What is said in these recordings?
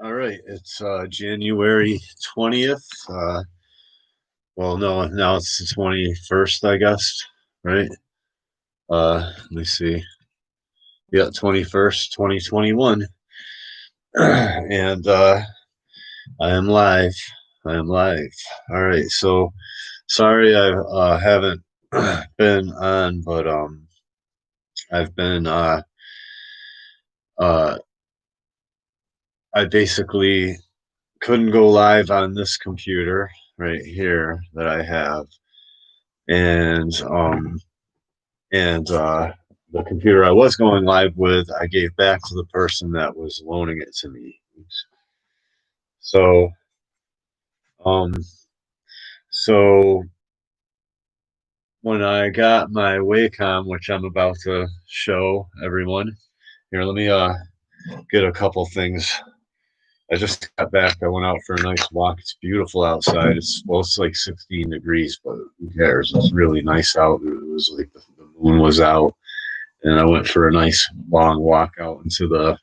All right, it's January 20th. Well, no, now it's the 21st, I guess, right? Let me see. Yeah, 21st, 2021. And I am live. I am live. All right, so sorry I haven't been on, but I've been uh I basically couldn't go live on this computer right here that I have. And the computer I was going live with, I gave back to the person that was loaning it to me. So, um, so when I got my Wacom, which I'm about to show everyone, here, let me get a couple things. I just got back. I went out for a nice walk. It's beautiful outside. It's like 16 degrees, but who cares? It's really nice out. It was like the moon was out, and I went for a nice long walk out into the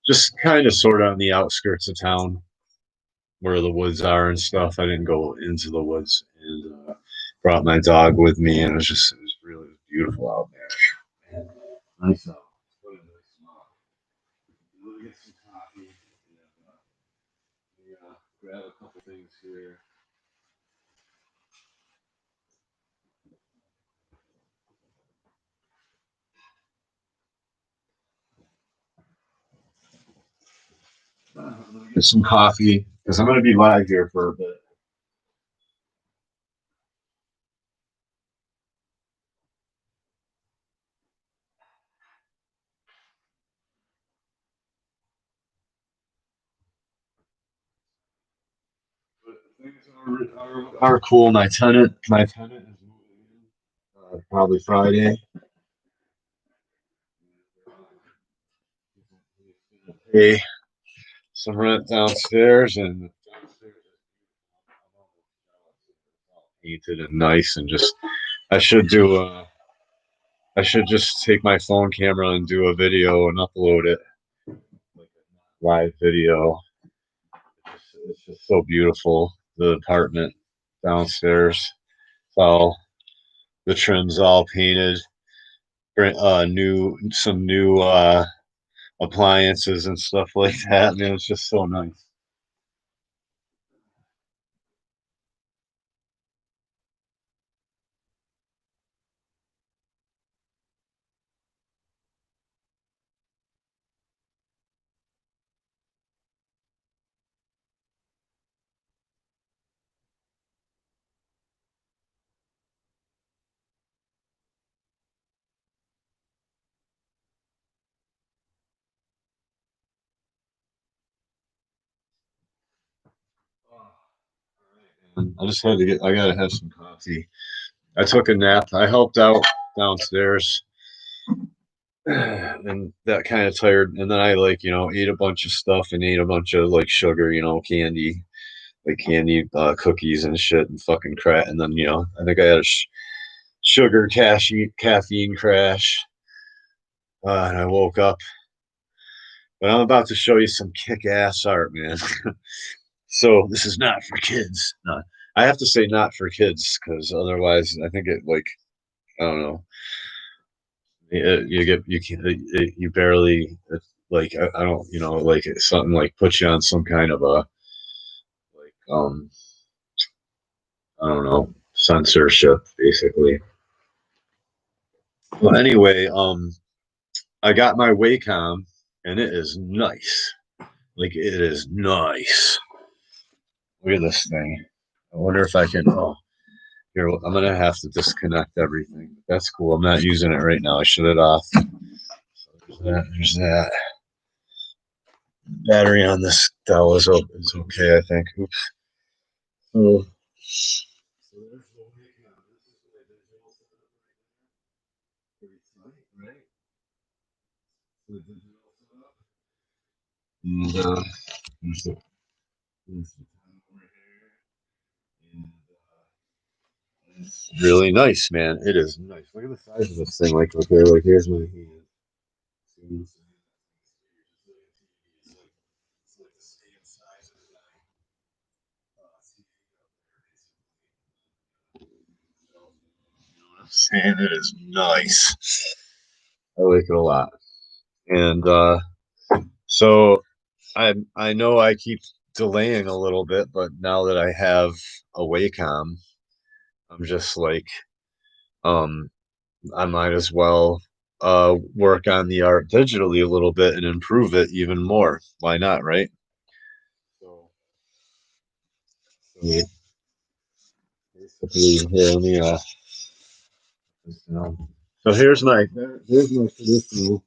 just kind of sort of on the outskirts of town where the woods are and stuff. I didn't go into the woods, and brought my dog with me, and it was really beautiful out there. And nice out. What a nice walk. Let me get some coffee and grab a couple things here. Get some coffee because I'm going to be live here for a bit. But things are cool. My tenant is moving in probably Friday. Pay some rent downstairs, and downstairs painted and nice, and just I should do I should just take my phone camera and do a video and upload it, like a live video. It's just so beautiful. The apartment downstairs, it's all the trim's all painted. New some new appliances and stuff like that. Man, it's just so nice. And I just had to get. I gotta have some coffee. I took a nap. I helped out downstairs, and that kind of tired. And then I ate a bunch of stuff and ate a bunch of like sugar, candy, like candy cookies and shit and fucking crap. And then I think I had a sugar caffeine crash, and I woke up. But I'm about to show you some kick ass art, man. So this is not for kids. No, I have to say not for kids because otherwise I think it like I don't know. You get you can you barely like I don't like it's something like put you on some kind of a like I don't know censorship basically. Well, anyway, I got my Wacom and it is nice. Like it is nice. Look at this thing. I wonder if I can. Oh, here I'm gonna have to disconnect everything. That's cool. I'm not using it right now. I shut it off. So there's that. There's that. Battery on this Dell is okay. I think. Oops. Oh. So there's the Wacom. This is my digital setup right there. Pretty tight, right? The digital setup. And there's the time over here. And it's really nice, man. It is nice. Look at the size of this thing. Like, okay, like here's my hand. And it is nice. I like it a lot. And so I know I keep delaying a little bit, but now that I have a Wacom, I'm just like, um, I might as well work on the art digitally a little bit and improve it even more. Why not, right? So, so basically, here, let me so here's my traditional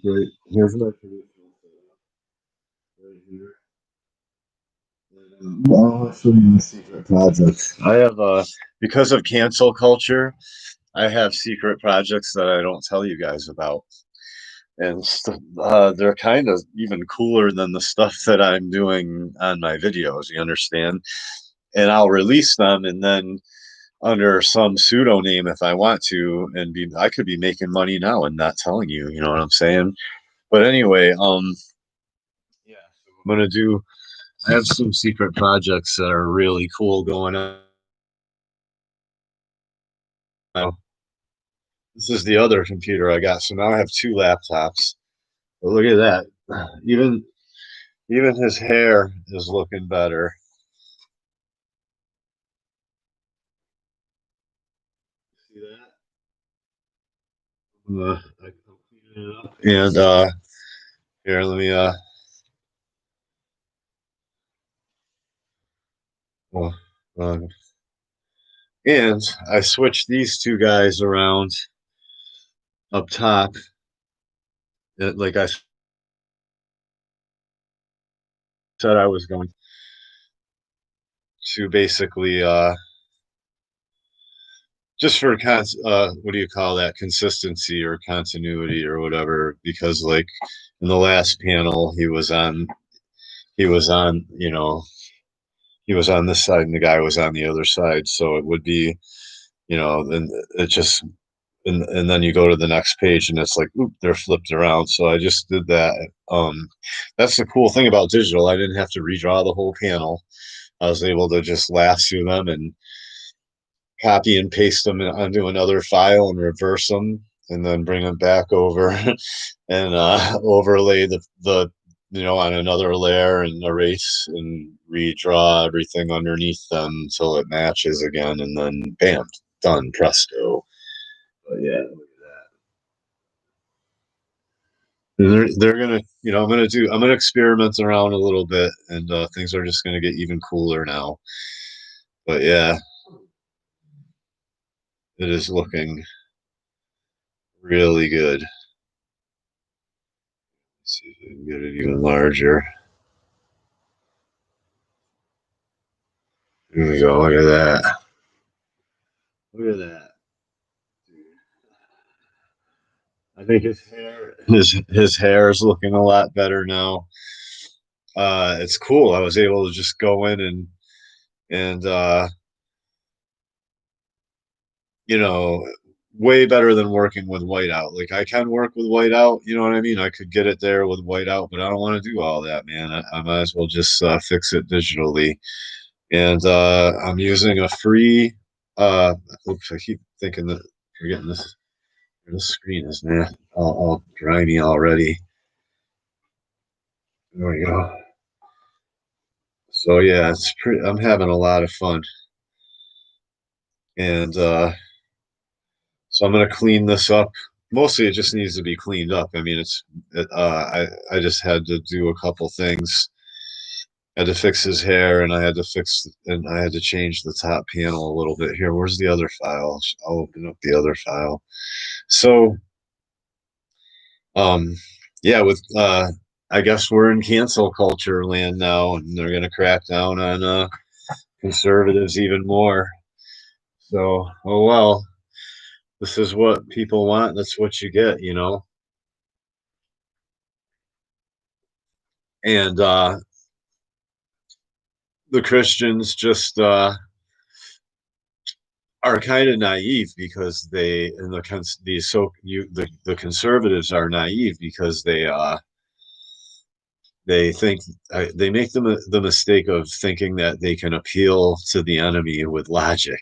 right. Here's my traditional setup right here. I'll show you the secret projects. I have because of cancel culture, I have secret projects that I don't tell you guys about. And they're kind of even cooler than the stuff that I'm doing on my videos, you understand? And I'll release them and then under some pseudonym if I want to, and be I could be making money now and not telling you, you know what I'm saying? But anyway, yeah, so I'm gonna do I have some secret projects that are really cool going on. This is the other computer I got, so now I have two laptops. But look at that. Even even his hair is looking better. See that? I'm cleaning it up. And here, let me well, uh, and I switched these two guys around up top. Like I said, I was going to basically just for what do you call that, consistency or continuity or whatever, because like in the last panel he was on, you know, he was on this side and the guy was on the other side, so it would be, you know, then it just and then you go to the next page and it's like, oop, they're flipped around. So I just did that. That's the cool thing about digital. I didn't have to redraw the whole panel. I was able to just lasso them and copy and paste them onto another file and reverse them and then bring them back over and overlay the you know on another layer and erase and redraw everything underneath them until it matches again and then bam, done, presto. But yeah, they're gonna, you know, I'm gonna experiment around a little bit and things are just gonna get even cooler now. But yeah, it is looking really good. Let's see if I can get it even larger. Here we go. Look at that. Look at that. I think his hair is looking a lot better now. It's cool. I was able to just go in and you know, way better than working with whiteout. Like I can work with whiteout, you know what I mean? I could get it there with whiteout, but I don't want to do all that, man. I might as well just fix it digitally. And I'm using a free oops, I keep thinking that forgetting this screen is all grimy already. There we go. So yeah, it's pretty I'm having a lot of fun. And so I'm gonna clean this up. Mostly, it just needs to be cleaned up. I mean, I just had to do a couple things. I had to fix his hair, and I had to change the top panel a little bit here. Where's the other file? I'll open up the other file. So, um, yeah, with I guess we're in cancel culture land now, and they're gonna crack down on conservatives even more. So, oh well. This is what people want. That's what you get, you know. And the Christians just are kind of naive because they and the conservatives are naive because they think they make the mistake of thinking that they can appeal to the enemy with logic.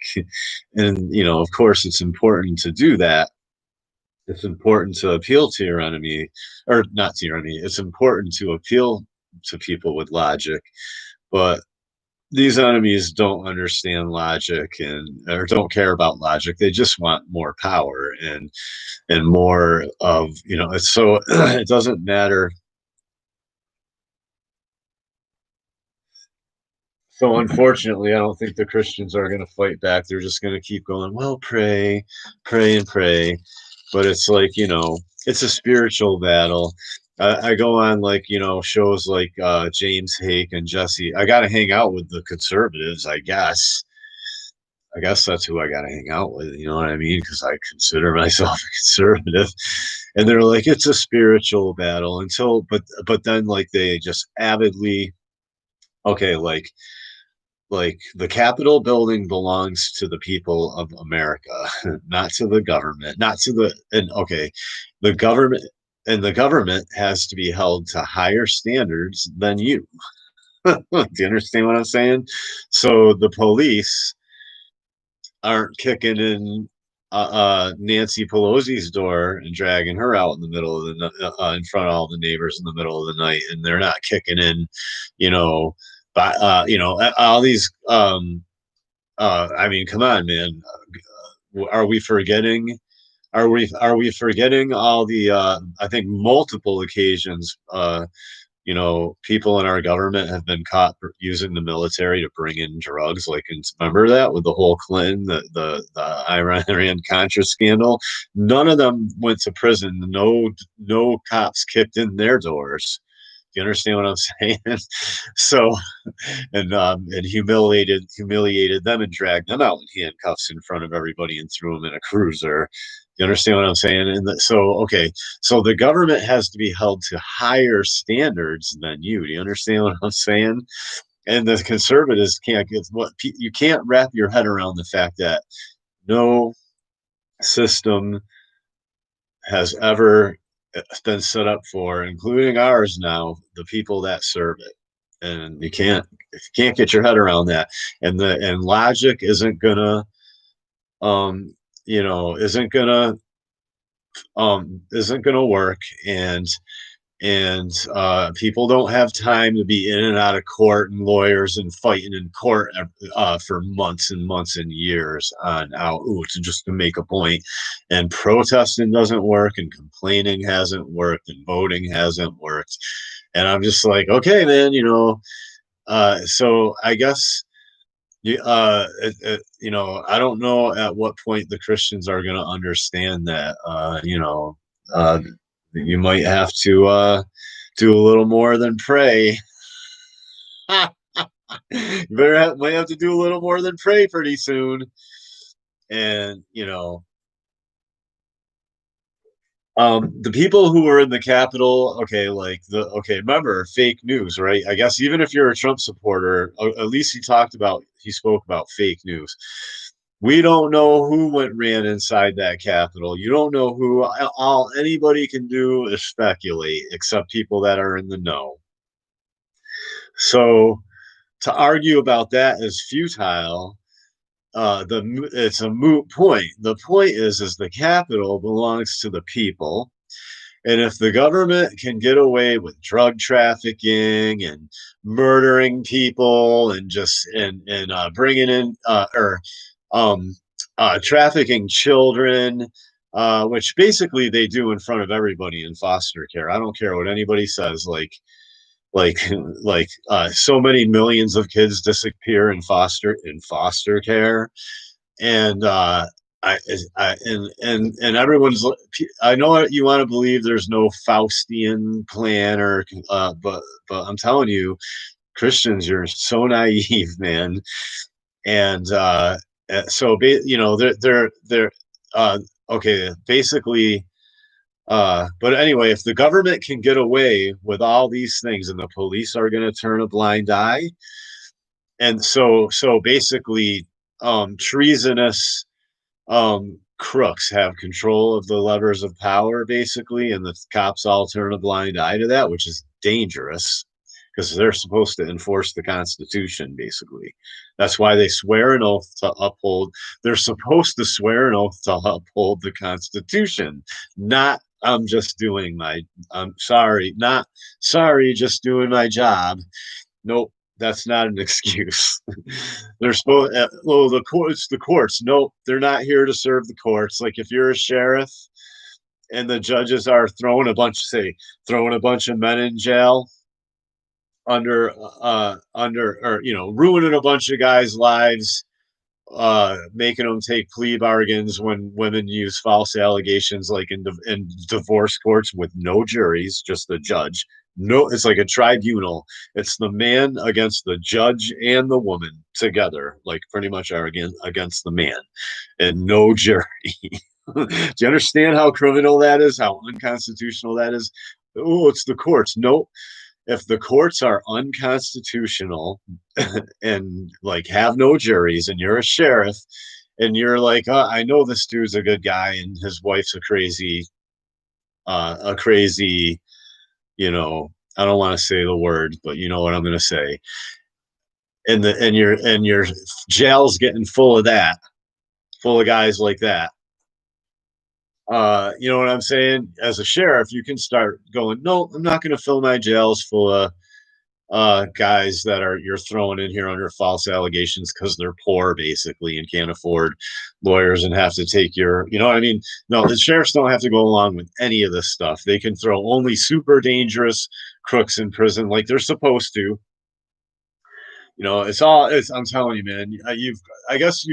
And of course it's important to do that. It's important to appeal to your enemy, or not to your enemy. It's important to appeal to people with logic, but these enemies don't understand logic and or don't care about logic. They just want more power and more of it's so it doesn't matter. So unfortunately, I don't think the Christians are going to fight back. They're just going to keep going, well, pray, pray, and pray. But it's like, it's a spiritual battle. I go on like, shows like James Hake and Jesse. I got to hang out with the conservatives, I guess. I guess that's who I got to hang out with. You know what I mean? Because I consider myself a conservative. And they're like, it's a spiritual battle but then like they just avidly, okay, like the Capitol building belongs to the people of America, not to the government, not to the, and okay, the government, and the government has to be held to higher standards than you. Do you understand what I'm saying? So the police aren't kicking in Nancy Pelosi's door and dragging her out in the middle of in front of all the neighbors in the middle of the night, and they're not kicking in, you know, all these. I mean, come on, man. Are we forgetting? Are we forgetting all the? I think multiple occasions. People in our government have been caught using the military to bring in drugs. Like, remember that with the whole Clinton, the Iran Contra scandal. None of them went to prison. No cops kicked in their doors. Do you understand what I'm saying? So, and humiliated them and dragged them out in handcuffs in front of everybody and threw them in a cruiser. You understand what I'm saying? Okay, so the government has to be held to higher standards than you. Do you understand what I'm saying? And the conservatives can't get what you can't wrap your head around the fact that no system has ever been set up for, including ours now, the people that serve it. And if you can't get your head around that, and logic um, isn't gonna isn't gonna work, and people don't have time to be in and out of court and lawyers and fighting in court for months and months and years on out to make a point. And protesting doesn't work, and complaining hasn't worked, and voting hasn't worked. And I'm just like, okay, man, so I guess I don't know at what point the Christians are going to understand that. You might have to do a little more than pray. Might have to do a little more than pray pretty soon. And the people who were in the Capitol, remember fake news, right? I guess even if you're a Trump supporter, at least he spoke about fake news. We don't know who ran inside that Capitol. You don't know who. All anybody can do is speculate, except people that are in the know. So to argue about that is futile. It's a moot point. The point is the Capitol belongs to the people, and if the government can get away with drug trafficking and murdering people and just and bringing in or trafficking children, which basically they do in front of everybody in foster care. I don't care what anybody says. Like so many millions of kids disappear in foster care, and and everyone's. I know you want to believe there's no Faustian plan, but I'm telling you, Christians, you're so naive, man. And they're okay, basically. But anyway, if the government can get away with all these things and the police are going to turn a blind eye, and so basically, treasonous crooks have control of the levers of power, basically, and the cops all turn a blind eye to that, which is dangerous. because they're supposed to enforce the Constitution, basically. That's why they swear an oath to uphold. They're supposed to swear an oath to uphold the Constitution, not I'm just doing my, I'm sorry, not sorry, just doing my job. Nope, that's not an excuse. They're supposed, well, the courts. Nope, they're not here to serve the courts. Like if you're a sheriff and the judges are throwing a bunch of men in jail under or ruining a bunch of guys' lives, making them take plea bargains when women use false allegations, like in divorce courts with no juries, just the judge. No, it's like a tribunal. It's the man against the judge and the woman together, like pretty much are against the man, and no jury. Do you understand how criminal that is? How unconstitutional that is? Oh, it's the courts. No, if the courts are unconstitutional and like have no juries, and you're a sheriff and you're like, oh, I know this dude's a good guy and his wife's a crazy, I don't want to say the word, but you know what I'm going to say. And your jail's getting full of that, full of guys like that. You know what I'm saying? As a sheriff, you can start going, no, I'm not going to fill my jails full of guys that are you're throwing in here under false allegations because they're poor basically and can't afford lawyers and have to take you know what I mean? No, the sheriffs don't have to go along with any of this stuff. They can throw only super dangerous crooks in prison like they're supposed to. I'm telling you, man, I guess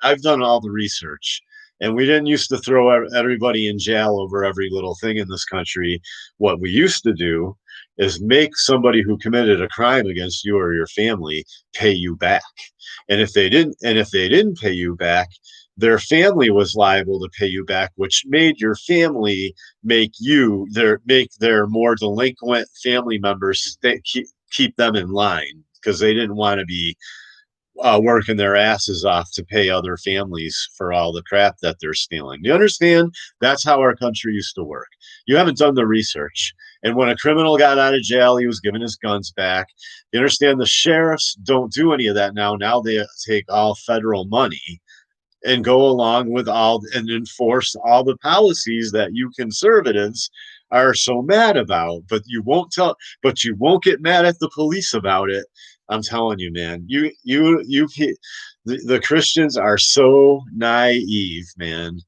I've done all the research, and we didn't used to throw everybody in jail over every little thing in this country. What we used to do is make somebody who committed a crime against you or your family pay you back. And if they didn't pay you back, their family was liable to pay you back, which made your family make their more delinquent family members keep them in line because they didn't want to be working their asses off to pay other families for all the crap that they're stealing. Do you understand? That's how our country used to work. You haven't done the research. And when a criminal got out of jail, he was given his guns back. You understand? The sheriffs don't do any of that now. Now they take all federal money and go along with all and enforce all the policies that you conservatives are so mad about, but you won't get mad at the police about it. I'm telling you, man, the Christians are so naive, man.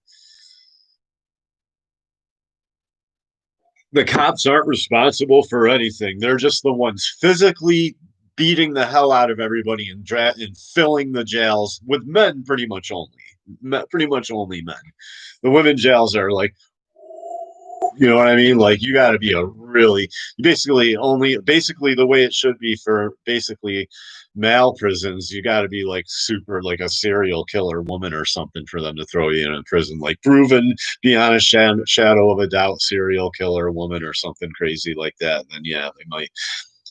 The cops aren't responsible for anything. They're just the ones physically beating the hell out of everybody and filling the jails with men, pretty much only men. The women jails are like, you know what I mean? Like you got to be basically the way it should be for basically male prisons. You got to be like super like a serial killer woman or something for them to throw you in a prison, like proven beyond a shadow of a doubt serial killer woman or something crazy like that. Then yeah, they might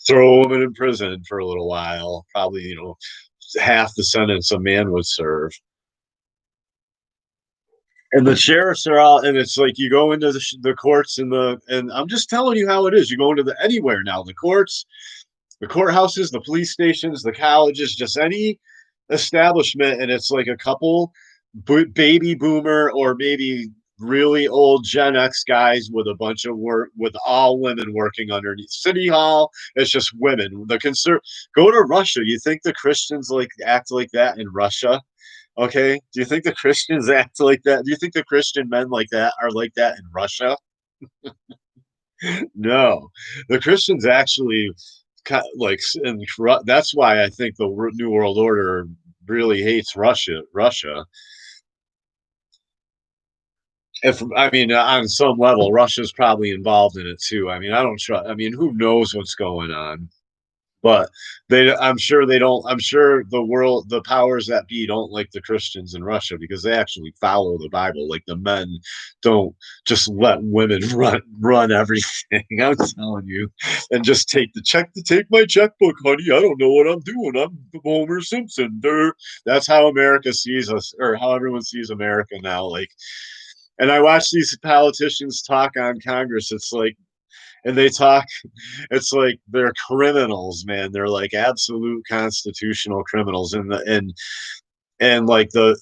throw a woman in prison for a little while, probably half the sentence a man would serve. And the sheriffs are all, and it's like you go into the courts and I'm just telling you how it is. You go into the anywhere now, the courts, the courthouses, the police stations, the colleges, just any establishment, and it's like a couple baby boomer or maybe really old Gen X guys with a bunch of work with all women working underneath. City Hall, it's just women. Go to Russia. You think the Christians like act like that in Russia? Okay. Do you think the Christians act like that? Do you think the Christian men like that are like that in Russia? No. The Christians actually like, and that's why I think the New World Order really hates Russia. If I mean, on some level, Russia's probably involved in it too. I mean, I don't trust. I mean, who knows what's going on? But I'm sure they don't. I'm sure the powers that be don't like the Christians in Russia because they actually follow the Bible. Like the men don't just let women run everything. I'm telling you, and just take my checkbook, honey. I don't know what I'm doing. I'm Homer Simpson. That's how America sees us, or how everyone sees America now. Like, and I watch these politicians talk on Congress. It's like and they talk. It's like they're criminals, man. They're like absolute constitutional criminals, and like the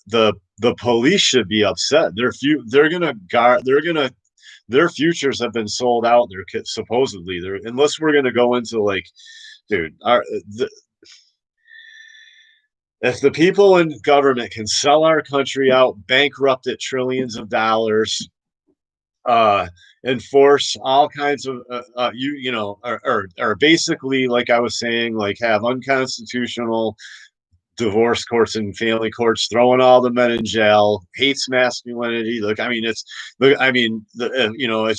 police should be upset. They're gonna guard. They're gonna their futures have been sold out. They're supposedly they're unless we're gonna go into like, dude, if the people in government can sell our country out, bankrupt it trillions of dollars, uh, enforce all kinds of or basically like I was saying, like have unconstitutional divorce courts and family courts, throwing all the men in jail, hates masculinity. Look, I mean, it's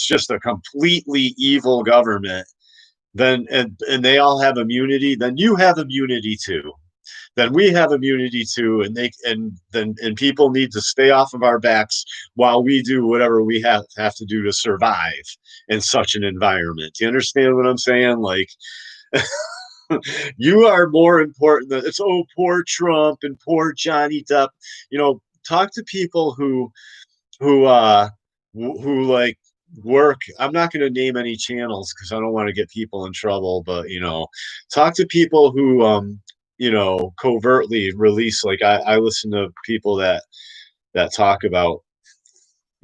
just a completely evil government. Then and they all have immunity. Then you have immunity too. Then we have immunity too, and people need to stay off of our backs while we do whatever we have to do to survive in such an environment. Do you understand what I'm saying? Like, you are more important than it's, oh, poor Trump and poor Johnny Depp. Talk to people who who like work. I'm not going to name any channels because I don't want to get people in trouble, but talk to people who covertly release, like I listen to people that talk about,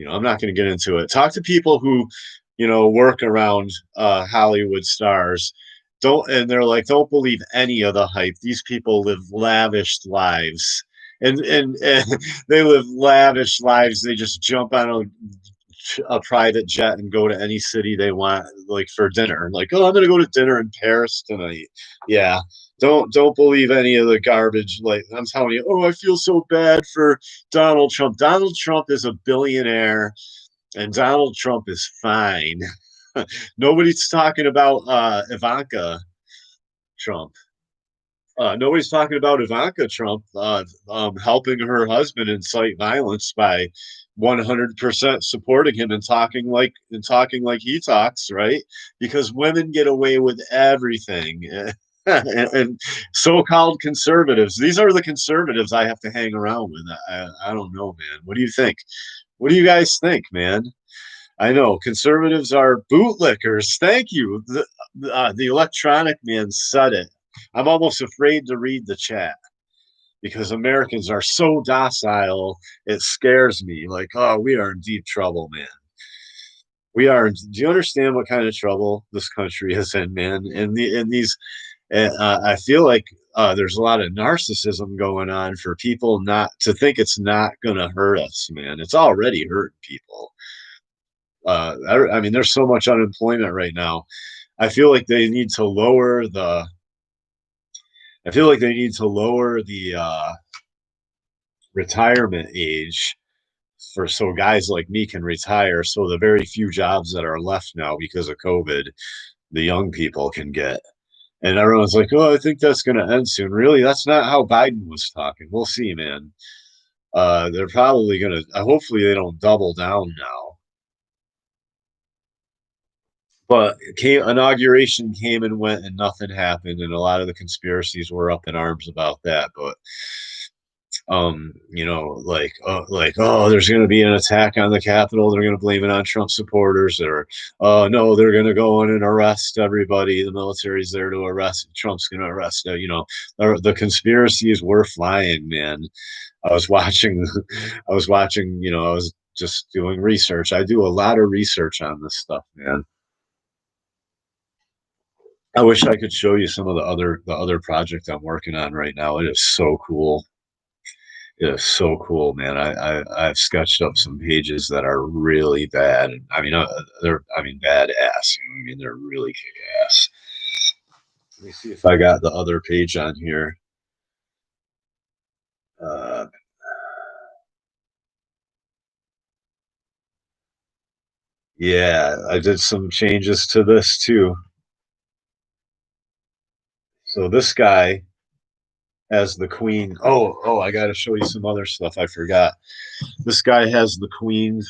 I'm not going to get into it. Talk to people who, work around Hollywood stars. And they're like, don't believe any of the hype. These people live lavish lives. And they live lavish lives. They just jump on a private jet and go to any city they want, like for dinner. Like, oh, I'm gonna go to dinner in Paris tonight. Yeah. Don't believe any of the garbage. Like I'm telling you, oh, I feel so bad for Donald Trump. Donald Trump is a billionaire and Donald Trump is fine. Nobody's talking about Ivanka Trump. Nobody's talking about Ivanka Trump helping her husband incite violence by 100% supporting him and talking like he talks, right? Because women get away with everything. And so-called conservatives. These are the conservatives I have to hang around with. I don't know, man. What do you think? What do you guys think, man? I know conservatives are bootlickers. Thank you. The electronic man said it. I'm almost afraid to read the chat because Americans are so docile. It scares me. Like, oh, we are in deep trouble, man. We are. Do you understand what kind of trouble this country is in, man? And these, I feel like there's a lot of narcissism going on for people not to think it's not going to hurt us, man. It's already hurting people. I mean, there's so much unemployment right now. I feel like they need to lower the. I feel like they need to lower the retirement age for so guys like me can retire. So the very few jobs that are left now because of COVID, the young people can get. And everyone's like, "Oh, I think that's going to end soon." Really, that's not how Biden was talking. We'll see, man. They're probably going to. Hopefully, they don't double down now. But inauguration came and went, and nothing happened, and a lot of the conspiracies were up in arms about that. But like oh, there's going to be an attack on the Capitol. They're going to blame it on Trump supporters, or oh no, they're going to go in and arrest everybody. The military's there to arrest. Trump's going to arrest. The conspiracies were flying, man. I was watching. I was watching. I was just doing research. I do a lot of research on this stuff, man. I wish I could show you some of the other project I'm working on right now. It is so cool. It is so cool, man. I've sketched up some pages that are really bad. I mean, badass. I mean, they're really kick ass. Let me see if I got the other page on here. Uh, yeah, I did some changes to this too. So this guy has the queen. Oh, I got to show you some other stuff. I forgot. This guy has the queen's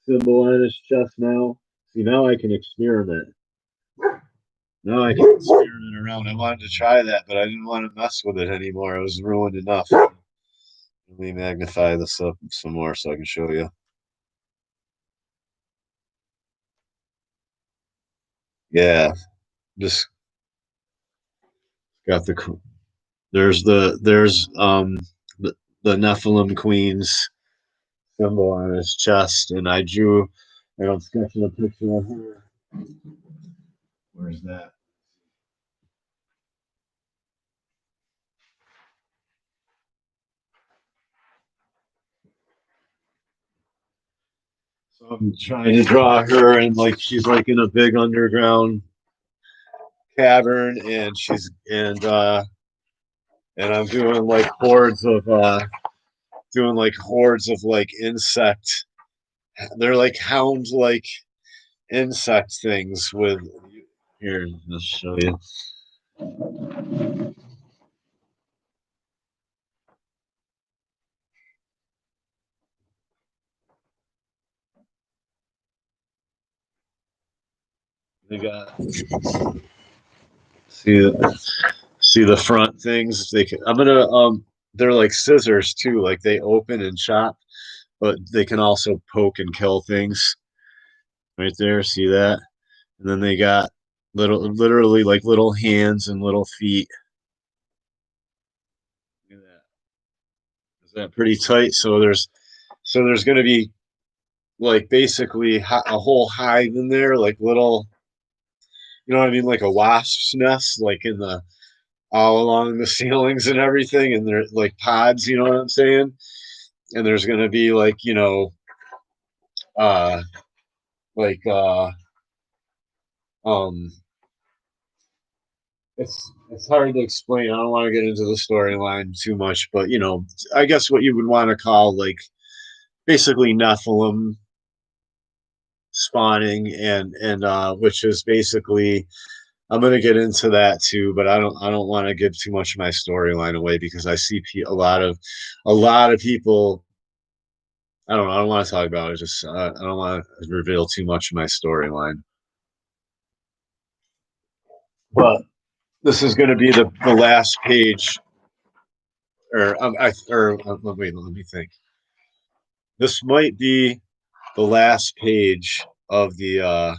symbol on his chest now. See, now I can experiment. Now I can experiment around. I wanted to try that, but I didn't want to mess with it anymore. It was ruined enough. Let me magnify this up some more so I can show you. Yeah, just got there's the Nephilim Queen's symbol on his chest, and I drew, and I'm sketching a picture of her. Where's that? So I'm trying to draw her, and like she's like in a big underground cavern, and I'm doing like hordes of like insect. They're like hound like insect things with. Here, I'll show you. They got see see the front things. I'm gonna they're like scissors too. Like they open and chop, but they can also poke and kill things. Right there, see that? And then they got literally like little hands and little feet. Look at that. Is that pretty tight? So there's gonna be like basically a whole hive in there, like little, you know what I mean, like a wasp's nest, like in the all along the ceilings and everything, and they're like pods, you know what I'm saying? And there's gonna be like, uh, like um, it's hard to explain. I don't want to get into the storyline too much, but I guess what you would want to call like basically Nephilim spawning, and which is basically, I'm gonna get into that too, but I don't want to give too much of my storyline away because I see a lot of people. I don't want to talk about it. Just I don't want to reveal too much of my storyline. But this is going to be the last page, wait, let me think. This might be the last page of the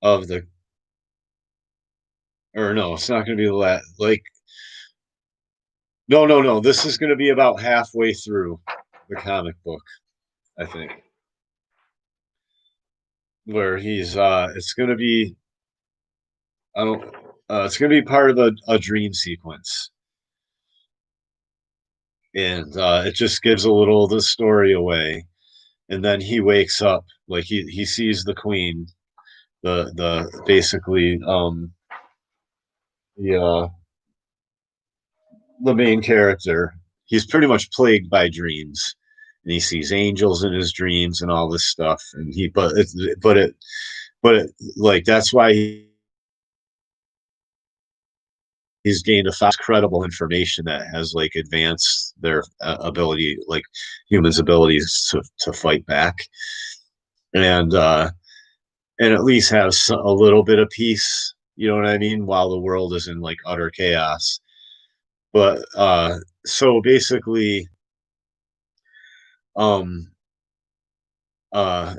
or no, it's not going to be the last. Like, no, no, no. This is going to be about halfway through the comic book, I think, where he's it's going to be, I don't it's going to be part of a dream sequence, and it just gives a little of the story away. And then he wakes up, like he sees the queen, the basically the uh the main character. He's pretty much plagued by dreams, and he sees angels in his dreams and all this stuff. And he, but it, like that's why he's gained a fast, credible information that has like advanced their ability, like humans' abilities to fight back, and and at least have a little bit of peace. You know what I mean? While the world is in like utter chaos. But so basically, um, uh,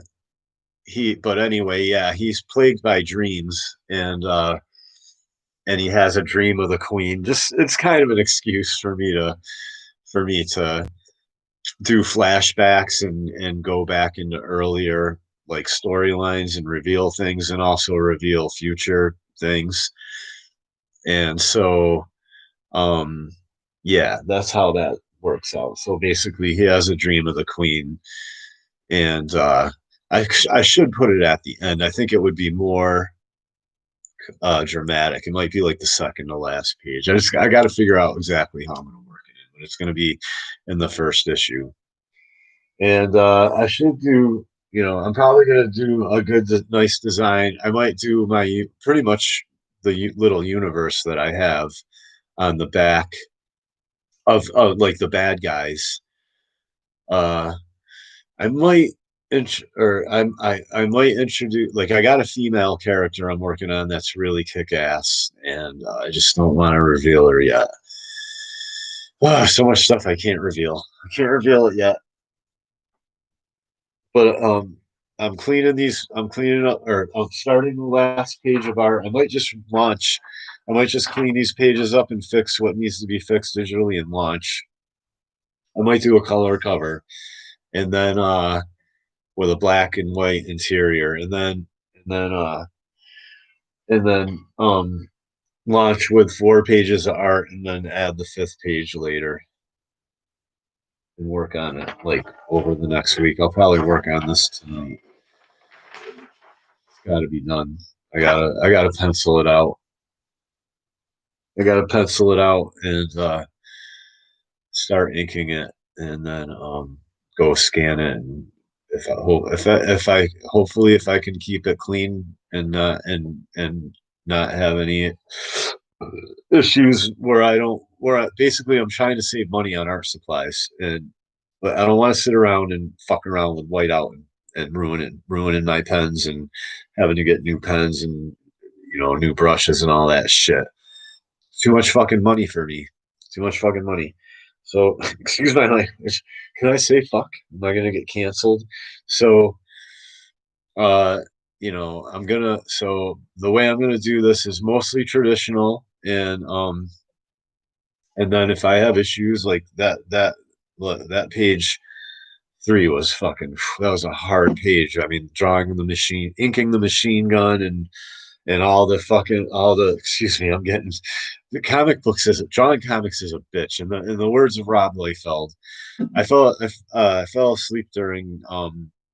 but anyway, yeah, he's plagued by dreams, and he has a dream of the queen. Just it's kind of an excuse for me to do flashbacks and go back into earlier like storylines and reveal things and also reveal future things. And so um yeah, that's how that works out. So basically he has a dream of the queen, and I should put it at the end. I think it would be more dramatic. It might be like the second to last page. I got to figure out exactly how I'm going to work it in, but it's going to be in the first issue. And I should do, I'm probably going to do a good, nice design. I might do my pretty much the little universe that I have on the back of like the bad guys. Uh, I might I might introduce, like, I got a female character I'm working on that's really kick ass, and I just don't want to reveal her yet. So much stuff I can't reveal. I can't reveal it yet, but I'm cleaning these. I'm cleaning up, or I'm starting the last page of art. I might just launch. I might just clean these pages up and fix what needs to be fixed digitally and launch. I might do a color cover, and then with a black and white interior, and then launch with 4 pages of art, and then add the fifth page later and work on it like over the next week. I'll probably work on this tonight. It's got to be done. I gotta pencil it out. I gotta pencil it out and start inking it, and then go scan it. And if I hopefully if I can keep it clean and not have any issues where I don't where I, basically I'm trying to save money on art supplies, and but I don't want to sit around and fuck around with whiteout and ruining my pens and having to get new pens and new brushes and all that shit. Too much fucking money for me. Too much fucking money. So excuse my language. Can I say fuck? Am I gonna get canceled? So uh I'm gonna so the way I'm gonna do this is mostly traditional, and then if I have issues like that page three was fucking that was a hard page. I mean, drawing the machine, inking the machine gun, and all the excuse me, I'm getting the comic books is drawing comics is a bitch. In the words of Rob Liefeld, I fell asleep during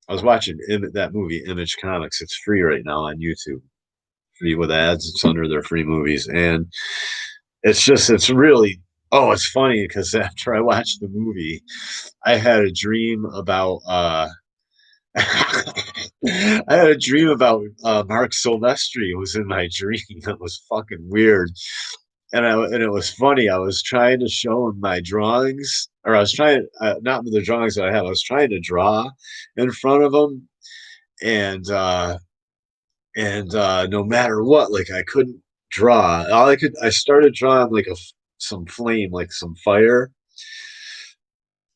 I was watching that movie Image Comics. It's free right now on YouTube, free with ads. It's under their free movies, and it's really it's funny because after I watched the movie, I had a dream about I had a dream about Mark Silvestri. It was in my dream. It was fucking weird, and it was funny. I was trying to show him my drawings, or I was trying not with the drawings that I have. I was trying to draw in front of him, and no matter what, like I couldn't draw. I started drawing like some flame, like some fire,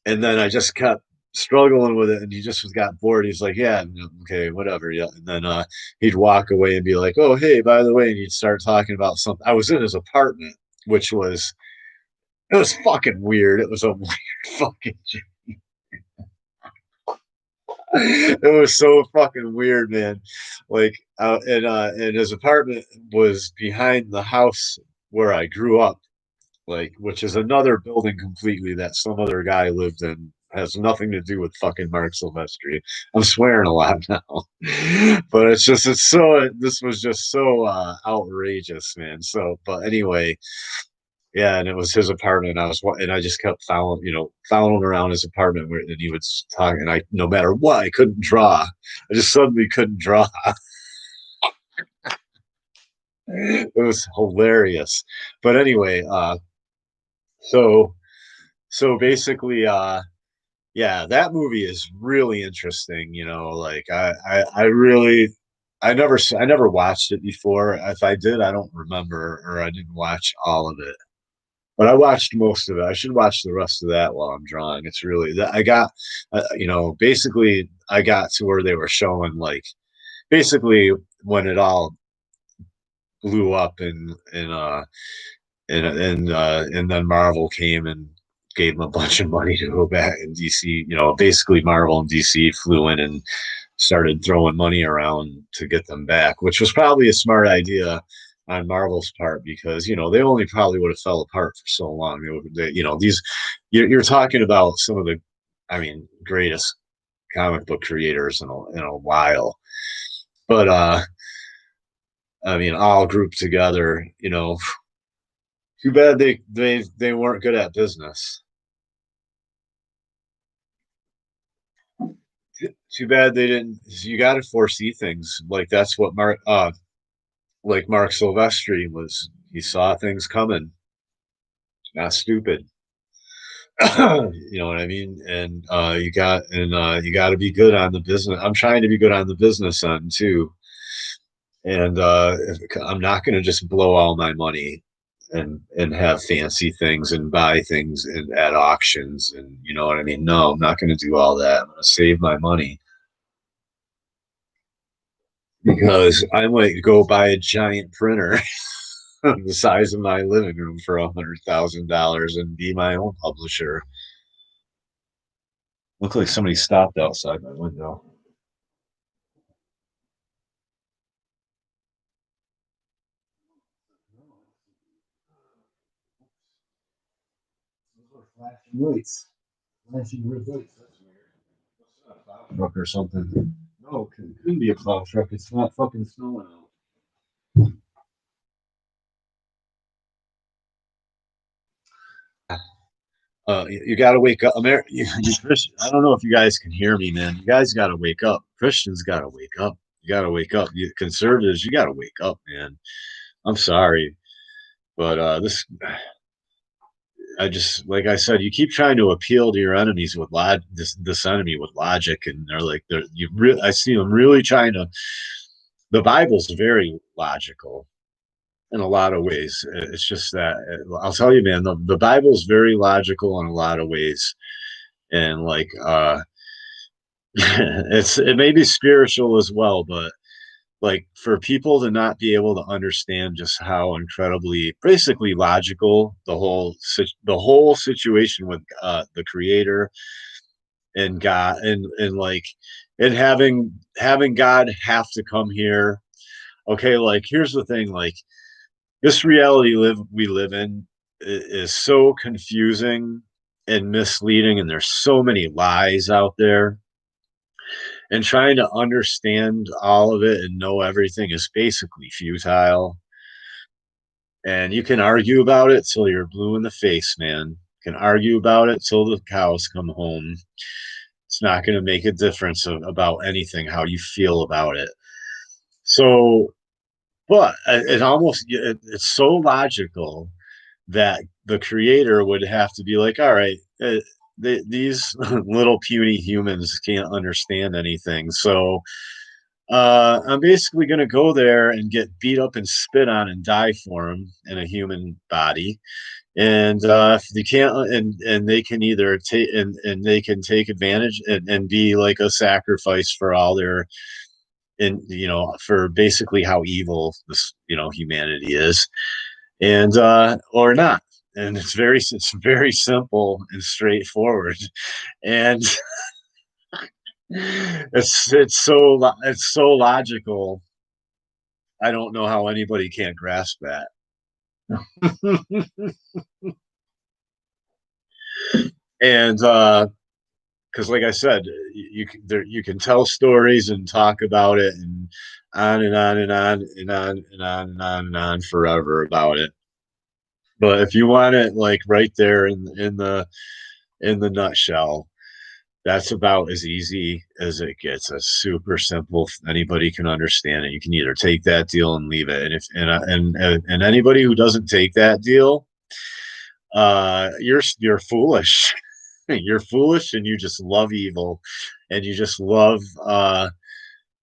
and then I just kept struggling with it, and he just got bored. He's like, yeah, okay, whatever, yeah. And then he'd walk away and be like, oh, hey, by the way, and he'd start talking about something. I was in his apartment, which was it was fucking weird. It was a weird fucking it was so fucking weird, man. Like and his apartment was behind the house where I grew up, like, which is another building completely that some other guy lived in. Has nothing to do with fucking Mark Silvestri. I'm swearing a lot now, but this was just so outrageous, man. So, but anyway, yeah, and it was his apartment. And I just kept following around his apartment where, and he would talk, and no matter what, I couldn't draw. I just suddenly couldn't draw. It was hilarious. But anyway, so basically, yeah, that movie is really interesting. Like I never watched it before. If I did, I don't remember, or I didn't watch all of it. But I watched most of it. I should watch the rest of that while I'm drawing. It's really that I got, basically I got to where they were showing like basically when it all blew up and then Marvel came and gave them a bunch of money to go back, and DC, basically Marvel and DC flew in and started throwing money around to get them back, which was probably a smart idea on Marvel's part because they only probably would have fell apart for so long. These you're talking about some of the, I mean, greatest comic book creators in a while, but I mean, all grouped together. Too bad they weren't good at business. Too bad they didn't. You got to foresee things like that's what Mark Silvestri was. He saw things coming. Not stupid. You know what I mean? And you got to be good on the business. I'm trying to be good on the business end too, and I'm not going to just blow all my money and have fancy things and buy things at auctions, and you know what I mean. No, I'm not going to do all that. I'm going to save my money. because I might go buy a giant printer the size of my living room for $100,000 and be my own publisher. Look like somebody stopped outside my window. Those are flashing lights. Flashing red lights. That's weird. It's not a plow truck or something. No, it couldn't be a plow truck. It's not fucking snowing out. You got to wake up, I don't know if you guys can hear me, man. You guys got to wake up. Christians got to wake up. You got to wake up. You conservatives, you got to wake up, man. I'm sorry, but I just, like I said, you keep trying to appeal to your enemies with this enemy with logic, and I see them really trying to. The Bible's very logical in a lot of ways. It's just that I'll tell you, man, the Bible's very logical in a lot of ways, and like it may be spiritual as well, but like for people to not be able to understand just how incredibly basically logical the whole situation with the creator and God and like and having God have to come here. Okay, like here's the thing, like this reality we live in is so confusing and misleading, and there's so many lies out there, and trying to understand all of it and know everything is basically futile. And you can argue about it till you're blue in the face, man. You can argue about it till the cows come home. It's not going to make a difference about anything, how you feel about it. So, but it's so logical that the creator would have to be like, all right, these little puny humans can't understand anything. So I'm basically going to go there and get beat up and spit on and die for them in a human body. And if they can't, and they can either take and they can take advantage and be like a sacrifice for all their, and for basically how evil this humanity is, and or not. And it's very simple and straightforward, and it's so logical. I don't know how anybody can't grasp that. And because like I said, you can tell stories and talk about it and on and on and on and on and on and on and on forever about it. But if you want it like right there in the nutshell, that's about as easy as it gets. It's super simple. Anybody can understand it. You can either take that deal and leave it, and if and anybody who doesn't take that deal, you're foolish. You're foolish, and you just love evil, and you just love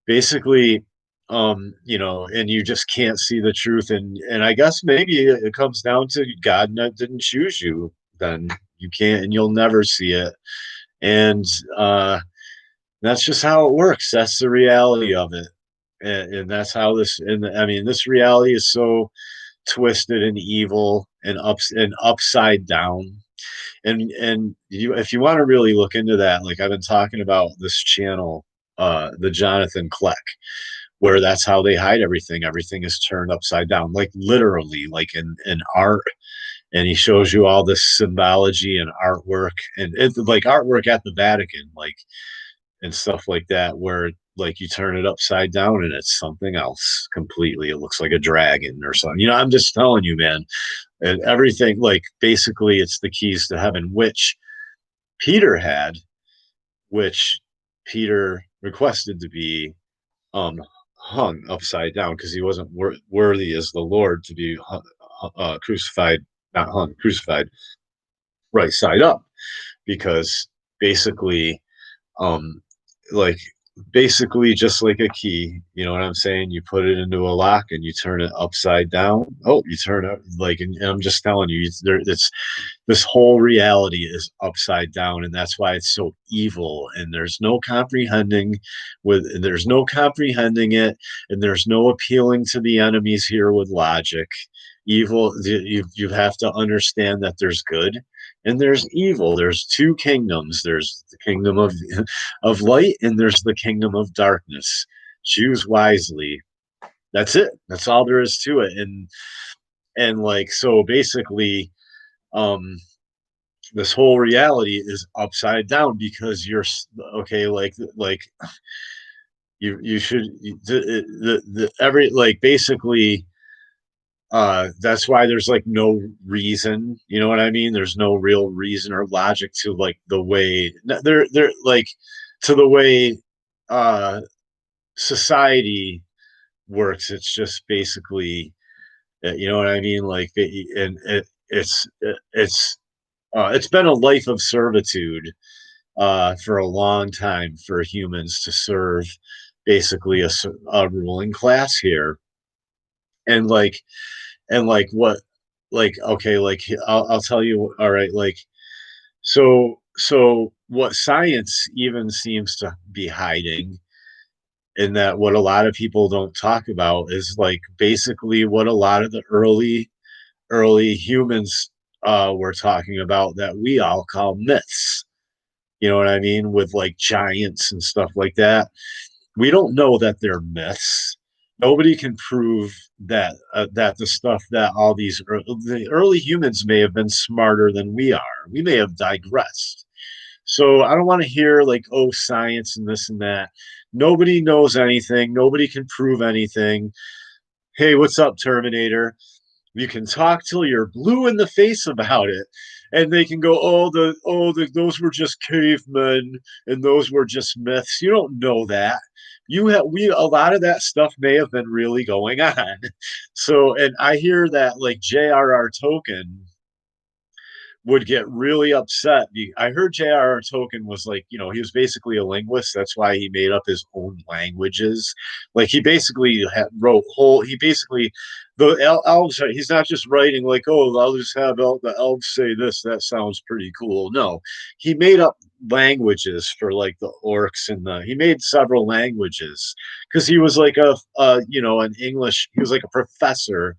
basically and you just can't see the truth, and I guess maybe it comes down to God didn't choose you. Then you can't, and you'll never see it, and uh that's just how it works. That's the reality of it, and that's how this. And I mean, this reality is so twisted and evil and upside down. And if you want to really look into that, like I've been talking about this channel, the Jonathan Kleck, where that's how they hide everything. Everything is turned upside down, like literally, like in art. And he shows you all this symbology and artwork, and it's like artwork at the Vatican, like and stuff like that, where like you turn it upside down and it's something else completely. It looks like a dragon or something. I'm just telling you, man. And everything, like basically, it's the keys to heaven, which Peter had, which Peter requested to be um hung upside down because he wasn't worthy as the Lord to be crucified, not hung, crucified right side up, because basically, um, like basically just like a key. You know what I'm saying? You put it into a lock and you turn it upside down. Oh, you turn it like, and I'm just telling you, it's this whole reality is upside down, and that's why it's so evil. And there's no comprehending it, and there's no appealing to the enemies here with logic. Evil, you have to understand that there's good and there's evil. There's two kingdoms. There's the kingdom of light, and there's the kingdom of darkness. Choose wisely. That's it. That's all there is to it. And like, so basically, um this whole reality is upside down because you're okay, like you should the every like basically that's why there's like no reason, you know what I mean? There's no real reason or logic to like the way they're like to the way uh society works. It's just basically, you know what I mean? Like and it's been a life of servitude for a long time for humans to serve basically a ruling class here. And like what, like, okay, like I'll tell you, all right, like, so what science even seems to be hiding, in that what a lot of people don't talk about is like basically what a lot of the early humans were talking about, that we all call myths. You know what I mean? With like giants and stuff like that. We don't know that they're myths. Nobody can prove that the stuff that the early humans may have been smarter than we are. We may have digressed. So I don't want to hear like, oh, science and this and that. Nobody knows anything. Nobody can prove anything. Hey, what's up, Terminator? You can talk till you're blue in the face about it, and they can go, those were just cavemen, and those were just myths. You don't know that. A lot of that stuff may have been really going on. So, and I hear that like J.R.R. Tolkien would get really upset. I heard J.R.R. Tolkien was like, he was basically a linguist. That's why he made up his own languages. Like he basically he basically, the elves, he's not just writing like, oh, I'll just have the elves say this. That sounds pretty cool. No, he made up languages for like the orcs he made several languages because he was like an English, he was like a professor.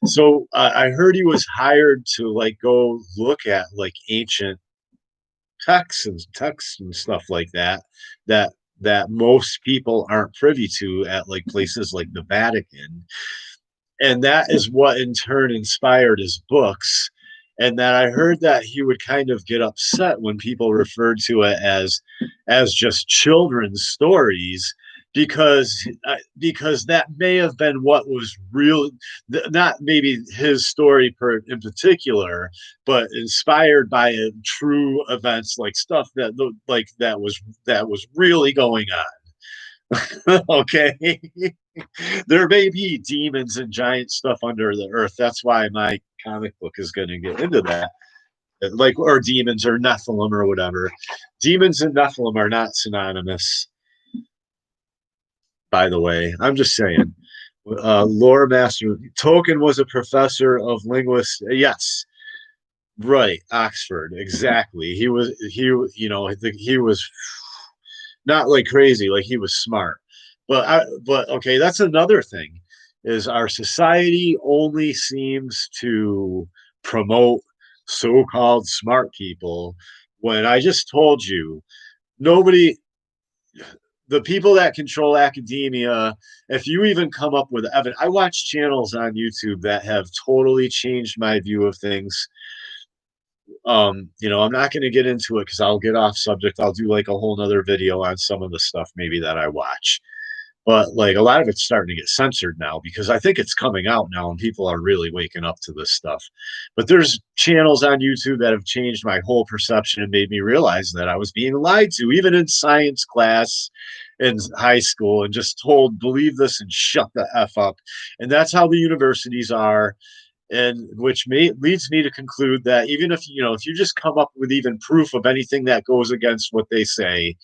So I heard he was hired to like go look at like ancient texts and stuff like that that that most people aren't privy to at like places like the Vatican. And that is what in turn inspired his books. And that I heard that he would kind of get upset when people referred to it as just children's stories, because that may have been what was real, not maybe his story in particular, but inspired by true events, like stuff that was really going on. Okay. There may be demons and giant stuff under the earth. That's why my comic book is going to get into that. Like, or demons or Nephilim or whatever. Demons and Nephilim are not synonymous, by the way. I'm just saying. Lore master Tolkien was a professor of linguists. Yes, right. Oxford, exactly. He was not like crazy, like he was smart. But okay, that's another thing, is our society only seems to promote so-called smart people, when I just told you, nobody, the people that control academia, if you even come up with evidence, I watch channels on YouTube that have totally changed my view of things. I'm not going to get into it because I'll get off subject. I'll do like a whole nother video on some of the stuff maybe that I watch. But like a lot of it's starting to get censored now, because I think it's coming out now and people are really waking up to this stuff. But there's channels on YouTube that have changed my whole perception and made me realize that I was being lied to, even in science class in high school, and just told, believe this and shut the F up. And that's how the universities are. And leads me to conclude that even if you just come up with even proof of anything that goes against what they say,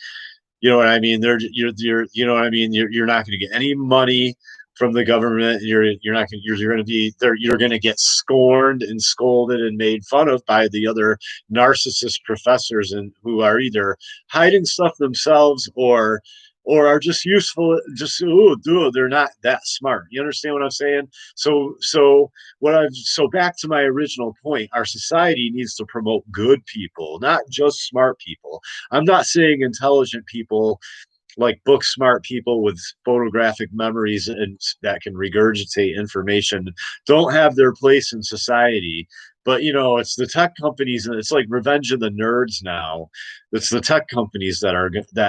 You know what I mean? You're you know what I mean? You're not going to get any money from the government. You're not going you're going to be there. You're going to get scorned and scolded and made fun of by the other narcissist professors, and who are either hiding stuff themselves or are just useful. Just ooh, dude, they're not that smart. You understand what I'm saying? So back to my original point. Our society needs to promote good people, not just smart people. I'm not saying intelligent people, like book smart people with photographic memories and that can regurgitate information, don't have their place in society. But it's the tech companies, and it's like Revenge of the Nerds now. It's the tech companies that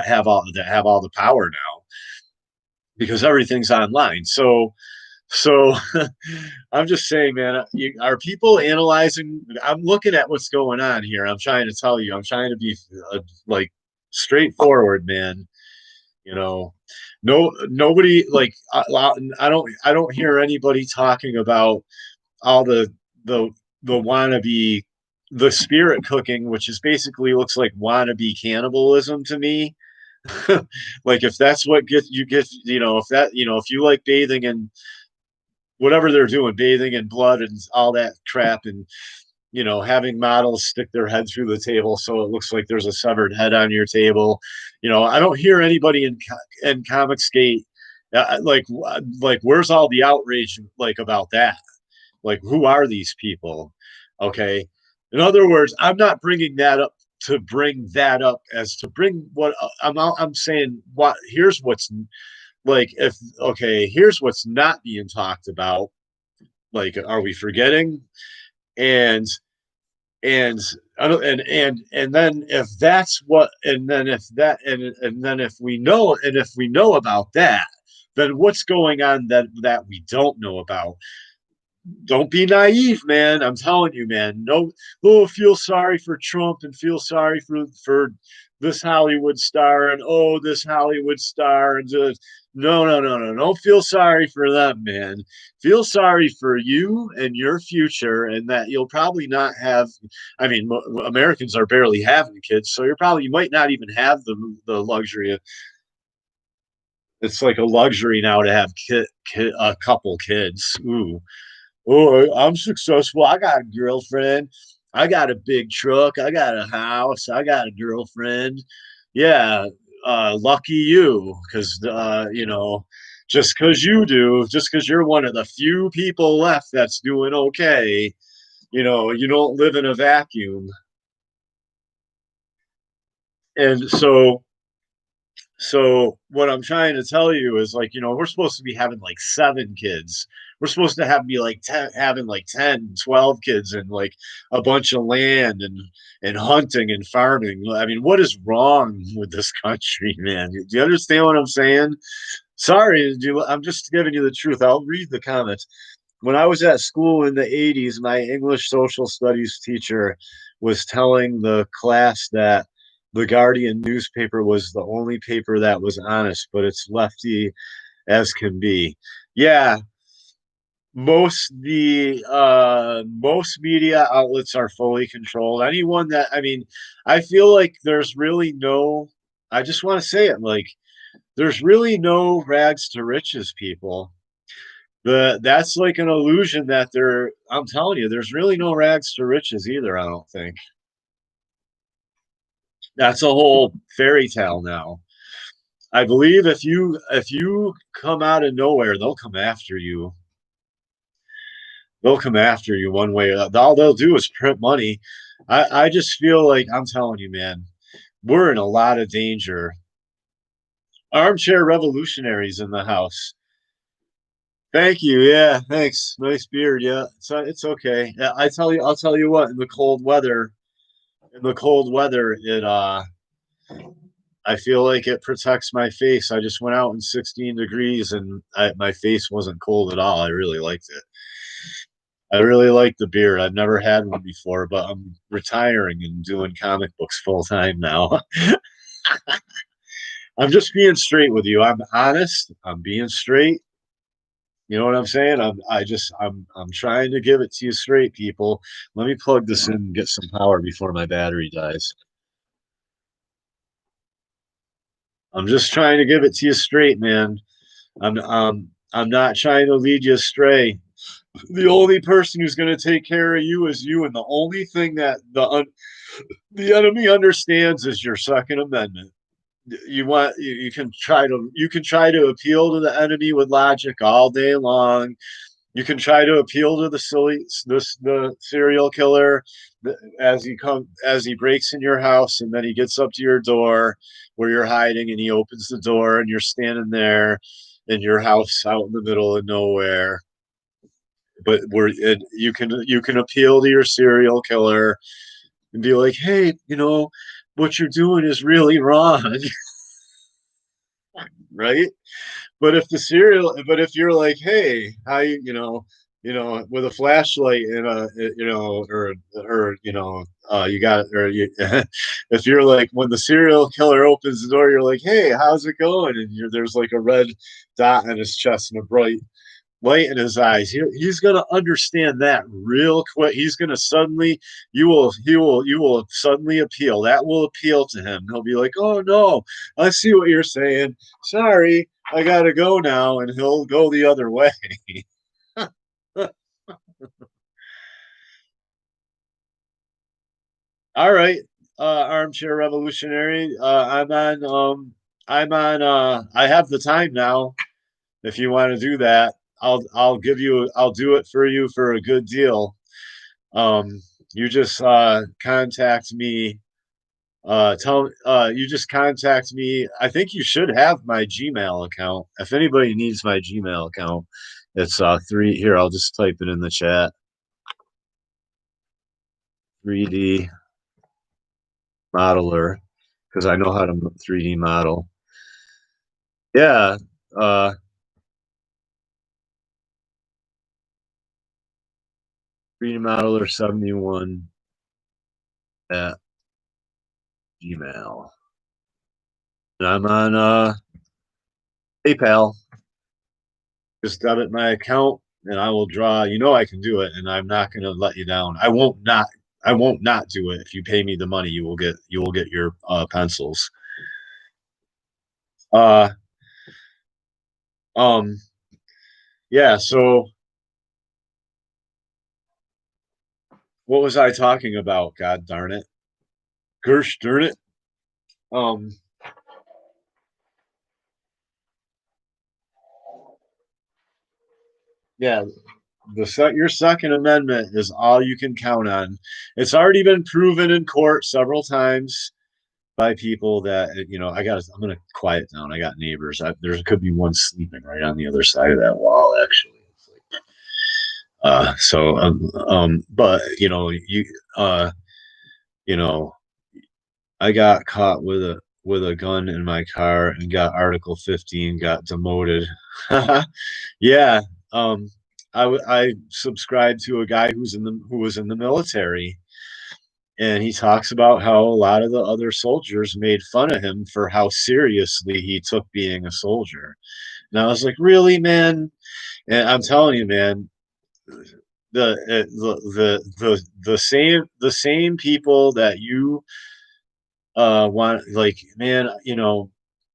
have all the power now, because everything's online. So I'm just saying, man, are people analyzing? I'm looking at what's going on here. I'm trying to tell you. I'm trying to be like straightforward, man. You know, no, nobody like I don't hear anybody talking about all the the wannabe the spirit cooking, which is basically looks like wannabe cannibalism to me. Like if that's what get if that if you like bathing in whatever they're doing, bathing in blood and all that crap, and having models stick their head through the table so it looks like there's a severed head on your table. I don't hear anybody in Comicsgate like where's all the outrage like about that? Like who are these people? Okay. In other words, I'm not bringing that up to bring that up as to bring what I'm saying. What here's what's like if okay, here's what's not being talked about. Like, are we forgetting? And and and then if that's what and then if that and then if we know about that, then what's going on that we don't know about? Don't be naive, man. I'm telling you, man. No, oh, feel sorry for Trump and feel sorry for this Hollywood star and oh, this Hollywood star and just no, no, no, no. Don't feel sorry for them, man. Feel sorry for you and your future, and that you'll probably not have. I mean, Americans are barely having kids, so you might not even have the luxury of. It's like a luxury now to have a couple kids. Ooh, oh, I'm successful. I got a girlfriend. I got a big truck. I got a house. I got a girlfriend. Yeah, lucky you, because just because you do, just because you're one of the few people left that's doing okay, you don't live in a vacuum. And so what I'm trying to tell you is like, we're supposed to be having like 7 kids. We're supposed to have be like 10, having like 10, 12 kids and like a bunch of land and hunting and farming. I mean, what is wrong with this country, man? Do you understand what I'm saying? Sorry, I'm just giving you the truth. I'll read the comments. When I was at school in the 80s, my English social studies teacher was telling the class that the Guardian newspaper was the only paper that was honest, but it's lefty as can be. Yeah, most media outlets are fully controlled. Anyone that I mean, I feel like there's really no. I just want to say it like there's really no rags to riches, people. That's like an illusion that I'm telling you, there's really no rags to riches either. I don't think that's a whole fairy tale now. I believe if you come out of nowhere, they'll come after you. They'll come after you one way. All they'll do is print money. I just feel like I'm telling you, man, we're in a lot of danger. Armchair revolutionaries in the house. Thank you. Yeah, thanks. Nice beard. Yeah, it's okay. Yeah, I'll tell you what. In the cold weather, I feel like it protects my face. I just went out in 16 degrees and my face wasn't cold at all. I really liked it. I really like the beard. I've never had one before, but I'm retiring and doing comic books full time now. I'm just being straight with you. I'm honest. I'm being straight. You know what I'm saying? I'm trying to give it to you straight, people. Let me plug this in and get some power before my battery dies. I'm just trying to give it to you straight, man. I'm not trying to lead you astray. The only person who's going to take care of you is you, and the only thing that the enemy understands is your Second Amendment. You can try to appeal to the enemy with logic all day long. You can try to appeal to the serial killer as he breaks in your house, and then he gets up to your door where you're hiding, and he opens the door and you're standing there in your house out in the middle of nowhere. But you can appeal to your serial killer and be like, hey, what you're doing is really wrong. Right? But if you're like, hey, how with a flashlight and you got or you, if you're like when the serial killer opens the door, you're like, hey, how's it going? And there's like a red dot on his chest and a bright light in his eyes. He's gonna understand that real quick. He's gonna suddenly you will suddenly appeal. That will appeal to him. He'll be like, oh no, I see what you're saying. Sorry, I gotta go now, and he'll go the other way. All right, armchair revolutionary. I have the time now. If you want to do that, I'll do it for you for a good deal. You just contact me. You just contact me. I think you should have my Gmail account. If anybody needs my Gmail account, it's three here. I'll just type it in the chat. 3D modeler, because I know how to 3D model. Yeah. 3D modeler 71 at Gmail. And I'm on PayPal. Just debit my account and I will draw. You know I can do it, and I'm not gonna let you down. I won't not do it. If you pay me the money, you will get your pencils. Uh um yeah, so what was I talking about? God darn it. Gersh darn it. Um yeah, your Second Amendment is all you can count on. It's already been proven in court several times by people that I'm gonna quiet down. I got neighbors. There could be one sleeping right on the other side of that wall. Actually, it's like, but you know, I got caught with a gun in my car and got Article 15, got demoted. Yeah, um, I subscribed to a guy who was in the military, and he talks about how a lot of the other soldiers made fun of him for how seriously he took being a soldier. And I was like, really, man? And I'm telling you, man, the same people that you want, like, man,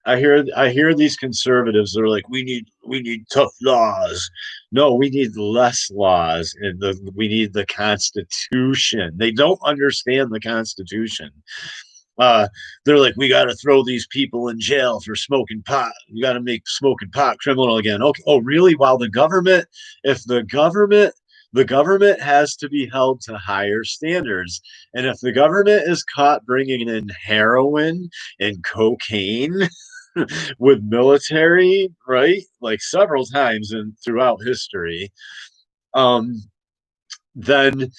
I hear these conservatives, they're like, we need tough laws. No, we need less laws, and we need the Constitution. They don't understand the Constitution. uh they're like, we got to throw these people in jail for smoking pot. We got to make smoking pot criminal again. Okay. Oh really? While if the government has to be held to higher standards, and if the government is caught bringing in heroin and cocaine with military, right, like several times and throughout history, um then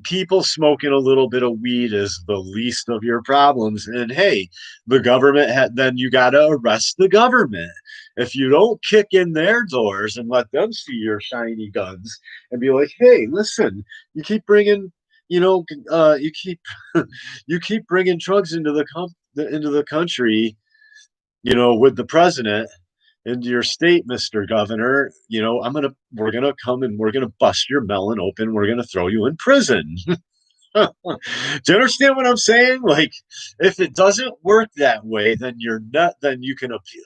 people smoking a little bit of weed is the least of your problems. And hey, then you got to arrest the government. If you don't kick in their doors and let them see your shiny guns and be like, hey, listen, you keep bringing, you keep you keep bringing drugs into the country, with the president into your state, Mr. Governor, we're gonna come and we're gonna bust your melon open. We're gonna throw you in prison. Do you understand what I'm saying? Like, if it doesn't work that way, then you're not. Then you can appeal.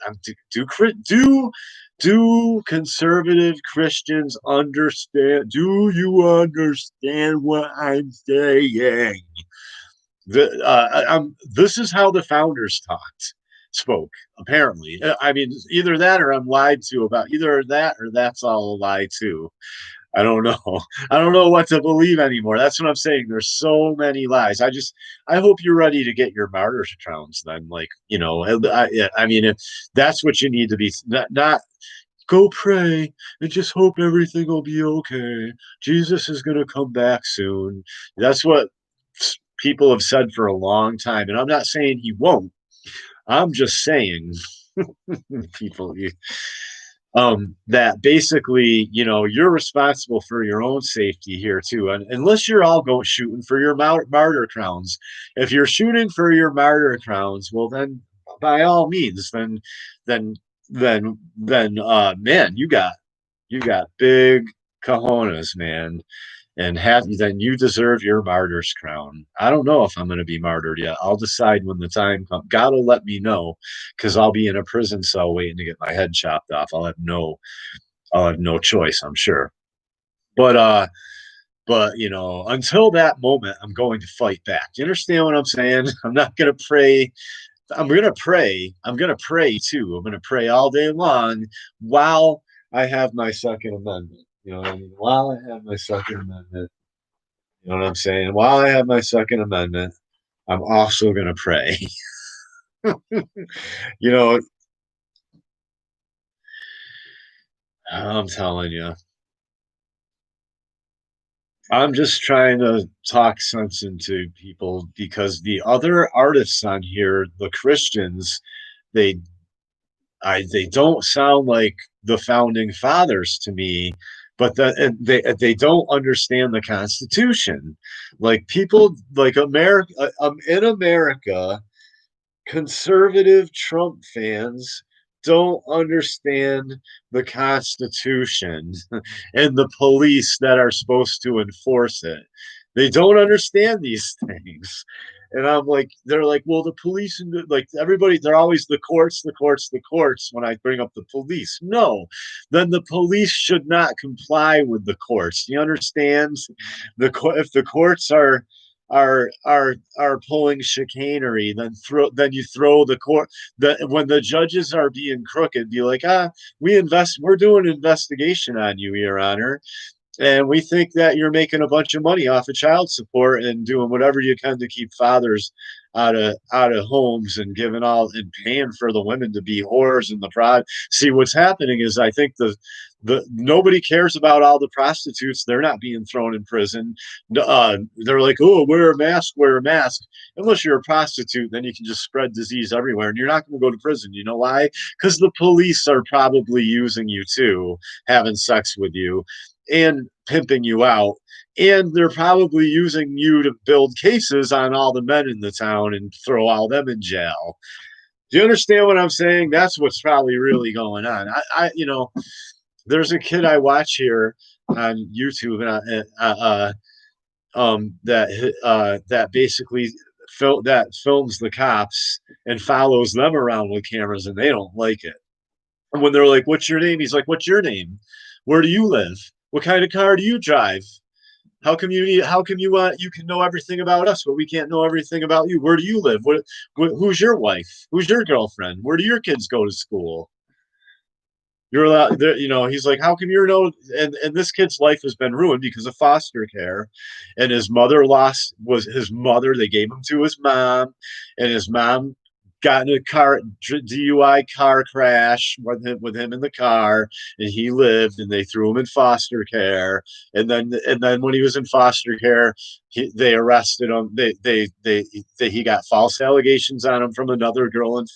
Do conservative Christians understand? Do you understand what I'm saying? This is how the founders spoke. Apparently, I mean, either that or I'm lied to about either that or that's all a lie too. I don't know. I don't know what to believe anymore. That's what I'm saying. There's so many lies. I hope you're ready to get your martyrs crowns then. Like, I mean, if that's what you need to be, not go pray and just hope everything will be okay. Jesus is going to come back soon. That's what people have said for a long time. And I'm not saying he won't. I'm just saying people, that basically, you're responsible for your own safety here too. And unless you're all going shooting for your martyr crowns, if you're shooting for your martyr crowns, well, then by all means, then, man, you got big cojones, man, and then you deserve your martyr's crown. I don't know if I'm going to be martyred yet. I'll decide when the time comes. God will let me know, because I'll be in a prison cell waiting to get my head chopped off. I'll have no choice, I'm sure. But until that moment, I'm going to fight back. Do you understand what I'm saying? I'm not going to pray. I'm going to pray. I'm going to pray too. I'm going to pray all day long while I have my Second Amendment. You know what I mean? While I have my Second Amendment, you know what I'm saying? While I have my Second Amendment, I'm also going to pray. you know, I'm telling you, I'm just trying to talk sense into people because the other artists on here, the Christians, they they don't sound like the founding fathers to me, but they don't understand the Constitution. Like people like America, in America, conservative Trump fans don't understand the Constitution and the police that are supposed to enforce it. They don't understand these things. And I'm like, they're like, well, the police and like everybody, they're always the courts, the courts, the courts when I bring up the police. No, then the police should not comply with the courts. You understand? If the courts are pulling chicanery, then you throw the court when the judges are being crooked, be like, we're doing an investigation on you, Your Honor, and we think that you're making a bunch of money off of child support and doing whatever you can to keep fathers out of homes and giving all and paying for the women to be whores and the prod. See, what's happening is I think the nobody cares about all the prostitutes. They're not being thrown in prison. They're like, oh, wear a mask, wear a mask. Unless you're a prostitute, then you can just spread disease everywhere, and you're not going to go to prison. You know why? Because the police are probably using you too, having sex with you and pimping you out. And they're probably using you to build cases on all the men in the town and throw all them in jail. Do you understand what I'm saying? That's what's probably really going on. There's a kid I watch here on YouTube, that basically films the cops and follows them around with cameras, and they don't like it. And when they're like, "What's your name?" He's like, "What's your name? Where do you live? What kind of car do you drive? How come you can know everything about us, but we can't know everything about you? Where do you live? Who's your wife? Who's your girlfriend? Where do your kids go to school?" You're allowed, he's like, how come you're no, and this kid's life has been ruined because of foster care. And his mother, they gave him to his mom, and his mom got in a DUI car crash with him in the car, and he lived, and they threw him in foster care. And then when he was in foster care, they arrested him. He got false allegations on him from another girl in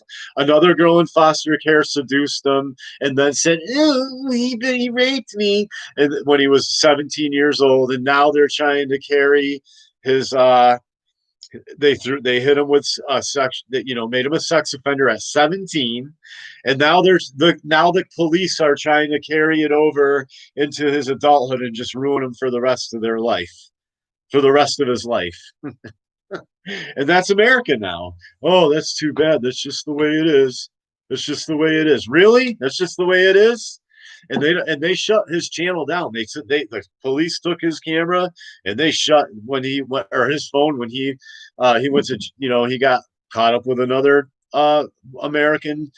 foster care seduced him, and then said, "Oh, he raped me," and when he was 17 years old. And now they're trying to carry his they hit him with a sex that made him a sex offender at 17. And now the police are trying to carry it over into his adulthood and just ruin him for the rest of their life. for the rest of his life. And that's America now. Oh, that's too bad. That's just the way it is. That's just the way it is. Really? That's just the way it is. And they shut his channel down. They said the police took his camera and they shut when he went, or his phone when he went to, he got caught up with another American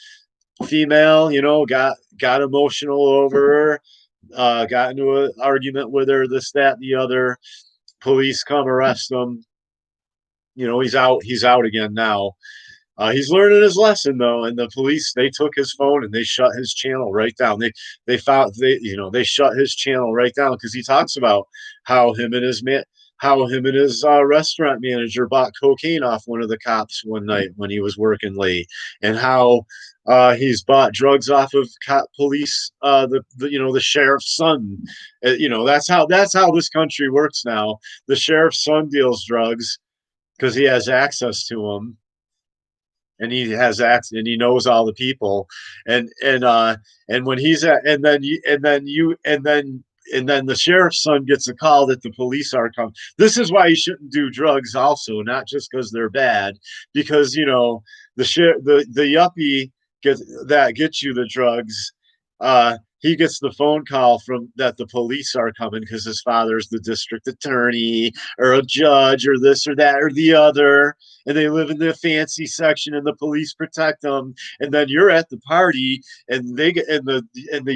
female. Got emotional over her. Got into an argument with her. This, that, and the other. Police come arrest him. He's out. He's out again now. He's learning his lesson though, and the police, they took his phone and they shut his channel right down. They shut his channel right down because he talks about how him and his restaurant manager bought cocaine off one of the cops one night when he was working late, and how he's bought drugs off of police, the sheriff's son. That's how this country works now. The sheriff's son deals drugs because he has access to them, and he has access, and he knows all the people, and when he's at, and then the sheriff's son gets a call that the police are coming. This is why you shouldn't do drugs, also, not just because they're bad, because the yuppie gets you the drugs. He gets the phone call from that the police are coming because his father's the district attorney or a judge or this or that or the other, and they live in the fancy section and the police protect them. And then you're at the party, and they get and the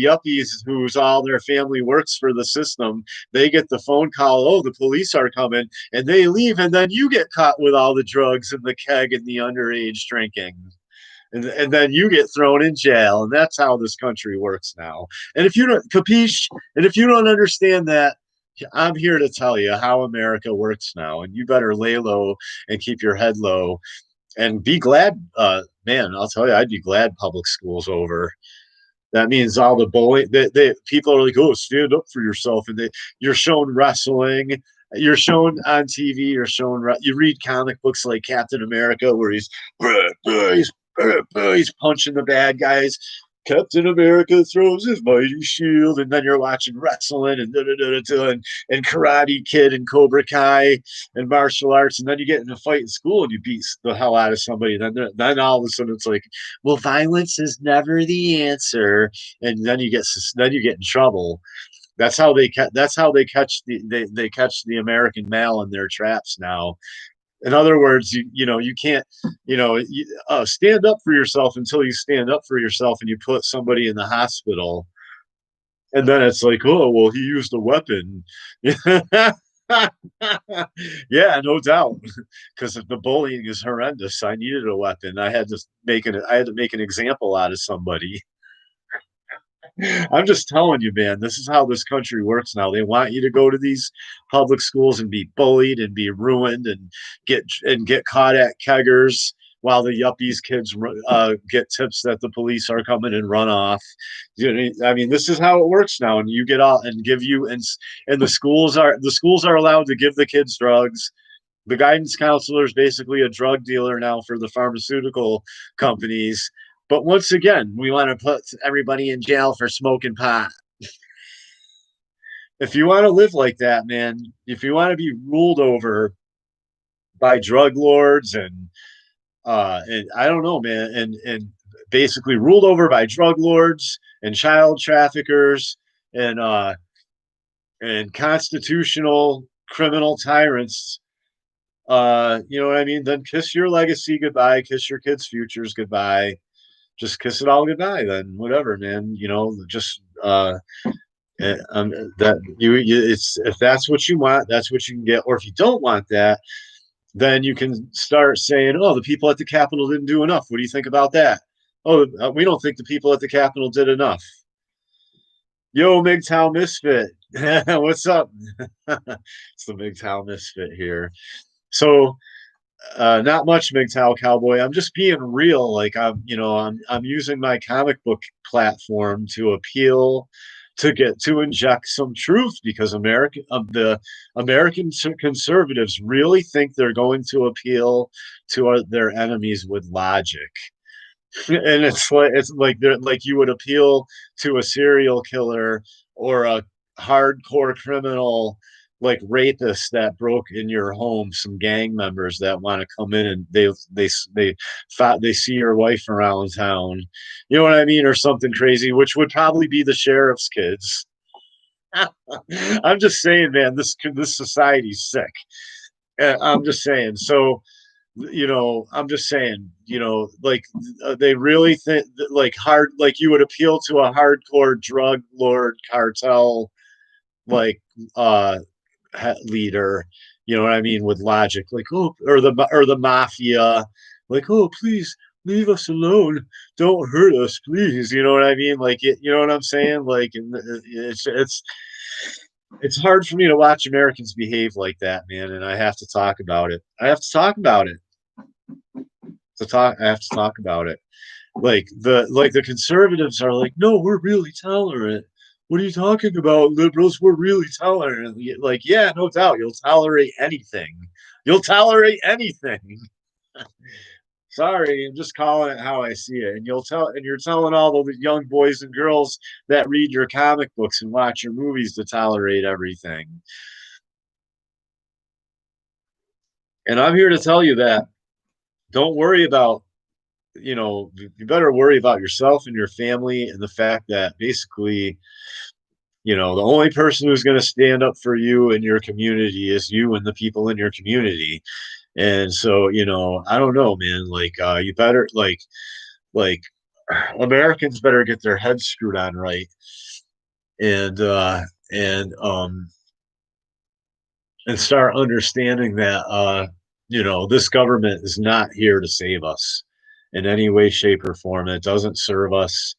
yuppies, who's all their family works for the system, they get the phone call, oh, the police are coming, and they leave, and then you get caught with all the drugs and the keg and the underage drinking. And then you get thrown in jail, and that's how this country works now. And if you don't capiche, and if you don't understand that, I'm here to tell you how America works now, and you better lay low and keep your head low and be glad. Man, I'll tell you, I'd be glad public school's over. That means all the bullying. People are like, "Oh, stand up for yourself," and you're shown wrestling. You're shown on TV. You read comic books like Captain America, where he's punching the bad guys. Captain America throws his mighty shield, and then you're watching wrestling and and Karate Kid and Cobra Kai and martial arts, and then you get in a fight in school and you beat the hell out of somebody. Then all of a sudden it's like, well, violence is never the answer, and then you get in trouble. That's how they catch the American male in their traps now. In other words, you can't, stand up for yourself until you stand up for yourself and you put somebody in the hospital, and then it's like, oh, well, he used a weapon. Yeah, no doubt, because the bullying is horrendous. I needed a weapon. I had to make an example out of somebody. I'm just telling you, man, this is how this country works now. They want you to go to these public schools and be bullied and be ruined and get caught at keggers while the yuppies kids get tips that the police are coming and run off. I mean, this is how it works now. And you get out and give you and the schools are allowed to give the kids drugs. The guidance counselor is basically a drug dealer now for the pharmaceutical companies. But once again, we want to put everybody in jail for smoking pot. If you want to live like that, man, if you want to be ruled over by drug lords and I don't know, man, and basically ruled over by drug lords and child traffickers and constitutional criminal tyrants, you know what I mean? Then kiss your legacy goodbye, kiss your kids' futures goodbye, just kiss it all goodbye. Then whatever, man. Just that it's if that's what you want, that's what you can get. Or if you don't want that, then you can start saying, "Oh, the people at the Capitol didn't do enough. What do you think about that?" Oh, we don't think the people at the Capitol did enough. Yo, MGTOW Misfit, what's up? It's the MGTOW Misfit here. So not much, MGTOW Cowboy. I'm just being real. Like I'm using my comic book platform to appeal to inject some truth, because the American conservatives really think they're going to appeal to their enemies with logic. And it's like they're like you would appeal to a serial killer or a hardcore criminal like rapists that broke in your home, some gang members that want to come in and they see your wife around town, you know what I mean, or something crazy, which would probably be the sheriff's kids. I'm just saying, man, this society's sick. I'm just saying. So, I'm just saying, like they really think like hard, like you would appeal to a hardcore drug lord cartel, like uh leader, you know what I mean, with logic, like, oh, or the mafia, like, oh, please leave us alone, don't hurt us, please, you know what I mean, like you know what I'm saying, like, and it's hard for me to watch Americans behave like that, man, and I have to talk about it. I have to talk about it. Like the conservatives are like, no, we're really tolerant. What are you talking about, liberals? We're really tolerant. Like, yeah, no doubt, you'll tolerate anything. You'll tolerate anything. Sorry, I'm just calling it how I see it. And you're telling all the young boys and girls that read your comic books and watch your movies to tolerate everything. And I'm here to tell you that don't worry about, you better worry about yourself and your family and the fact that basically, the only person who's going to stand up for you and your community is you and the people in your community. And so, I don't know, man, like, you better, like, Americans better get their heads screwed on right. And, and, um, and start understanding that, this government is not here to save us in any way, shape, or form. It doesn't serve us.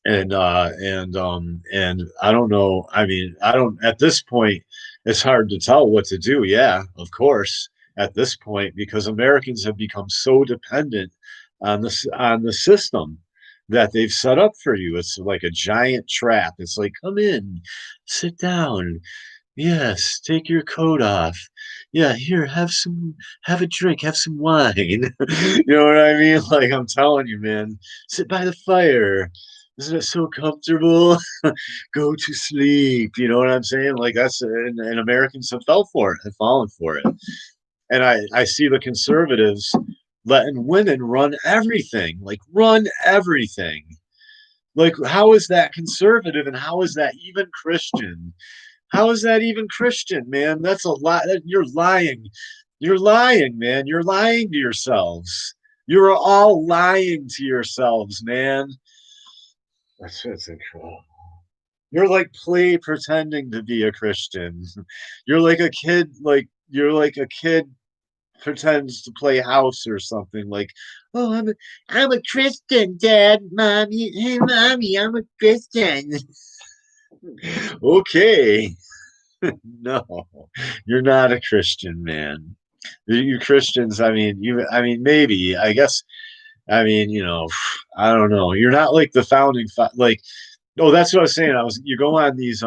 And I don't know. I mean, I don't at this point, it's hard to tell what to do. Yeah, of course, at this point, because Americans have become so dependent on the system that they've set up for you. It's like a giant trap. It's like, come in, sit down. Yes, take your coat off. Yeah, here, have a drink, have some wine. You know what I mean? Like, I'm telling you, man, sit by the fire. Isn't it so comfortable? Go to sleep. You know what I'm saying? Like, and Americans have fell for it, have fallen for it. And I see the conservatives letting women run everything, like run everything. Like, how is that conservative and how is that even Christian? How is that even Christian, man? That's a lot. You're lying. You're lying, man. You're lying to yourselves. You're all lying to yourselves, man. That's incredible. You're like play pretending to be a Christian. You're like a kid pretends to play house or something. Like, oh, I'm a Christian, Dad, Mommy. Hey, Mommy, I'm a Christian. Okay. No, you're not a Christian, man. You Christians, I mean, maybe, I guess, I mean, I don't know. You're not like the like, oh, that's what I was saying. You go on these,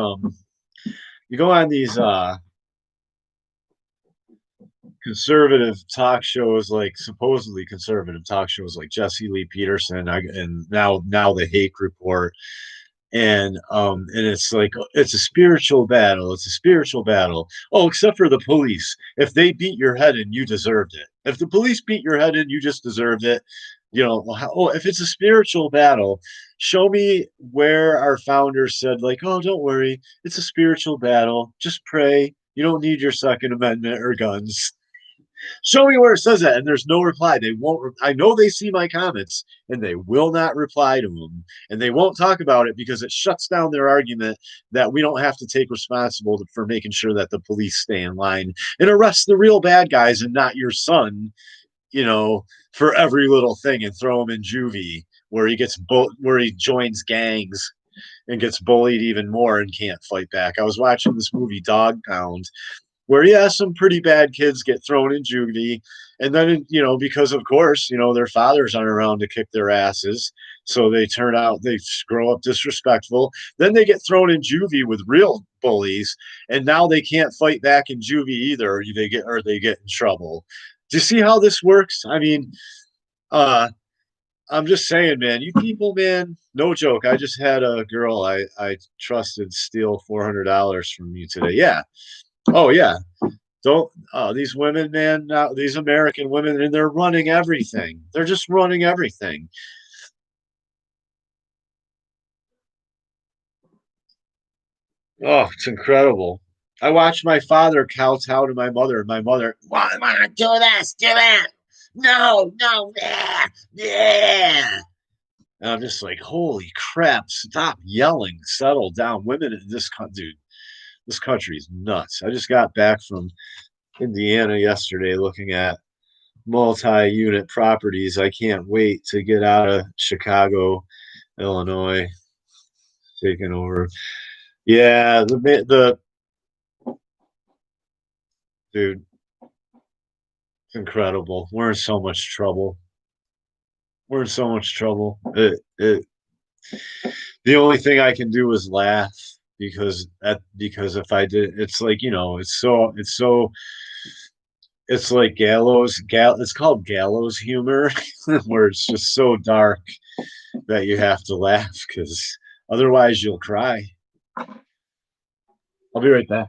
conservative talk shows, like supposedly conservative talk shows like Jesse Lee Peterson, and now the Hake Report, and it's like it's a spiritual battle. It's a spiritual battle. Oh, except for the police. If they beat your head in, you deserved it. If the police beat your head in, you just deserved it. Oh, if it's a spiritual battle, show me where our founders said, like, oh, don't worry, it's a spiritual battle. Just pray. You don't need your Second Amendment or guns. Show me where it says that, and there's no reply. They won't. I know they see my comments, and they will not reply to them, and they won't talk about it because it shuts down their argument that we don't have to take responsible for making sure that the police stay in line and arrest the real bad guys and not your son, for every little thing, and throw him in juvie where where he joins gangs and gets bullied even more and can't fight back. I was watching this movie Dog Pound, where yeah, some pretty bad kids get thrown in juvie, and then because of course their fathers aren't around to kick their asses, so they grow up disrespectful. Then they get thrown in juvie with real bullies, and now they can't fight back in juvie either. Or they get in trouble. Do you see how this works? I mean, uh, I'm just saying, man, you people, man, no joke. I just had a girl I trusted steal $400 from me today. Yeah. Oh yeah. Don't these women, man, these American women, and they're running everything. They're just running everything. Oh, it's incredible. I watched my father kowtow to my mother, and my mother, why do this, do that. No, no, yeah, yeah. And I'm just like, holy crap, stop yelling, settle down. Women in this country, dude, this country is nuts. I just got back from Indiana yesterday looking at multi-unit properties. I can't wait to get out of Chicago, Illinois, taking over. Yeah, the dude, it's incredible. We're in so much trouble. We're in so much trouble. The only thing I can do is laugh because if I did, it's like it's like it's called gallows humor, where it's just so dark that you have to laugh because otherwise you'll cry. I'll be right back.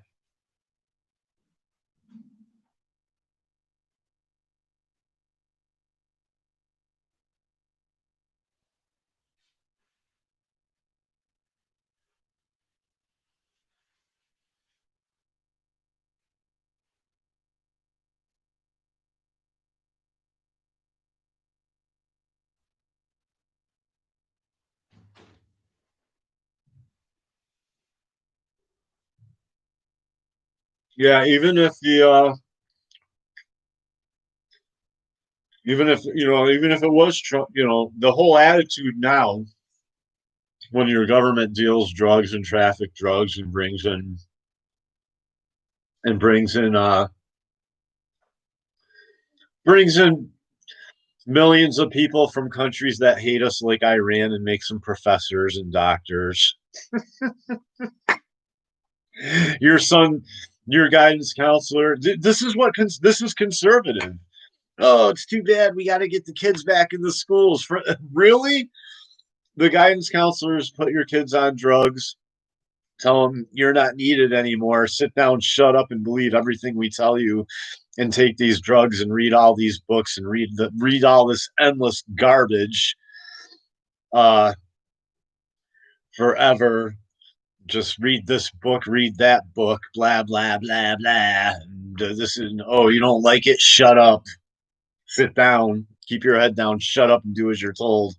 Yeah, even if even if it was Trump, the whole attitude now when your government deals drugs and traffic drugs and brings in millions of people from countries that hate us like Iran and makes them professors and doctors. Your son, your guidance counselor, this is conservative. Oh, it's too bad. We got to get the kids back in the schools. Really? The guidance counselors put your kids on drugs, tell them you're not needed anymore. Sit down, shut up, and believe everything we tell you, and take these drugs and read all these books and read all this endless garbage uh, forever. Just read this book, read that book, blah blah blah blah. And, this is you don't like it? Shut up, sit down, keep your head down, shut up, and do as you're told.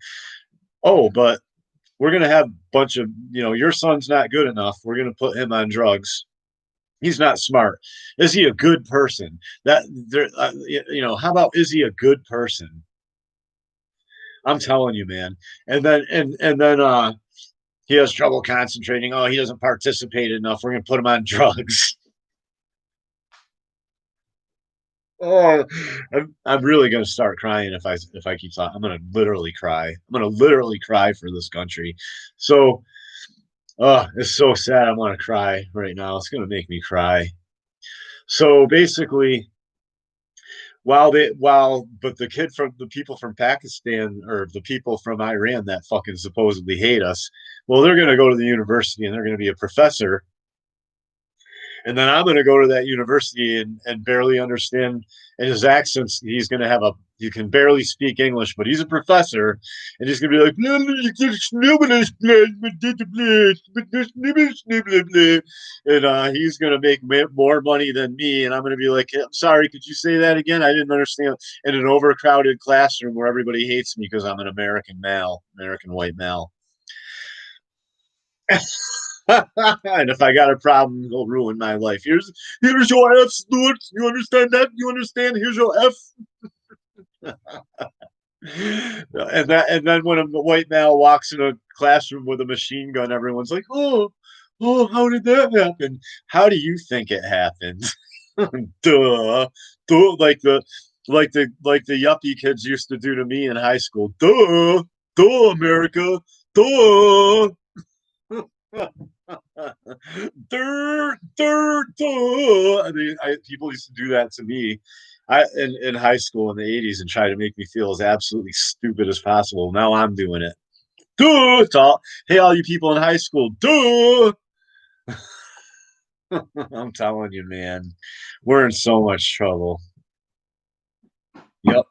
Oh, but we're gonna have a bunch of your son's not good enough. We're gonna put him on drugs. He's not smart. Is he a good person? That there, how about is he a good person? I'm telling you, man. And then he has trouble concentrating. Oh, he doesn't participate enough. We're gonna put him on drugs. Oh, I'm really gonna start crying if I keep talking. I'm gonna literally cry. I'm gonna literally cry for this country. So, it's so sad. I'm gonna cry right now. It's gonna make me cry. So basically, but the people from Pakistan or the people from Iran that fucking supposedly hate us, well, they're gonna go to the university and they're gonna be a professor, and then I'm going to go to that university and barely understand. And his accents, he can barely speak English, but he's a professor, and he's going to be like, and he's going to make more money than me, and I'm going to be like, I'm sorry, could you say that again? I didn't understand. In an overcrowded classroom where everybody hates me because I'm an American male, American white male. And if I got a problem, it'll ruin my life. Here's your F, Stuart. You understand that? You understand? Here's your F. And then when a white male walks in a classroom with a machine gun, everyone's like, oh, how did that happen? How do you think it happened? Duh, duh, like the yuppie kids used to do to me in high school. Duh, duh, America, duh. Dirt, dirt, dirt. I mean, people used to do that to me. in high school in the 80s and try to make me feel as absolutely stupid as possible. Now I'm doing it. Duh! Hey, all you people in high school, duh! I'm telling you, man, we're in so much trouble. Yep.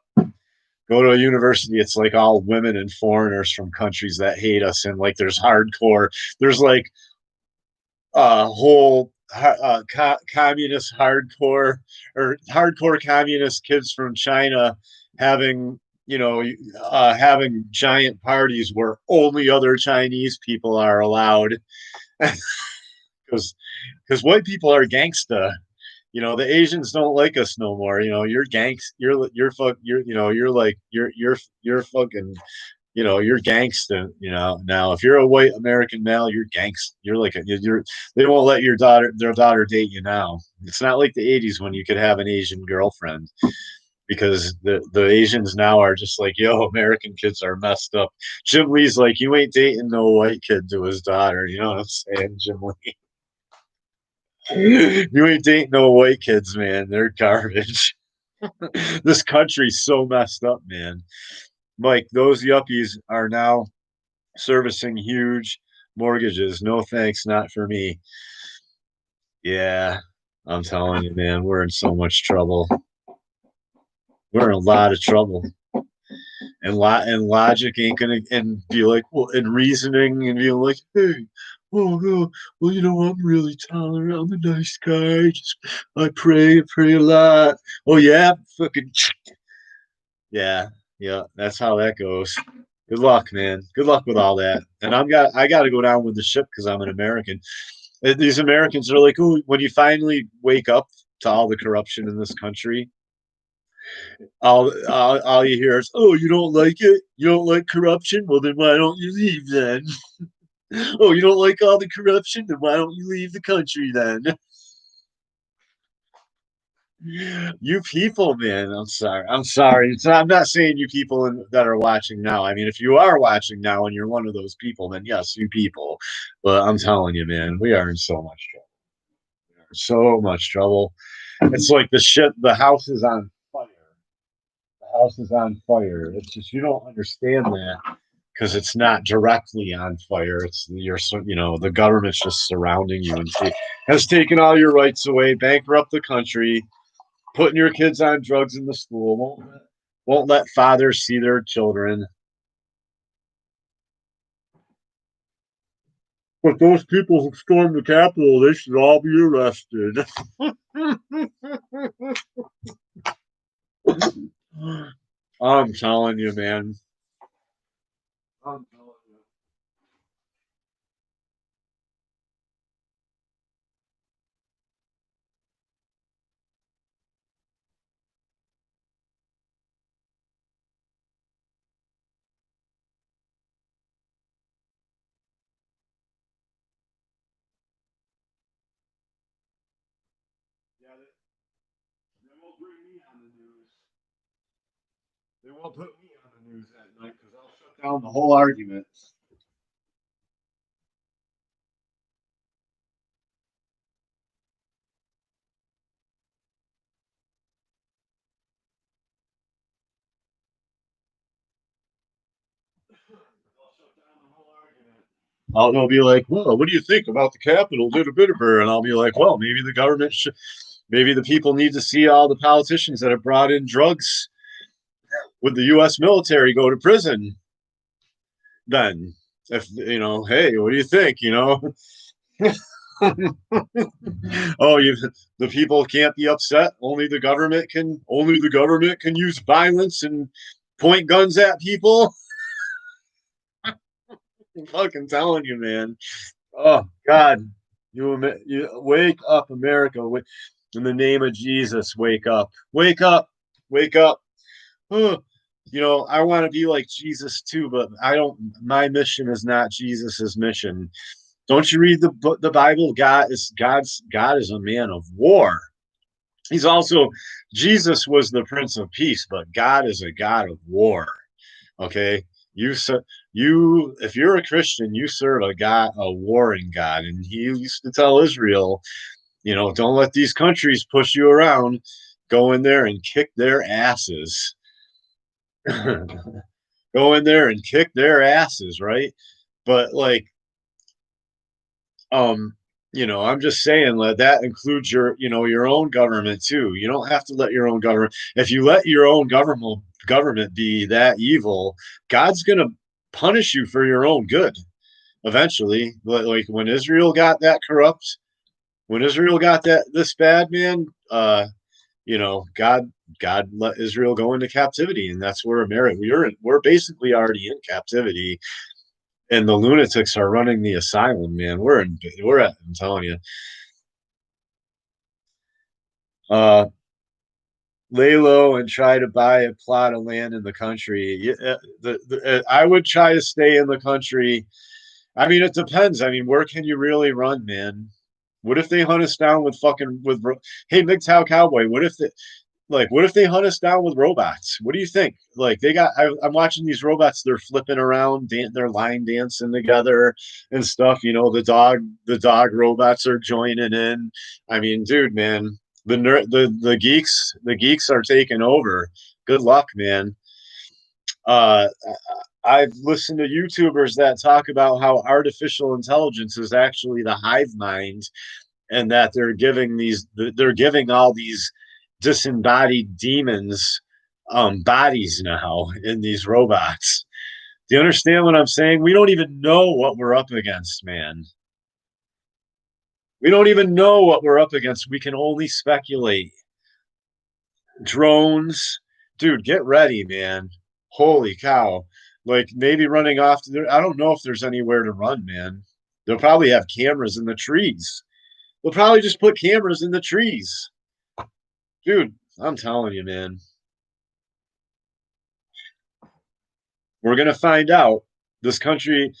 Go to a university, it's like all women and foreigners from countries that hate us, and like there's hardcore, there's like a whole communist hardcore or hardcore communist kids from China having having giant parties where only other Chinese people are allowed because white people are gangsta. The Asians don't like us no more. You're gangs. You're fuck. You're like you're fucking. You're gangsta. Now if you're a white American male, you're gangsta. You're like you're. They won't let their daughter date you now. It's not like the '80s when you could have an Asian girlfriend because the Asians now are just like, yo, American kids are messed up. Jim Lee's like, you ain't dating no white kid to his daughter. You know what I'm saying, Jim Lee? You ain't dating no white kids, man. They're garbage. This country's so messed up, man. Mike, those yuppies are now servicing huge mortgages. No thanks, not for me. Yeah, I'm telling you, man, we're in so much trouble. We're in a lot of trouble. And logic ain't gonna and be like, well, and reasoning and being like, hey, oh no, well, I'm really tolerant. I'm a nice guy. I pray a lot. Oh yeah, fucking yeah, yeah. That's how that goes. Good luck, man. Good luck with all that. And I got to go down with the ship because I'm an American. These Americans are like, oh, when you finally wake up to all the corruption in this country, all you hear is, oh, you don't like it? You don't like corruption? Well, then why don't you leave then? Oh, you don't like all the corruption? Then why don't you leave the country then? You people, man. I'm sorry. I'm sorry. I'm not saying you people that are watching now. I mean, if you are watching now and you're one of those people, then yes, you people. But I'm telling you, man, we are in so much trouble. We are in so much trouble. It's like the shit. The house is on fire. The house is on fire. It's just you don't understand that because it's not directly on fire. It's the government's just surrounding you and has taken all your rights away, bankrupt the country, putting your kids on drugs in the school, won't let fathers see their children. But those people who stormed the Capitol, they should all be arrested. I'm telling you, man. I'm telling you. Yeah, they won't bring me on the news. They won't put me on the news at night because I'll shut down the whole argument. I'll shut down the whole argument. They'll be like, well, what do you think about the Capitol? And I'll be like, well, maybe the government should, maybe the people need to see all the politicians that have brought in drugs with the U.S. military go to prison. Then, if hey, what do you think? Oh, the people can't be upset. Only the government can use violence and point guns at people. I'm fucking telling you, man. Oh God, you wake up, America! In the name of Jesus, wake up, wake up. Oh, I want to be like Jesus too, but I don't. My mission is not Jesus's mission. Don't you read the Bible? God is a man of war. He's also Jesus was the Prince of Peace, but God is a God of war. Okay, you if you're a Christian, you serve a warring God, and he used to tell Israel, don't let these countries push you around. Go in there and kick their asses. Go in there and kick their asses, right? But like, um, I'm just saying that that includes your own government too. You don't have to let your own government. If you let your own government be that evil, God's gonna punish you for your own good eventually. Like when Israel got that corrupt, when Israel got that this bad, man, God let Israel go into captivity, and that's where America we're basically already in captivity, and the lunatics are running the asylum, man. I'm telling you. Uh, Lay low and try to buy a plot of land in the country. I would try to stay in the country. I mean, it depends. I mean, where can you really run, man? What if they hunt us down with hey, MGTOW cowboy? What if they hunt us down with robots? What do you think? Like I'm watching these robots. They're flipping around, they're line dancing together and stuff. The dog robots are joining in. I mean, dude, man, the geeks are taking over. Good luck, man. Uh, I've listened to YouTubers that talk about how artificial intelligence is actually the hive mind, and that they're giving all these disembodied demons bodies now in these robots. Do you understand what I'm saying? We don't even know what we're up against, man. We don't even know what we're up against. We can only speculate. Drones, dude, get ready, man. Holy cow. Like maybe running off to there. I don't know if there's anywhere to run, man. They'll probably have cameras in the trees. They'll probably just put cameras in the trees. Dude, I'm telling you, man. We're going to find out. This country,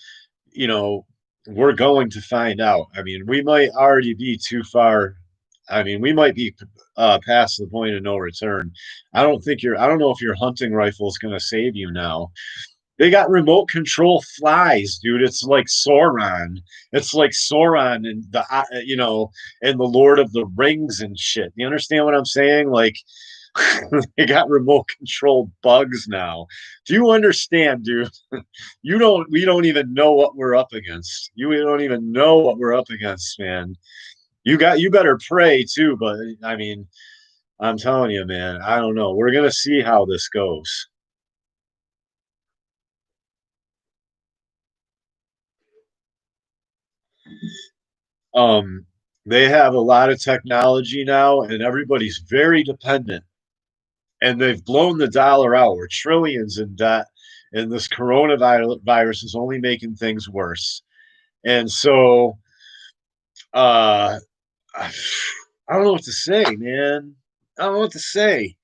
you know, we're going to find out. I mean, we might already be too far. I mean, we might be past the point of no return. I don't know if your hunting rifle is going to save you now. They got remote control flies, dude. It's like Sauron. It's like Sauron and and the Lord of the Rings and shit. You understand what I'm saying? Like, they got remote control bugs now. Do you understand, dude? We don't even know what we're up against. You don't even know what we're up against, man. You better pray too, but I mean, I'm telling you, man, I don't know. We're gonna see how this goes. Um, they have a lot of technology now, and everybody's very dependent. And they've blown the dollar out. We're trillions in debt, and this coronavirus is only making things worse. And so, uh, I don't know what to say, man. I don't know what to say.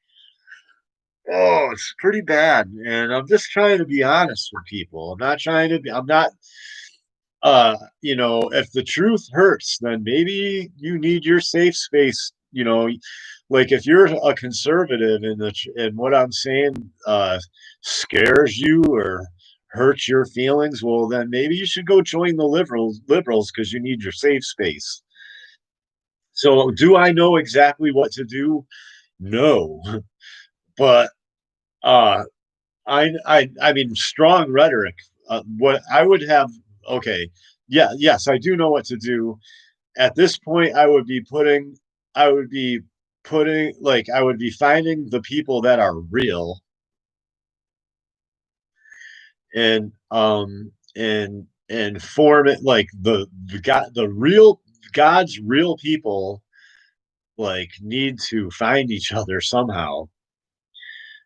Oh, it's pretty bad, and I'm just trying to be honest with people. I'm not if the truth hurts, then maybe you need your safe space. Like if you're a conservative and what I'm saying scares you or hurts your feelings, well, then maybe you should go join the liberals because you need your safe space. So, do I know exactly what to do? No, but uh, I mean, strong rhetoric. What I would have, okay, yeah, yes, I do know what to do. At this point, I would be I would be finding the people that are real and form it like the real God's real people like need to find each other somehow.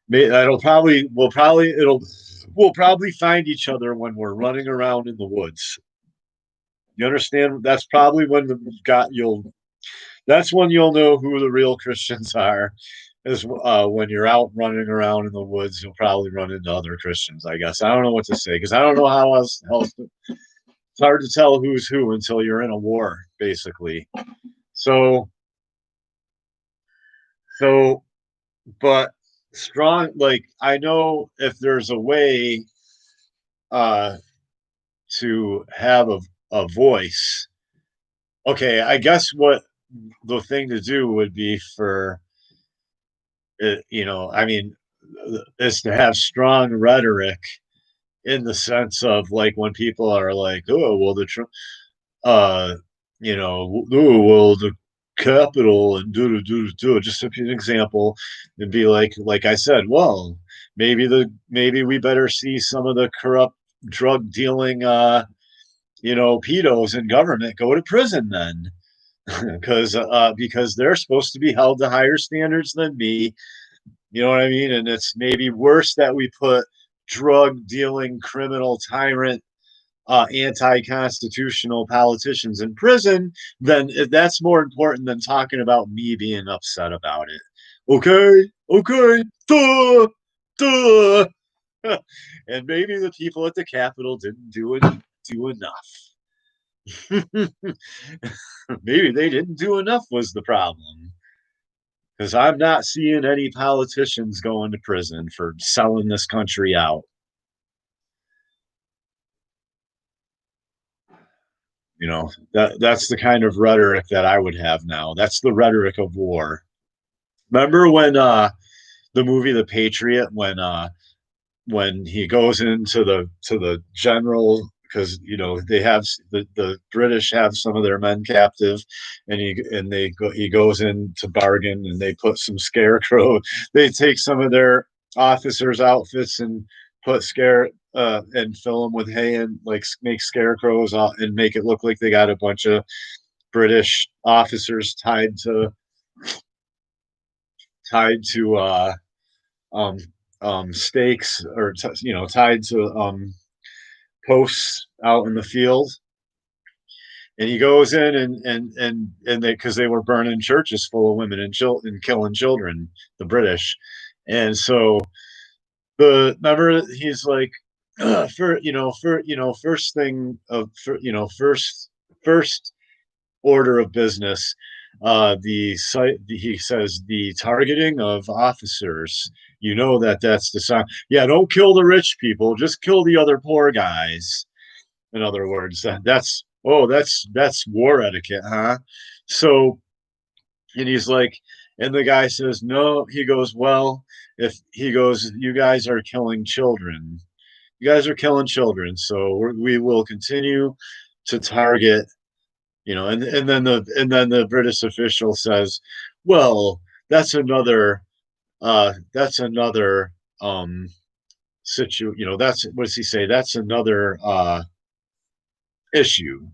That'll probably we'll probably find each other when we're running around in the woods. You understand? That's probably when that's when you'll know who the real Christians are. Is when you're out running around in the woods, you'll probably run into other Christians. I guess I don't know what to say because I don't know how else. It's hard to tell who's who until you're in a war, basically. So, so, but strong. Like I know if there's a way uh, to have a voice. Okay, I guess what the thing to do would be for I mean, is to have strong rhetoric in the sense of like when people are like, oh, well, uh, oh, well, the capital and do just to be an example and be like I said, well, maybe we better see some of the corrupt drug dealing, pedos in government go to prison then. Because they're supposed to be held to higher standards than me. You know what I mean? And it's maybe worse that we put drug dealing criminal tyrant anti-constitutional politicians in prison, then that's more important than talking about me being upset about it. Okay, duh, duh. And maybe the people at the Capitol didn't do enough. Maybe they didn't do enough was the problem. Because I'm not seeing any politicians going to prison for selling this country out. That's the kind of rhetoric that I would have now. That's the rhetoric of war. Remember when the movie The Patriot, when he goes into the general, because they have the British have some of their men captive, and he goes in to bargain, and they put some scarecrow. They take some of their officers' outfits and put and fill them with hay and like make scarecrows and make it look like they got a bunch of British officers tied to um stakes, or tied to posts out in the field. And he goes in and they, because they were burning churches full of women and killing children, the British. And so remember, he's like, first thing of first order of business, the site, he says, the targeting of officers, that's the sign. Yeah, don't kill the rich people, just kill the other poor guys. In other words, that's war etiquette, huh? So, and he's like, and the guy says, no. He goes, well, if he goes, you guys are killing children. You guys are killing children, so we will continue to target. And then the British official says, well, that's another that's, what does he say, that's another issue.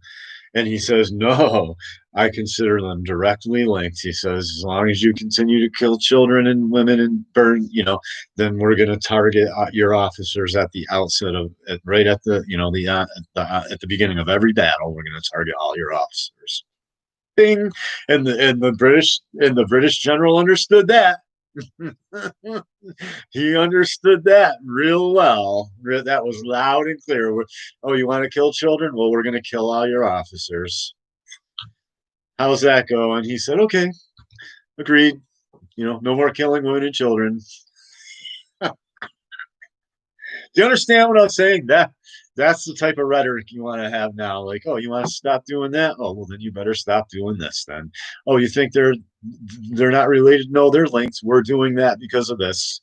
And he says, no, I consider them directly linked. He says, as long as you continue to kill children and women and burn, then we're going to target your officers at the outset right at the, at the beginning of every battle. We're going to target all your officers. Bing. And the British general understood that. He understood that real well. That was loud and clear. Oh, you want to kill children? Well, we're going to kill all your officers. How's that going? He said, okay, agreed. No more killing women and children. Do you understand what I'm saying? That's the type of rhetoric you want to have now. Like, oh, you want to stop doing that? Oh, well, then you better stop doing this then. Oh, you think they're not related? No, they're linked. We're doing that because of this.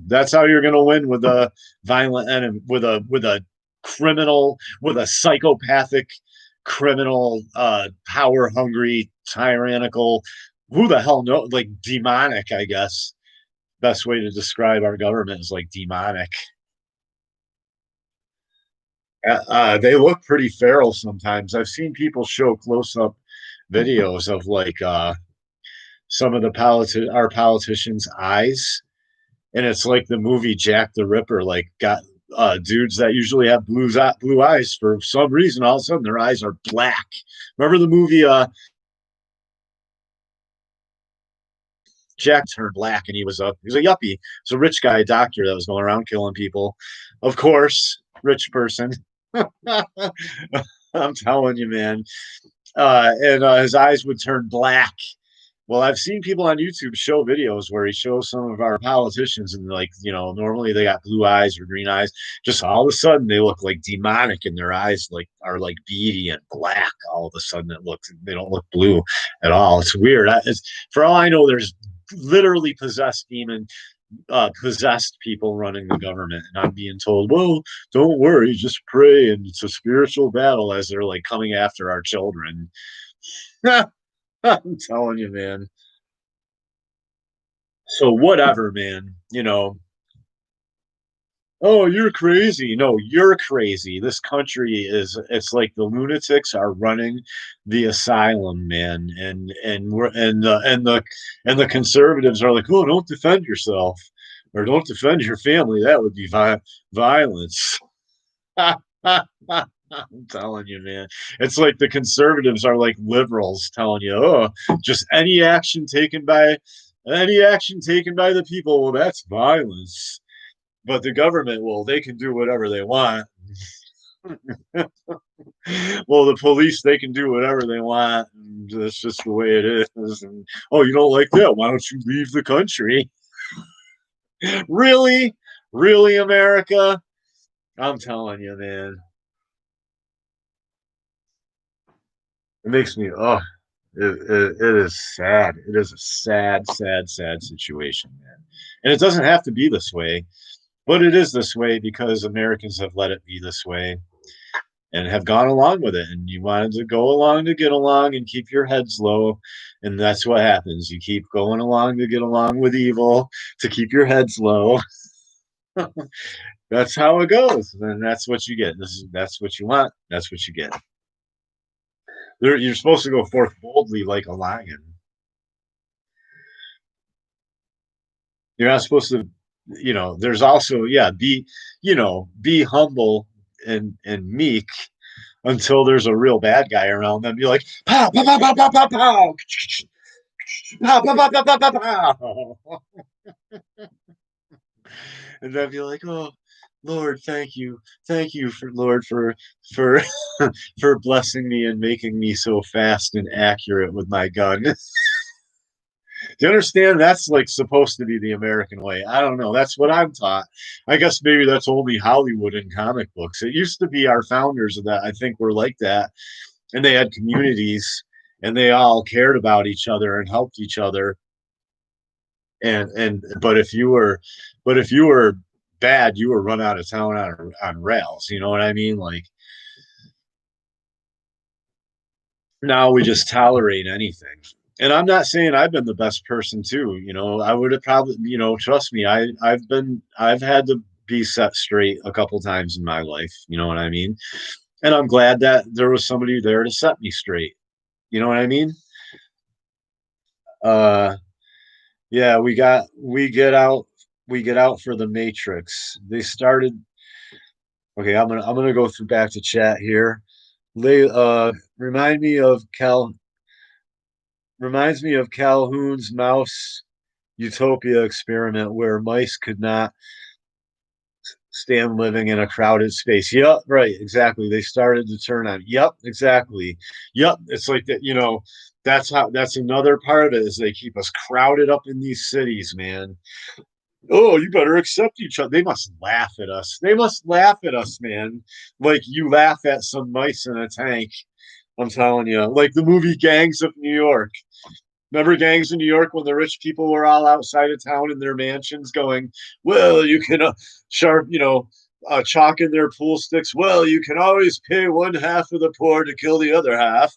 That's how you're going to win with a violent enemy, with a criminal, with a psychopathic criminal, power hungry, tyrannical. Who the hell knows? Like demonic, I guess. Best way to describe our government is like demonic. They look pretty feral sometimes. I've seen people show close up videos of like some of our politicians' eyes, and it's like the movie Jack the Ripper. Like, got dudes that usually have blue eyes, for some reason, all of a sudden their eyes are black. Remember the movie Jack turned black, and he was a yuppie. He's a rich guy, a doctor that was going around killing people. Of course, rich person. I'm telling you, man. And his eyes would turn black. Well, I've seen people on YouTube show videos where he shows some of our politicians, and like, normally they got blue eyes or green eyes. Just all of a sudden they look like demonic, and their eyes are like beady and black. All of a sudden they don't look blue at all. It's weird. For all I know, there's literally possessed people running the government, and I'm being told, "Well, don't worry, just pray, and it's a spiritual battle," as they're like coming after our children. I'm telling you, man. So whatever, man. Oh, you're crazy. No, you're crazy. This country is it's like the lunatics are running the asylum, man. And we're and the conservatives are like, "Oh, don't defend yourself or don't defend your family. That would be violence." I'm telling you, man. It's like the conservatives are like liberals telling you, "Oh, just any action taken by the people, well, that's violence." But the government, well, they can do whatever they want. Well, the police, they can do whatever they want. And that's just the way it is. And, oh, you don't like that? Why don't you leave the country? Really? Really, America? I'm telling you, man. It makes me, oh, it is sad. It is a sad, sad, sad situation, man. And it doesn't have to be this way, but it is this way because Americans have let it be this way and have gone along with it. And you wanted to go along to get along and keep your heads low. And that's what happens. You keep going along to get along with evil to keep your heads low. That's how it goes. And that's what you get. That's what you want. That's what you get. You're supposed to go forth boldly like a lion. You're not supposed to, there's also, yeah, be humble and meek until there's a real bad guy around them. You're like, pow, pow, pow, pow, pow, pow, pow, pow, pow, pow, pow, pow, pow. And then be like, oh, Lord, thank you for Lord for for blessing me and making me so fast and accurate with my gun. Do you understand? That's like supposed to be the American way. I don't know. That's what I'm taught. I guess maybe that's only Hollywood and comic books. It used to be our founders that I think were like that, and they had communities, and they all cared about each other and helped each other. And but if you were bad, you were run out of town on rails. You know what I mean? Like now we just tolerate anything. And I'm not saying I've been the best person too. I would have probably, trust me, I've had to be set straight a couple times in my life. You know what I mean? And I'm glad that there was somebody there to set me straight. You know what I mean? Uh, yeah, we get out for the Matrix. They started. Okay, I'm gonna go through back to chat here. They remind me of Cal reminds me of Calhoun's mouse utopia experiment where mice could not stand living in a crowded space. Yep, right, exactly. They started to turn on. Yep, exactly. Yep, it's like that. That's another part of it is they keep us crowded up in these cities, man. Oh, you better accept each other. They must laugh at us. They must laugh at us, man. Like you laugh at some mice in a tank. I'm telling you, like the movie Gangs of New York. Remember Gangs of New York when the rich people were all outside of town in their mansions going, well, you can chalk in their pool sticks. Well, you can always pay one half of the poor to kill the other half.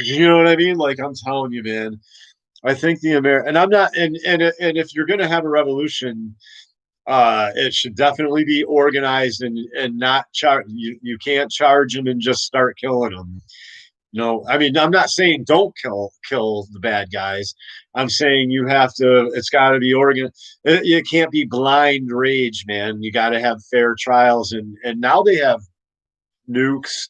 You know what I mean? Like I'm telling you, man. I think the American, and I'm not, and if you're going to have a revolution, it should definitely be organized and not charge. You can't charge them and just start killing them. I mean, I'm not saying don't kill the bad guys. I'm saying you have to. It's got to be organ. It can't be blind rage, man. You got to have fair trials, and now they have nukes.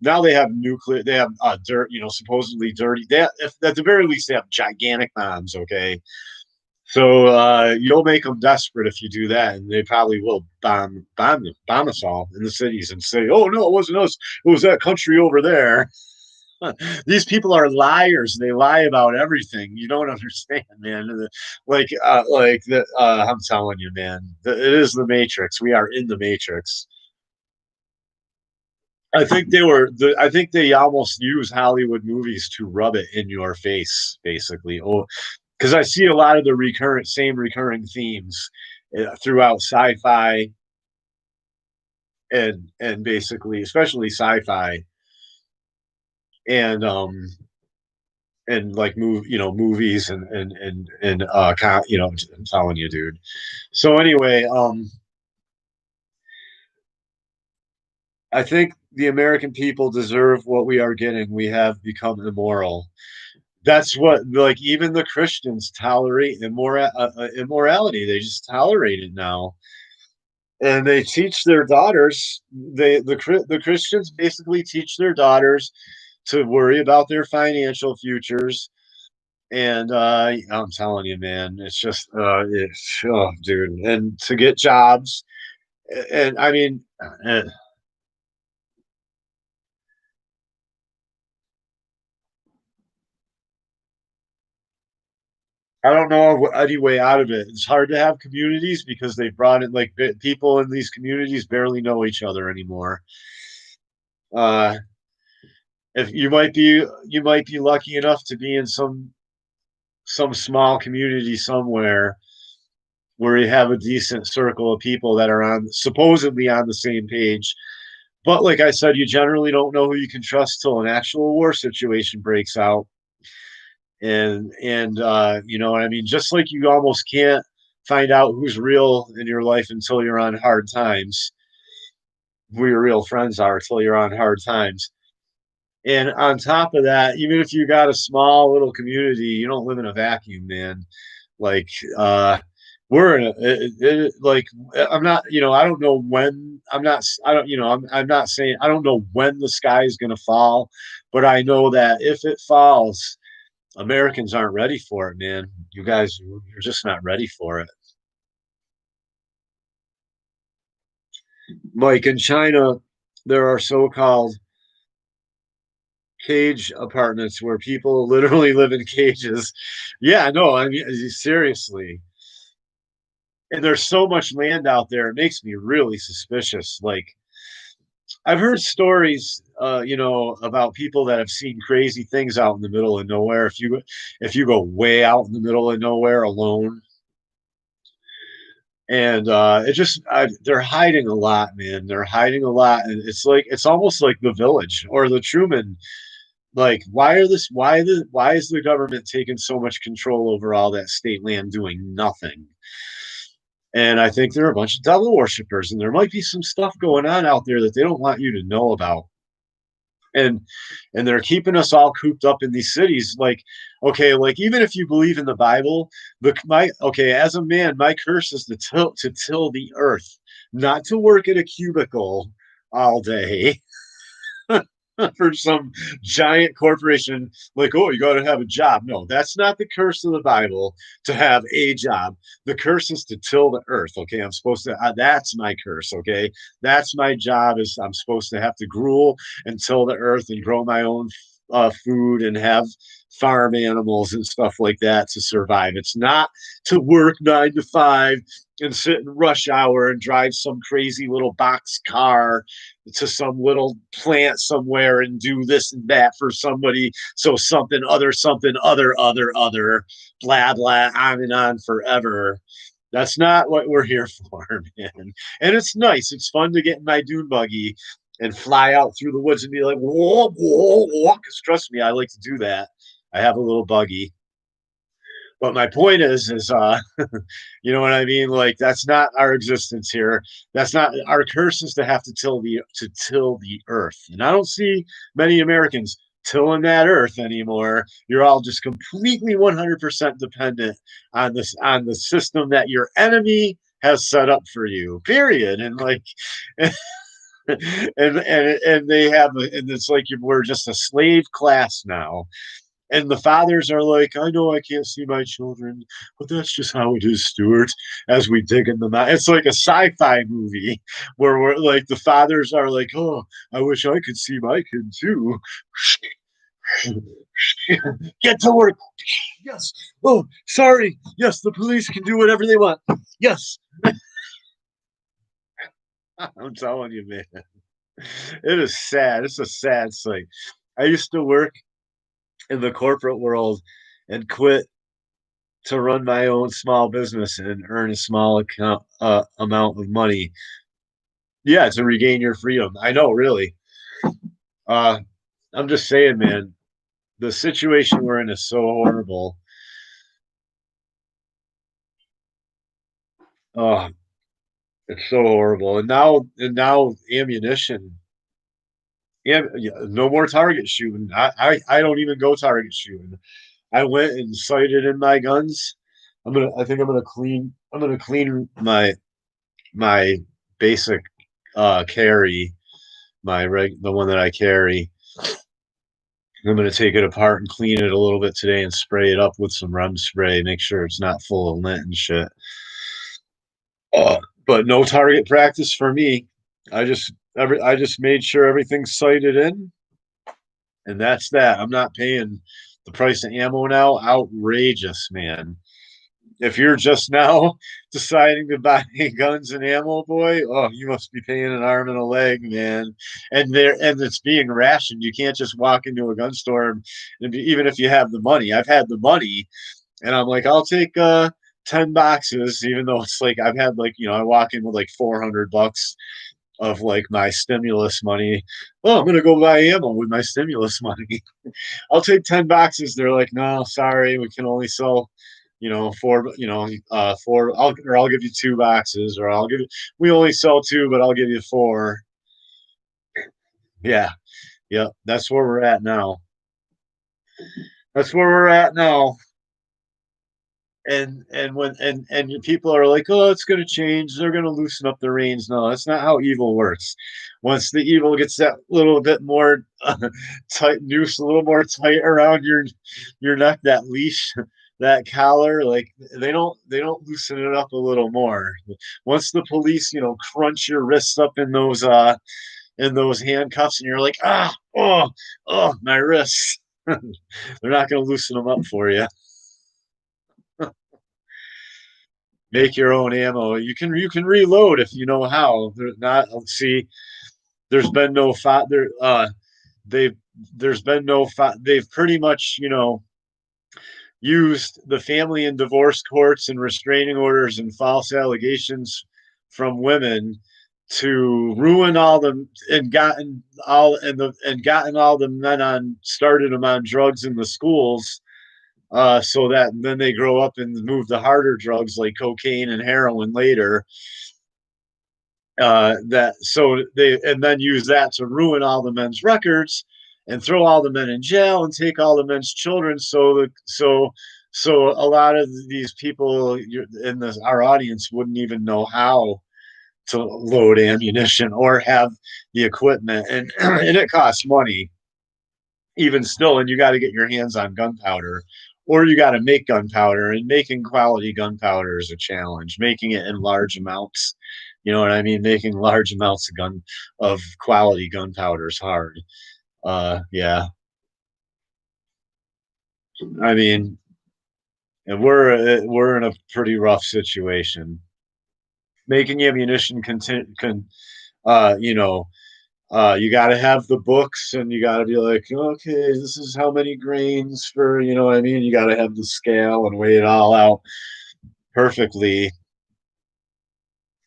Now they have nuclear. They have dirt. Supposedly dirty. If, at the very least, they have gigantic bombs. Okay, so you'll make them desperate if you do that, and they probably will bomb us all in the cities and say, "Oh no, it wasn't us. It was that country over there." These people are liars. They lie about everything. You don't understand, man. I'm telling you, man. It is the Matrix. We are in the Matrix. I think they almost use Hollywood movies to rub it in your face, basically. Oh, because I see a lot of the recurring themes throughout sci-fi and basically, especially sci-fi and like movies I'm telling you, dude. So anyway, I think the American people deserve what we are getting. We have become immoral. That's what, like, even the Christians tolerate immorality. They just tolerate it now, and they teach their daughters. The Christians basically teach their daughters to worry about their financial futures. And I'm telling you, man, it's just it's oh, dude, and to get jobs, and I mean, eh, I don't know any way out of it. It's hard to have communities because they brought in like people in these communities barely know each other anymore. Uh, if you might be lucky enough to be in some small community somewhere where you have a decent circle of people that are on supposedly on the same page. But like I said, you generally don't know who you can trust till an actual war situation breaks out. And you know what I mean? Just like you almost can't find out who's real in your life until you're on hard times, who your real friends are until you're on hard times. And on top of that, even if you got a small little community, you don't live in a vacuum, man. Like we're in like I'm not, I don't know when. I'm not I don't you know I'm not saying I don't know when the sky is going to fall, but I know that if it falls, Americans aren't ready for it, man. You guys, you're just not ready for it. Like in China, there are so-called cage apartments where people literally live in cages. Yeah, no, I mean, seriously. And there's so much land out there, it makes me really suspicious. Like, I've heard stories, about people that have seen crazy things out in the middle of nowhere. If you go way out in the middle of nowhere alone, and they're hiding a lot, man. They're hiding a lot, and it's almost like The Village or The Truman. Like, why is the government taking so much control over all that state land doing nothing? And I think they're a bunch of devil worshippers, and there might be some stuff going on out there that they don't want you to know about. And they're keeping us all cooped up in these cities. Like, okay, like even if you believe in the Bible, as a man, my curse is to till the earth, not to work at a cubicle all day for some giant corporation. Like, oh, you got to have a job. No, that's not the curse of the Bible, to have a job. The curse is to till the earth. Okay, I'm supposed to that's my curse. Okay, that's my job, is I'm supposed to have to gruel and till the earth and grow my own food and have farm animals and stuff like that to survive. It's not to work 9 to 5 and sit in rush hour and drive some crazy little box car to some little plant somewhere and do this and that for somebody. So something other, blah, blah, on and on forever. That's not what we're here for, man. And it's nice. It's fun to get in my dune buggy and fly out through the woods and be like, whoa, whoa, whoa. Because trust me, I like to do that. I have a little buggy. But my point is, you know what I mean? Like, that's not our existence here. That's not our curse, is to have to till the earth. And I don't see many Americans tilling that earth anymore. You're all just completely 100% dependent on the system that your enemy has set up for you. Period. And like, and they have, and it's like we're just a slave class now, and the fathers are like, I know I can't see my children, but that's just how it is, Stuart. As we dig in the night, it's like a sci-fi movie where we're like, the fathers are like, oh, I wish I could see my kid too. Get to work. Yes. Oh, sorry. Yes, the police can do whatever they want. Yes. I'm telling you, man. It is sad. It's a sad sight. I used to work in the corporate world and quit to run my own small business and earn a small amount of money. Yeah, to regain your freedom. I know, really. Uh, I'm just saying, man, the situation we're in is so horrible. Oh, it's so horrible. And now ammunition. Yeah, yeah, no more target shooting. I don't even go target shooting. I went and sighted in my guns. I think I'm gonna clean my basic carry, the one that I carry. I'm gonna take it apart and clean it a little bit today and spray it up with some rum spray, make sure it's not full of lint and shit. But no target practice for me. I just made sure everything's sighted in, and that's that. I'm not paying the price of ammo now. Outrageous, man. If you're just now deciding to buy guns and ammo, boy, oh, you must be paying an arm and a leg, man. And it's being rationed. You can't just walk into a gun store even if you have the money. I've had the money, and I'm like, I'll take 10 boxes, even though it's like I've had like I walk in with like $400 of like my stimulus money. Oh, I'm gonna go buy ammo with my stimulus money. I'll take 10 boxes. They're like, no, sorry, we can only sell, four, four. I'll give you 2 boxes, or I'll give you. We only sell two, but I'll give you four. Yeah, yeah, that's where we're at now. That's where we're at now. And people are like, oh, it's going to change, they're going to loosen up the reins. No, that's not how evil works. Once the evil gets that little bit more tight, noose a little more tight around your neck, that leash, that collar, like they don't loosen it up a little more. Once the police crunch your wrists up in those handcuffs, and you're like, oh, my wrists. They're not going to loosen them up for you. Make your own ammo. You can reload if you know how. There's not see. There's been no fight there. They've there's been no fight. They've pretty much used the family and divorce courts and restraining orders and false allegations from women to ruin all them and gotten all the men on started them on drugs in the schools, so that then they grow up and move to harder drugs like cocaine and heroin later. That so they and then use that to ruin all the men's records and throw all the men in jail and take all the men's children. So a lot of these people in our audience wouldn't even know how to load ammunition or have the equipment, and and it costs money even still, and you got to get your hands on gunpowder, or you got to make gunpowder, and making quality gunpowder is a challenge. Making it in large amounts, you know what I mean? Making large amounts of quality gunpowder is hard. Yeah, I mean, and we're in a pretty rough situation. Making ammunition can you know you got to have the books, and you got to be like, okay, this is how many grains for, you know what I mean? You got to have the scale and weigh it all out perfectly.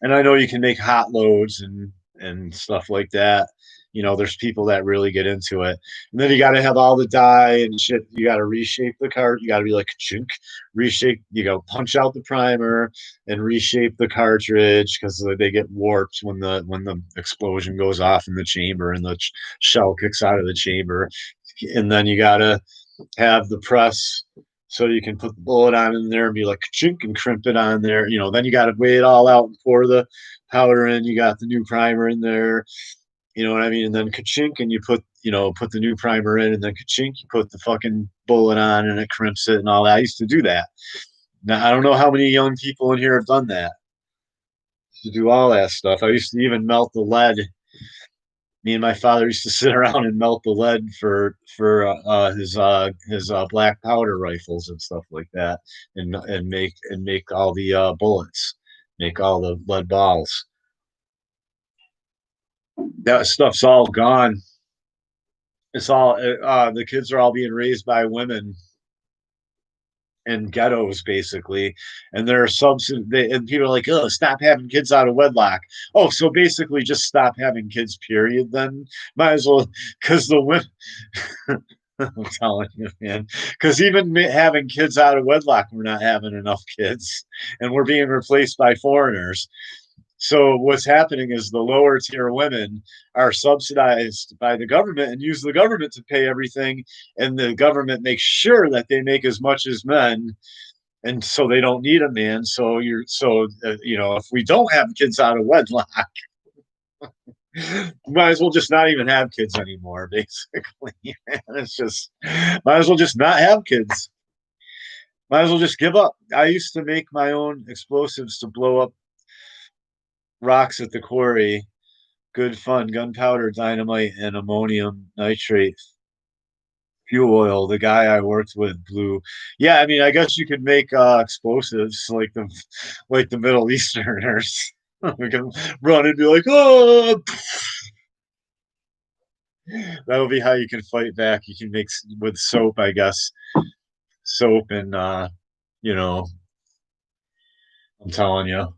And I know you can make hot loads and stuff like that. There's people that really get into it. And then you got to have all the dye and shit. You got to reshape the card. You got to be like chink, reshape. Punch out the primer and reshape the cartridge, because they get warped when the explosion goes off in the chamber and the shell kicks out of the chamber. And then you got to have the press, so you can put the bullet on in there and be like chink and crimp it on there. Then you got to weigh it all out and pour the powder in. You got the new primer in there. You know what I mean? And then ka-chink, and you put the new primer in, and then ka-chink, you put the fucking bullet on, and it crimps it and all that. I used to do that. Now I don't know how many young people in here have done that. To do all that stuff. I used to even melt the lead. Me and my father used to sit around and melt the lead for his black powder rifles and stuff like that, and make all the bullets, make all the lead balls. That stuff's all gone. It's all the kids are all being raised by women. in ghettos basically, and there are and people are like, oh, stop having kids out of wedlock. Oh, so basically just stop having kids, period. Then might as well, because the women, I'm telling you, man, because even having kids out of wedlock, we're not having enough kids, and we're being replaced by foreigners. So what's happening is the lower tier women are subsidized by the government and use the government to pay everything, and the government makes sure that they make as much as men, and so they don't need a man. So if we don't have kids out of wedlock, might as well just not even have kids anymore. Basically, it's just might as well just not have kids. Might as well just give up. I used to make my own explosives to blow up rocks at the quarry. Good fun. Gunpowder, dynamite, and ammonium nitrate fuel oil. The guy I worked with blew. Yeah, I mean, I guess you could make explosives like the Middle Easterners. We can run and be like, oh, that'll be how you can fight back. You can make with soap, I guess. Soap and you know, I'm telling you,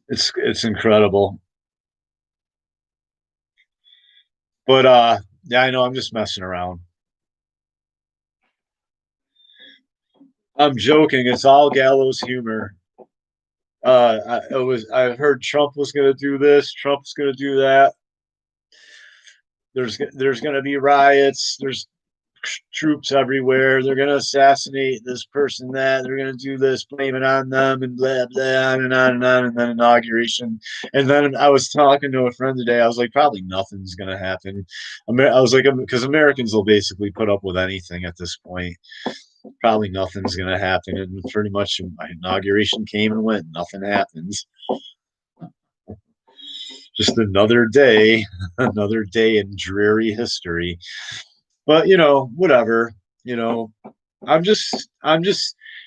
it's incredible. But yeah, I know I'm just messing around. I'm joking. It's all gallows humor. I heard Trump was going to do this. Trump's going to do that. There's going to be riots. There's troops everywhere. They're going to assassinate this person, that they're going to do this, blame it on them, and blah blah, on and on and on. And then inauguration. And then I was talking to a friend today. I was like, probably nothing's going to happen. I was like, because Americans will basically put up with anything at this point. Probably nothing's going to happen. And pretty much my inauguration came and went. Nothing happens. Just another day in dreary history. But whatever. You know, I'm just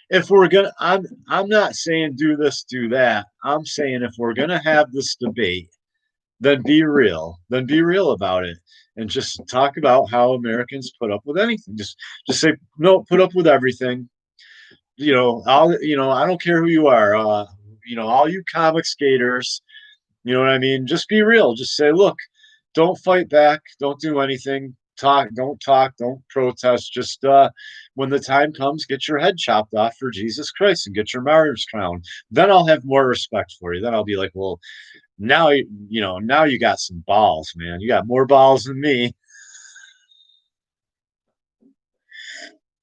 if we're gonna I'm not saying do this, do that. I'm saying if we're gonna have this debate, then be real. Then be real about it. And just talk about how Americans put up with anything. Just say no, put up with everything. I don't care who you are. All you comic skaters, you know what I mean? Just be real. Just say, look, don't fight back. Don't do anything. Talk. Don't protest. Just when the time comes, get your head chopped off for Jesus Christ and get your martyr's crown. Then I'll have more respect for you. Then I'll be like, well, now you got some balls, man. You got more balls than me.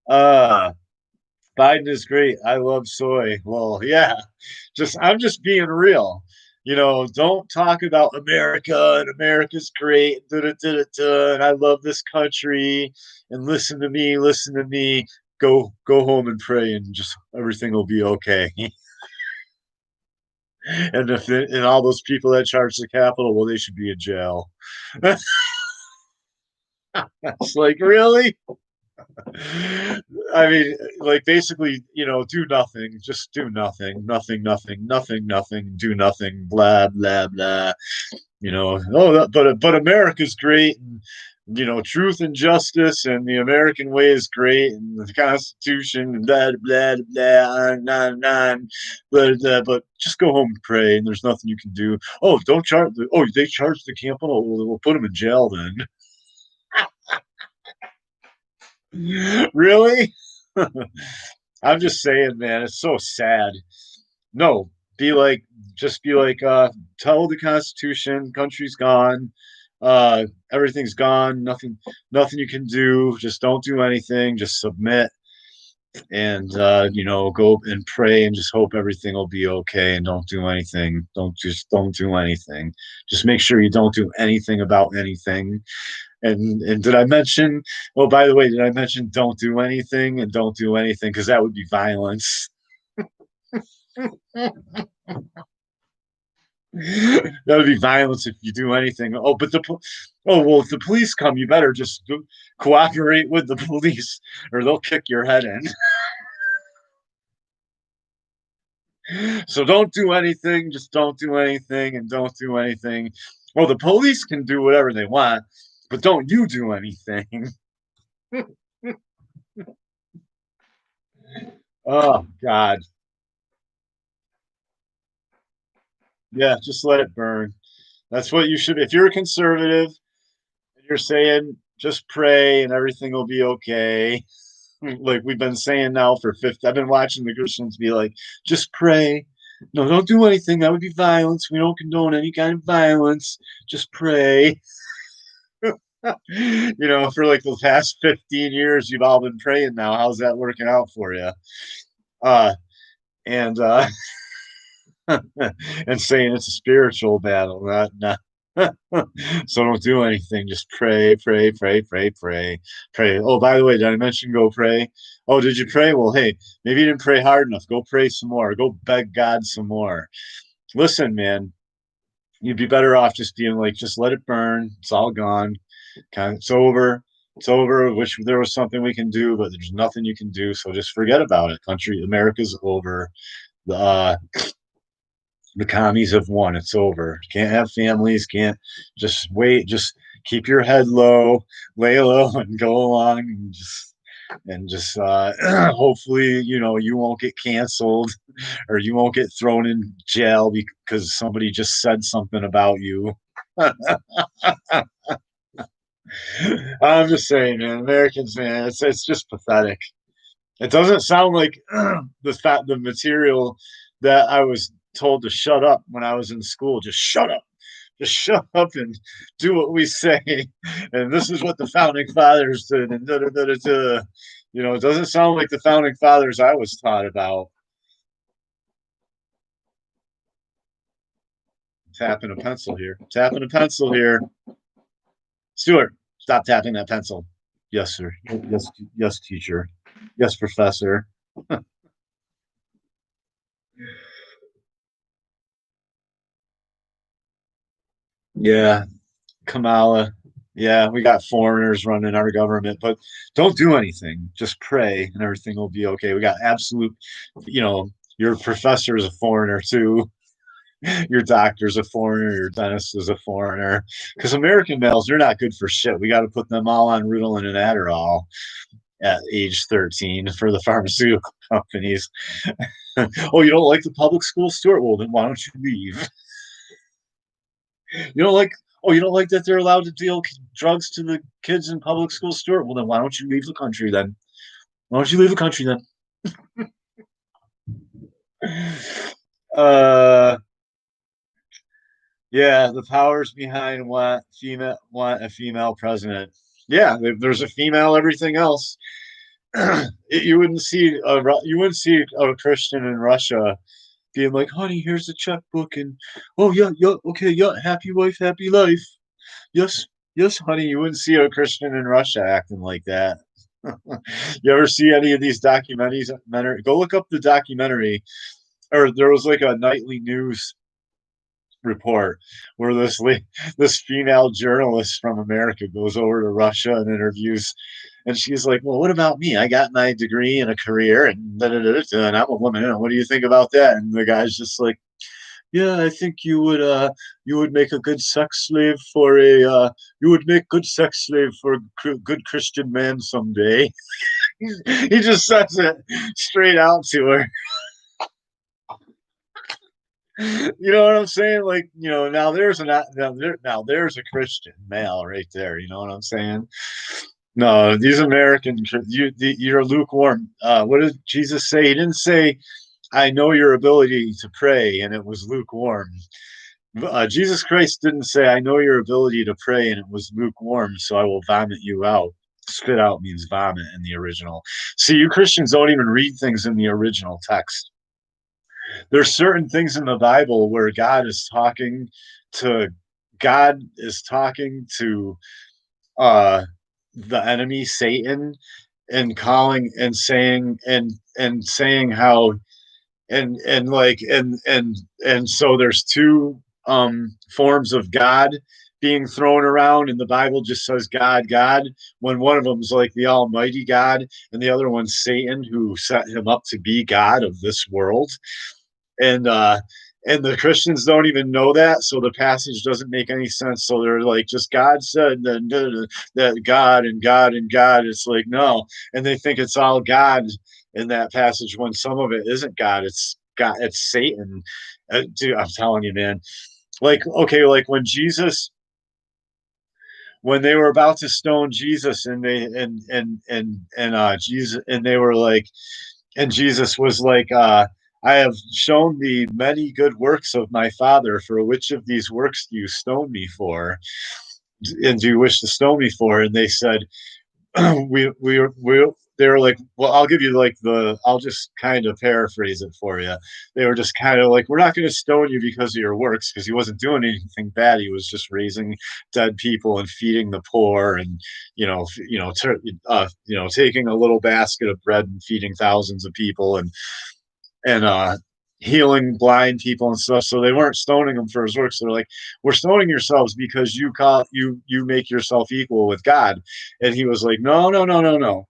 Uh, Biden is great. I love soy. Well, yeah, I'm just being real. Don't talk about America and America's great, da, da, da, da, da, and I love this country. And listen to me. Go home and pray, and just everything will be okay. And all those people that charge the Capitol, well, they should be in jail. It's like, really? I mean, like basically, do nothing, just do nothing, nothing, do nothing, blah blah blah. But America's great, and truth and justice, and the American way is great, and the Constitution, and blah blah blah, on, but just go home and pray, and there's nothing you can do. Oh, don't charge. They charge the Capitol. We'll put them in jail then. Really? I'm just saying, man, it's so sad. No, be like, just be like, tell the Constitution, country's gone, everything's gone, nothing you can do. Just don't do anything. Just submit, and go and pray, and just hope everything will be okay. And don't do anything. Don't do anything. Just make sure you don't do anything about anything. And did I mention? Oh, by the way, did I mention don't do anything and don't do anything, because that would be violence. That would be violence if you do anything. Well, if the police come, you better just cooperate with the police, or they'll kick your head in. So don't do anything. Just don't do anything, and don't do anything. Well, the police can do whatever they want, but don't you do anything. Oh God. Yeah, just let it burn. That's what you should. If you're a conservative and you're saying just pray and everything will be okay, like we've been saying now for 50, I've been watching the Christians be like, just pray. No, don't do anything. That would be violence. We don't condone any kind of violence. Just pray. For like the past 15 years, you've all been praying now. How's that working out for you? Uh, and and saying it's a spiritual battle, not. So don't do anything. Just pray, pray, pray, pray, pray, pray. Oh, by the way, did I mention go pray? Oh, did you pray? Well, hey, maybe you didn't pray hard enough. Go pray some more. Go beg God some more. Listen, man, you'd be better off just being like, just let it burn. It's all gone. It's over. It's over. Wish there was something we can do, but there's nothing you can do. So just forget about it. Country, America's over. Uh, the commies have won. It's over. Can't have families. Can't just wait. Just keep your head low, lay low, and go along. And just hopefully you won't get canceled or you won't get thrown in jail because somebody just said something about you. I'm just saying, man, Americans, man, it's just pathetic. It doesn't sound like the material that I was told to shut up when I was in school. Just shut up. Just shut up and do what we say. And this is what the founding fathers did. And da, da, da, da, da. It doesn't sound like the founding fathers I was taught about. Tapping a pencil here. Tapping a pencil here. Stuart, stop tapping that pencil. Yes, sir. Yes, yes, teacher. Yes, professor. Yeah, Kamala. Yeah, we got foreigners running our government, but don't do anything. Just pray and everything will be okay. We got absolute, you know, your professor is a foreigner too. Your doctor's a foreigner. Your dentist is a foreigner. Because American males, they're not good for shit. We got to put them all on Ritalin and Adderall at age 13 for the pharmaceutical companies. Oh, you don't like the public school, Stuart? Well, then why don't you leave? You don't like you don't like that they're allowed to deal drugs to the kids in public school, Stuart? Well, then why don't you leave the country then? Why don't you leave the country then? Uh, yeah, the powers behind want a female president. Yeah, if there's a female, everything else. You wouldn't see a Christian in Russia being like, "Honey, here's the checkbook," and oh yeah, yeah, okay, yeah, happy wife, happy life. Yes, yes, honey. You wouldn't see a Christian in Russia acting like that. You ever see any of these documentaries? Go look up the documentary, or there was like a nightly news report where this female journalist from America goes over to Russia and interviews, and she's like, "Well, what about me? I got my degree and a career, and da, da, da, da, and I'm a woman. What do you think about that?" And the guy's just like, yeah, I think you would make a good sex slave for a you would make good sex slave for a good Christian man someday. He just says it straight out to her. You know what I'm saying? Like, now there's a Christian male right there. You know what I'm saying? No, these American you're lukewarm. What did Jesus say? He didn't say, "I know your ability to pray," and it was lukewarm. Jesus Christ didn't say, "I know your ability to pray," and it was lukewarm, so I will vomit you out. Spit out means vomit in the original. See, you Christians don't even read things in the original text. There's certain things in the Bible where to God is talking to uh the enemy Satan and calling and saying how and so there's two forms of God being thrown around, and the Bible just says God, God, when one of them is like the Almighty God, and the other one's Satan, who set him up to be God of this world. And the Christians don't even know that, so the passage doesn't make any sense. So they're like, just God said that God and God and God. It's like no, and they think it's all God, in that passage when some of it isn't God, it's Satan. Dude, I'm telling you, man. Like, okay, like when they were about to stone Jesus, and they and Jesus, and they were like, and Jesus was like, I have shown thee many good works of my Father. For which of these works do you stone me for? And do you wish to stone me for? And they said, we they were like, well, I'll give you like I'll just kind of paraphrase it for you. They were just kind of like, we're not going to stone you because of your works, because he wasn't doing anything bad. He was just raising dead people and feeding the poor, and taking a little basket of bread and feeding thousands of people, and healing blind people and stuff. So they weren't stoning him for his works. They're like, we're stoning yourselves because you make yourself equal with God. And he was like, no, no, no, no, no.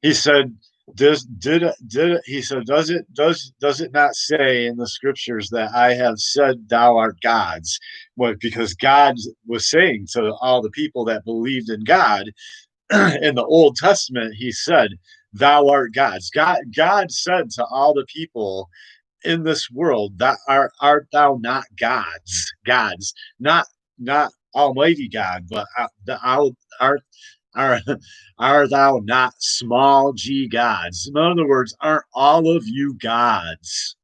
He said, did he said, does it not say in the scriptures that I have said thou art God's? What? Because God was saying to all the people that believed in God in the Old Testament, he said, thou art God's. God said to all the people in this world, that art thou not God's, not Almighty God, but art are are thou not small g gods? In other words, aren't all of you gods?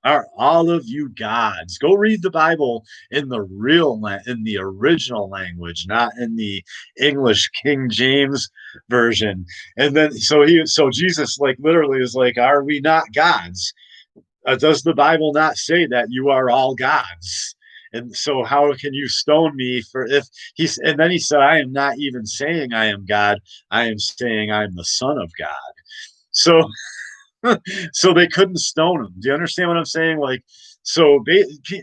Are all of you gods? Go read the Bible in the in the original language, not in the English King James version. And then so Jesus like literally is like, are we not gods? Does the Bible not say that you are all gods? And so how can you stone me for if he's and then he said, I am not even saying I am God, I am saying I'm the Son of God. So so they couldn't stone him. Do you understand what I'm saying? Like, so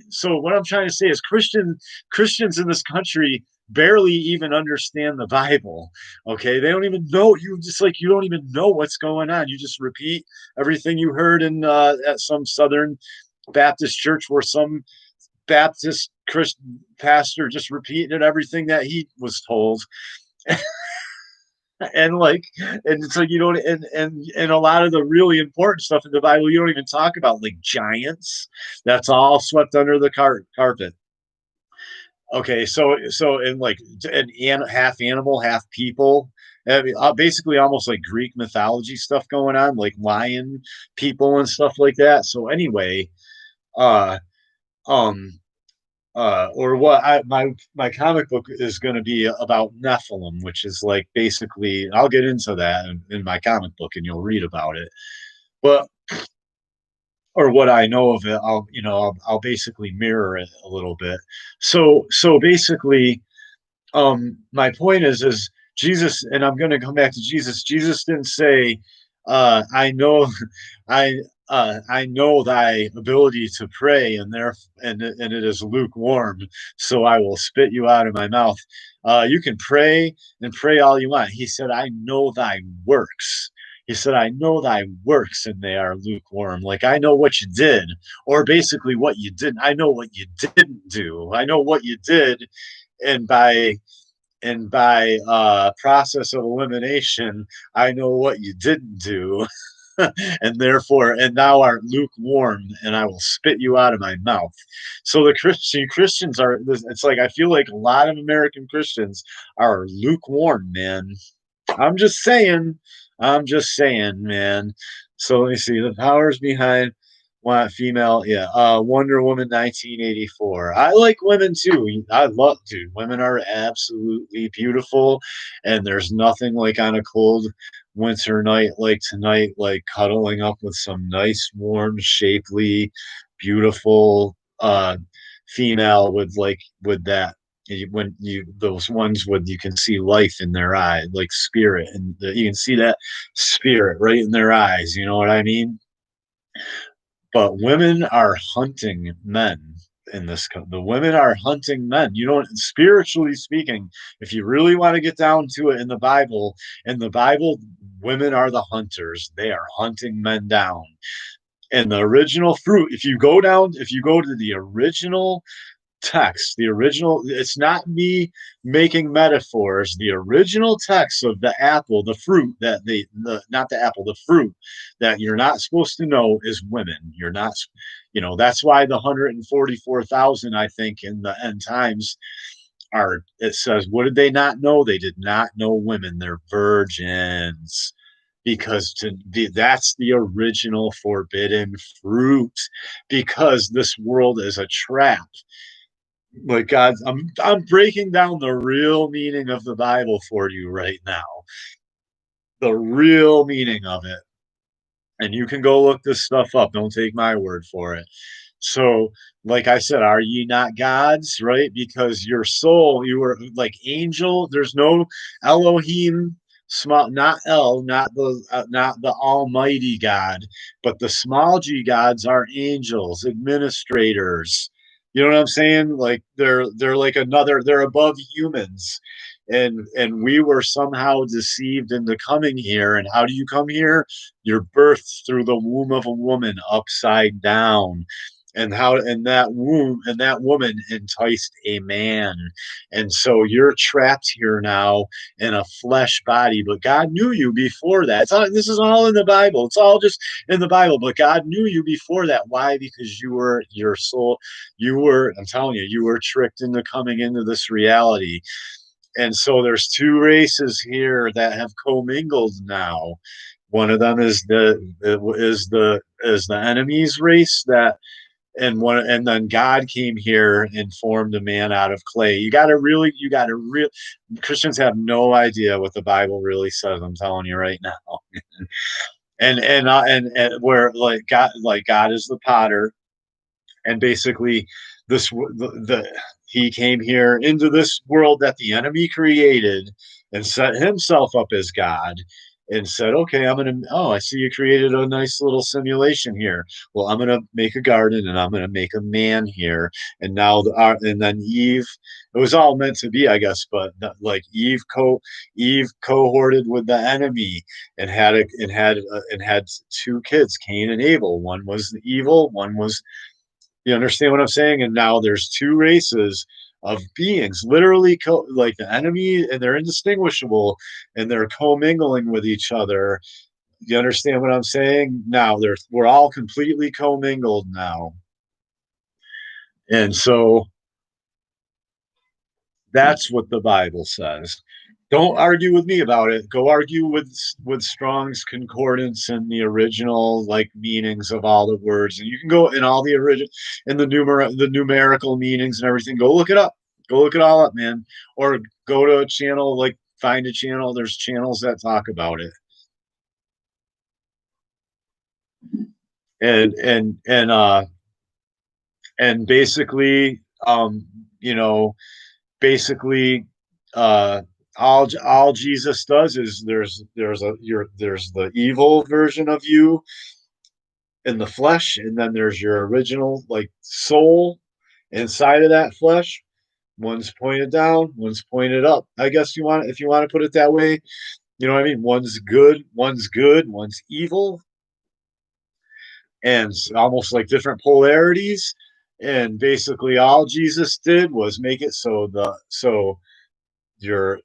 so what I'm trying to say is Christians in this country barely even understand the Bible. Okay, they don't even know, you don't even know what's going on. You just repeat everything you heard in at some Southern Baptist church, where some Baptist Christian pastor just repeated everything that he was told. And like, and so you don't and a lot of the really important stuff in the Bible you don't even talk about, like giants. That's all swept under the carpet. Okay, so in like half animal, half people. I mean, basically almost like Greek mythology stuff going on, like lion people and stuff like that. So anyway, uh um or what my comic book is going to be about Nephilim, which is like basically, I'll get into that in my comic book and you'll read about it. But or what I know of it, I'll basically mirror it a little bit. So basically, my point is Jesus, and I'm going to come back to Jesus. Jesus didn't say, I know I I know thy ability to pray, and it is lukewarm, so I will spit you out of my mouth. You can pray and pray all you want. He said, I know thy works. He said, I know thy works, and they are lukewarm. Like, I know what you did, or basically what you didn't. I know what you didn't do. I know what you did, and by process of elimination, I know what you didn't do. And therefore, and thou art lukewarm, and I will spit you out of my mouth. So the Christians are, it's like, I feel like a lot of American Christians are lukewarm, man. I'm just saying. I'm just saying, man. So let me see the powers behind why female. Yeah, Wonder Woman 1984. I like women too. I love, dude. Women are absolutely beautiful, and there's nothing like on a cold winter night like tonight, like cuddling up with some nice, warm, shapely, beautiful female with that, when you those ones with, you can see life in their eye, like spirit, and you can see that spirit right in their eyes, you know what I mean? But women are hunting men in this the women are hunting men, you know, spiritually speaking. If you really want to get down to it, in the Bible, women are the hunters. They are hunting men down. And the original fruit, if you go to the original text, the original, it's not me making metaphors. The original text of the apple, the fruit that not the apple, the fruit that you're not supposed to know is women. You're not, that's why the 144,000, I think, in the end times are, it says, what did they not know? They did not know women. They're virgins. Because that's the original forbidden fruit, because this world is a trap. Like, God, I'm breaking down the real meaning of the Bible for you right now. The real meaning of it. And you can go look this stuff up. Don't take my word for it. So, like I said, are ye not gods, right? Because your soul, you were like angel. There's no Elohim, small, not El, not the Almighty God, but the small G gods are angels, administrators. You know what I'm saying? Like they're like another. They're above humans, and we were somehow deceived into coming here. And how do you come here? You're birthed through the womb of a woman upside down, and how, and that womb and that woman enticed a man, and so you're trapped here now in a flesh body. But God knew you before that. This is all in the Bible. It's all just in the Bible. But God knew you before that. Why? Because you were, your soul, you were, I'm telling you, you were tricked into coming into this reality. And so there's two races here that have commingled now. One of them is the enemy's race, that, and then God came here and formed a man out of clay. You got to real Christians have no idea what the Bible really says. I'm telling you right now. And where, like God is the potter, and basically the he came here into this world that the enemy created and set himself up as God, and said, okay, I see you created a nice little simulation here. Well, I'm gonna make a garden, and I'm gonna make a man here. And now and then Eve, it was all meant to be, I guess, but like Eve cohorted with the enemy, and had two kids, Cain and Abel. One was evil, one was, you understand what I'm saying? And now there's two races of beings, literally, like the enemy, and they're indistinguishable, and they're commingling with each other. You understand what I'm saying? Now we're all completely commingled now, and so that's what the Bible says. Don't argue with me about it. Go argue with Strong's Concordance and the original, like, meanings of all the words, and you can go in all the original and the numerical meanings and everything. Go look it up. Go look it all up, man. Or go to a channel, like find a channel. There's channels that talk about it. And and basically, you know, basically, uh all Jesus does is there's the evil version of you in the flesh, and then there's your original, like, soul inside of that flesh. One's pointed down, one's pointed up. I guess if you want to put it that way. You know what I mean? One's good, one's evil, and almost like different polarities. And basically all Jesus did was make it so your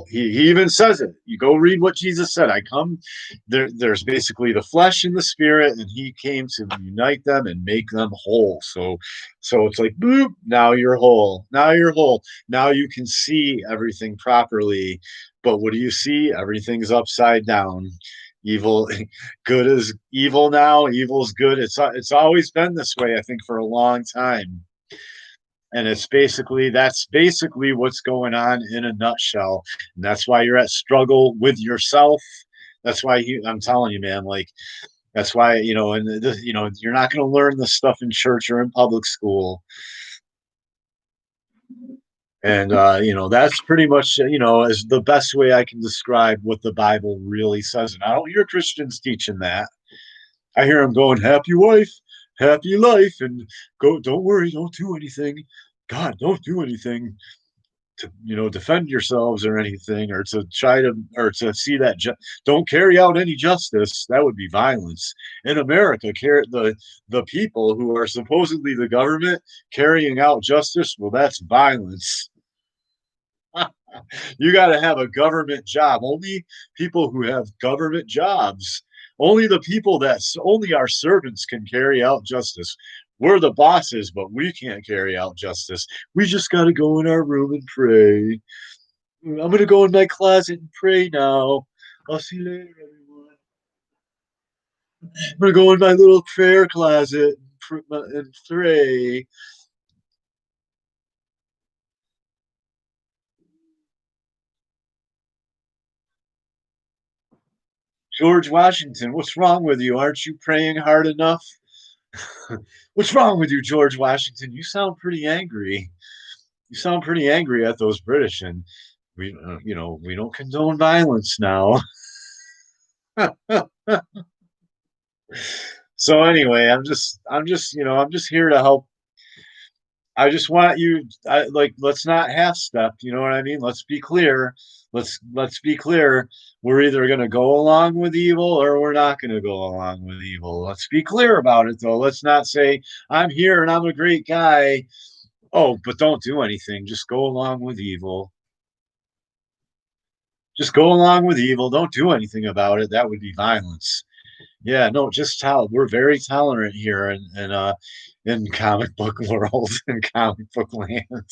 he even says it. You go read what Jesus said. I come there's basically the flesh and the spirit, and he came to unite them and make them whole. So it's like, boop, now you're whole. Now you're whole. Now you can see everything properly. But what do you see? Everything's upside down. Evil Good is evil now, evil's good. It's always been this way, I think, for a long time. And that's basically what's going on in a nutshell. And that's why you're at struggle with yourself. That's why I'm telling you, man, like, that's why, you're not going to learn this stuff in church or in public school. And that's pretty much, is the best way I can describe what the Bible really says. And I don't hear Christians teaching that. I hear them going, happy wife, happy life, and go, don't worry, don't do anything. God, don't do anything. to defend yourselves or anything, or to try to or to see that don't carry out any justice. That would be violence. In America, the people who are supposedly the government carrying out justice, well, that's violence. You got to have a government job. Only people who have government jobs, only our servants can carry out justice. We're the bosses, but we can't carry out justice. We just got to go in our room and pray. I'm going to go in my closet and pray now. I'll see you later, everyone. I'm going to go in my little prayer closet and pray. George Washington, what's wrong with you? Aren't you praying hard enough? What's wrong with you, George Washington? You sound pretty angry. You sound pretty angry at those British, and we don't condone violence now. So anyway, I'm just here to help. I just want let's not half step. You know what I mean? Let's be clear. Let's be clear. We're either going to go along with evil or we're not going to go along with evil. Let's be clear about it, though. Let's not say I'm here and I'm a great guy. Oh, but don't do anything. Just go along with evil. Just go along with evil. Don't do anything about it. That would be violence. Yeah, no, just tell. We're very tolerant here in comic book world and comic book land.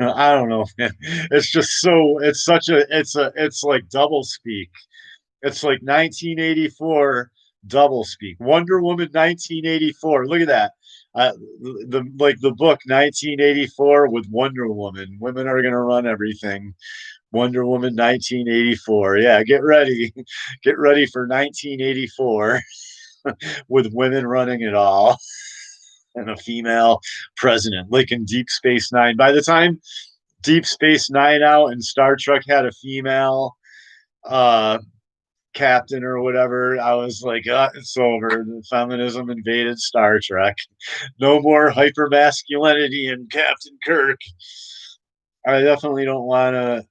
I don't know, man. It's just it's like double speak. It's like 1984 double speak. Wonder Woman 1984. Look at that. The book 1984 with Wonder Woman. Women are gonna run everything. Wonder Woman 1984. Yeah, get ready. Get ready for 1984 with women running it all and a female president, like in Deep Space Nine. By the time Deep Space Nine out and Star Trek had a female uh, captain or whatever, I was like, it's over. The feminism invaded Star Trek. No more hyper masculinity in Captain Kirk. I definitely don't want to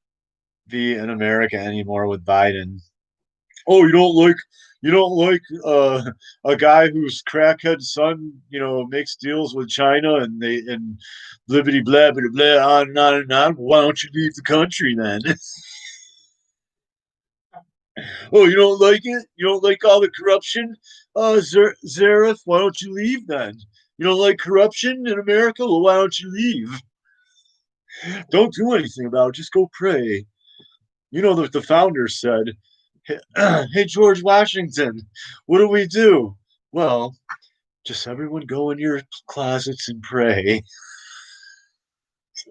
be in America anymore with Biden. Oh, you don't like a guy whose crackhead son, makes deals with China and blibbity blah blah blah on and on and on. Why don't you leave the country then? Oh, you don't like it? You don't like all the corruption? Zareth, why don't you leave then? You don't like corruption in America? Well, why don't you leave? Don't do anything about it. Just go pray. You know that the founders said, hey, hey, George Washington, what do we do? Well, just everyone go in your closets and pray.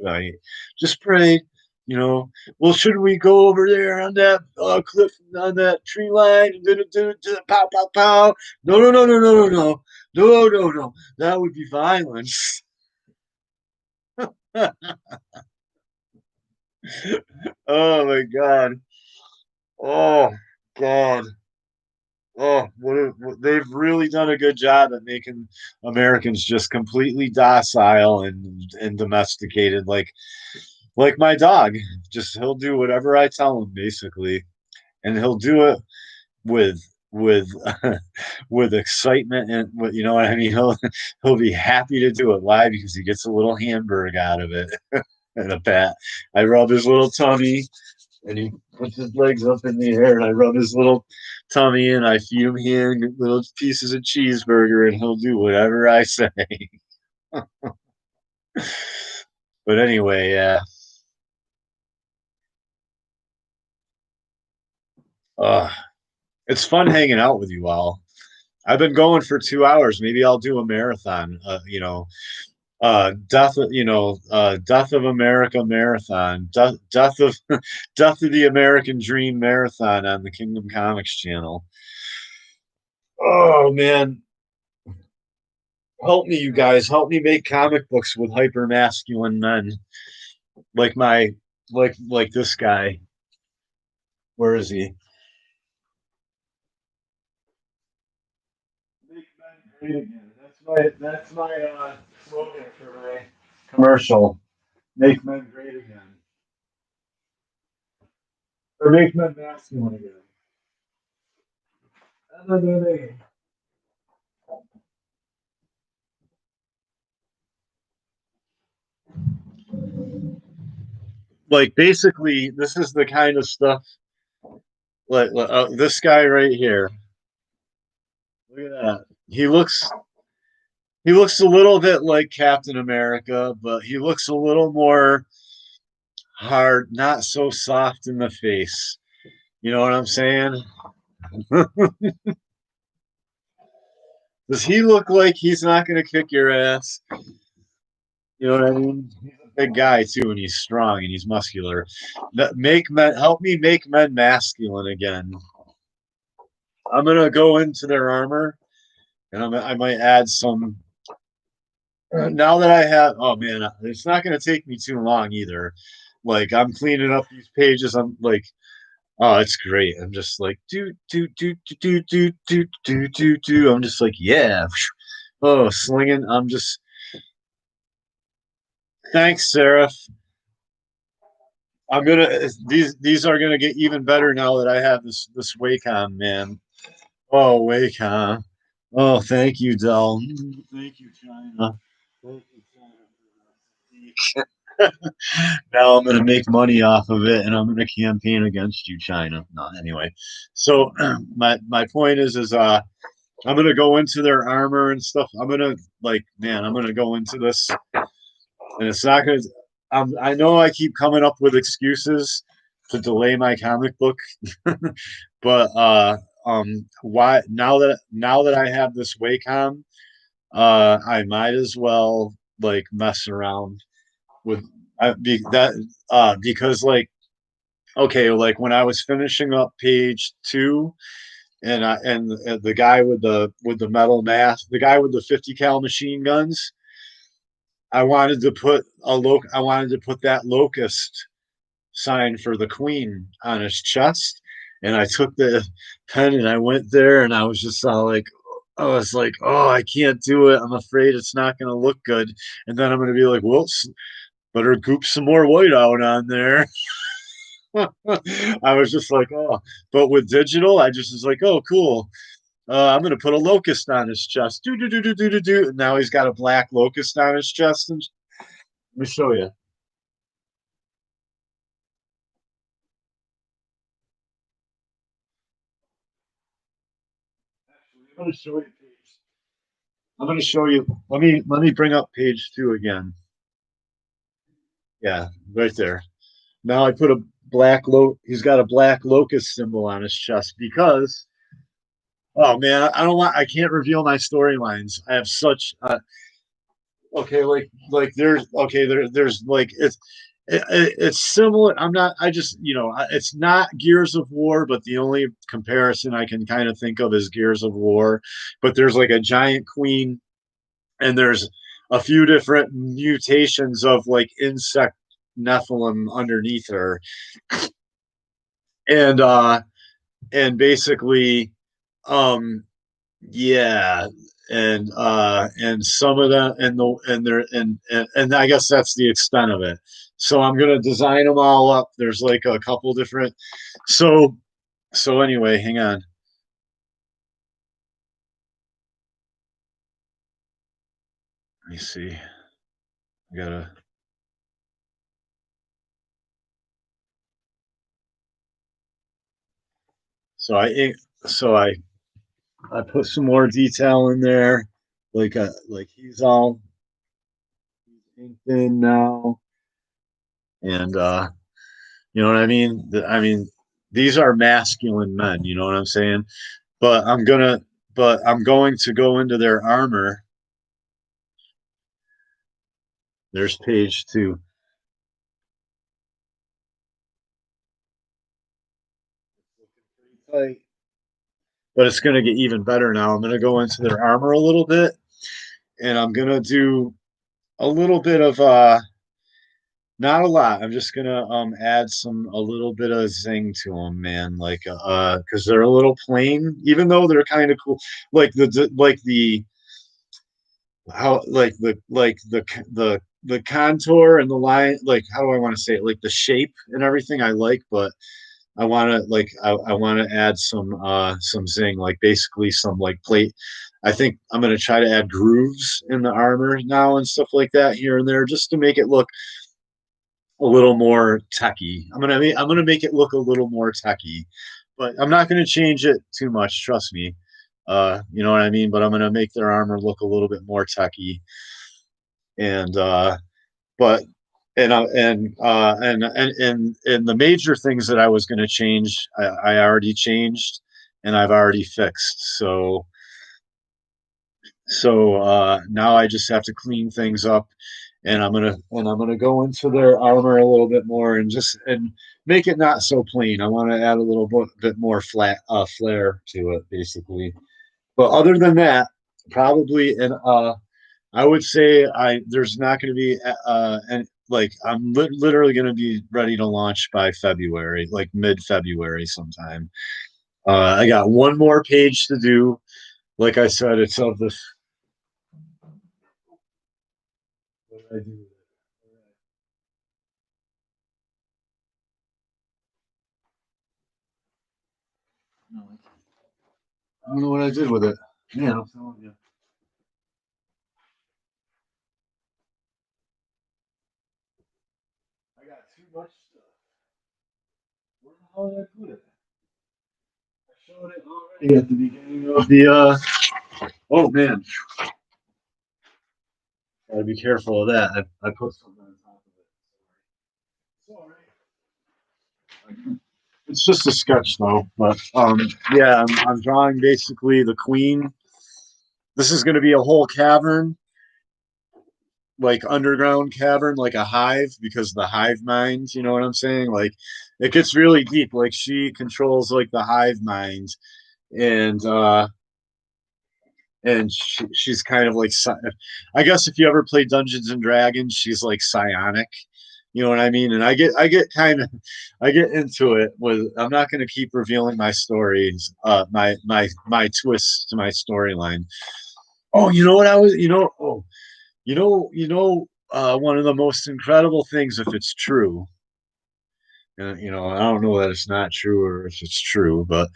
Right? Just pray. Well, should we go over there on that cliff, on that tree line, and do pow, pow, pow? No, no, no, no, no, no, no, no, no, no. That would be violence. Oh my God. Oh God. Oh, they've really done a good job at making Americans just completely docile and domesticated, like my dog. Just he'll do whatever I tell him, basically, and he'll do it with with with excitement and you know what I mean. He'll be happy to do it. Why? Because he gets a little hamburger out of it and a pat. I rub his little tummy and he puts his legs up in the air, and I rub his little tummy, and I feed him here little pieces of cheeseburger, and he'll do whatever I say. But anyway, yeah, uh, it's fun hanging out with you all. I've been going for 2 hours. Maybe I'll do a marathon. Death of America marathon, death of death of the American Dream marathon on the Kingdom Comics channel. Oh man, help me, you guys. Help me make comic books with hyper masculine men like my like this guy. Where is he? Make men great again. That's my slogan for today. Commercial. Make men great again. Or make men masculine again. Like basically, this is the kind of stuff like this guy right here. Look at that. He looks a little bit like Captain America, but he looks a little more hard, not so soft in the face. You know what I'm saying? Does he look like he's not going to kick your ass? You know what I mean? He's a big guy too, and he's strong and he's muscular. Make men help me make men masculine again. I'm gonna go into their armor, and I might add some. Now that I have, oh man, it's not gonna take me too long either. Like I'm cleaning up these pages. I'm like, oh, it's great. I'm just like do. I'm just like, yeah. Oh, slinging. I'm just thanks, Sarah. I'm gonna these are gonna get even better now that I have this Wacom, man. Oh, Wacom. Oh, thank you, Dell. Thank you, China. Thank you, China. Now I'm gonna make money off of it, and I'm gonna campaign against you, China. No, anyway. So my point is I'm gonna go into their armor and stuff. I'm gonna like, man, I'm gonna go into this, and it's not gonna. I know I keep coming up with excuses to delay my comic book, but why now that I have this Wacom, I might as well like mess around with that because like okay, like when I was finishing up page 2 and the guy with the metal mask, the guy with the 50 cal machine guns, I wanted to put that locust sign for the queen on his chest. And I took the pen and I went there and I was just all like, I was like, oh, I can't do it. I'm afraid it's not going to look good. And then I'm going to be like, well, better goop some more white out on there. I was just like, oh, but with digital, I just was like, oh, cool. I'm going to put a locust on his chest. Do, do, do, do, do, do, do. And now he's got a black locust on his chest. And let me show you. I'm going to show you page. I'm going to show you. Let me bring up page 2 again. Yeah, right there. Now I put a he's got a black locust symbol on his chest because oh man, I don't want I can't reveal my storylines. I have such okay, like there's okay, there's like it's similar. I'm not I just, it's not Gears of War, but the only comparison I can kind of think of is Gears of War. But there's like a giant queen and there's a few different mutations of like insect Nephilim underneath her. And basically um yeah, and some of them and I guess that's the extent of it. So I'm gonna design them all up. There's like a couple different so anyway, hang on. Let me see. I gotta so I so I put some more detail in there. Like he's all inked in now. And you know what I mean? I mean, these are masculine men, you know what I'm saying? But I'm going to go into their armor. There's page 2. But it's going to get even better now. I'm going to go into their armor a little bit, and I'm going to do a little bit of not a lot. I'm just gonna add a little bit of zing to them, man. Like because they're a little plain, even though they're kind of cool. Like the how like the the contour and the line, like how do I want to say it? Like the shape and everything I like, but I want to I want to add some zing, like basically some like plate. I think I'm gonna try to add grooves in the armor now and stuff like that here and there, just to make it look a little more techy. I'm gonna make it look a little more techy, but I'm not gonna change it too much. Trust me. You know what I mean. But I'm gonna make their armor look a little bit more techy, and but and the major things that I was going to change, I already changed, and I've already fixed. So now I just have to clean things up, and I'm gonna go into their armor a little bit more and just and make it not so plain. I want to add a little bit more flair to it, basically. But other than that, probably and I would say I there's not going to be and like I'm literally going to be ready to launch by February, like mid-February sometime. I got one more page to do. Like I said, it's of this. What did I do? I don't know what I did with it. Man, I'm telling you, I got too much stuff. Where the hell did I put it? I showed it already at the beginning of the. Oh man, gotta be careful of that. I put something on top of it. It's all right. It's just a sketch though, but yeah, I'm drawing basically the queen. This is going to be a whole cavern, like underground cavern, like a hive, because the hive mind. You know what I'm saying? Like it gets really deep. Like she controls like the hive mind, and she's kind of like I guess if you ever play Dungeons and Dragons, she's like psionic. You know what I mean? And I get kind of I get into it with I'm not going to keep revealing my stories, my twists to my storyline. Oh, you know what I was, one of the most incredible things, if it's true, I don't know that it's not true or if it's true, but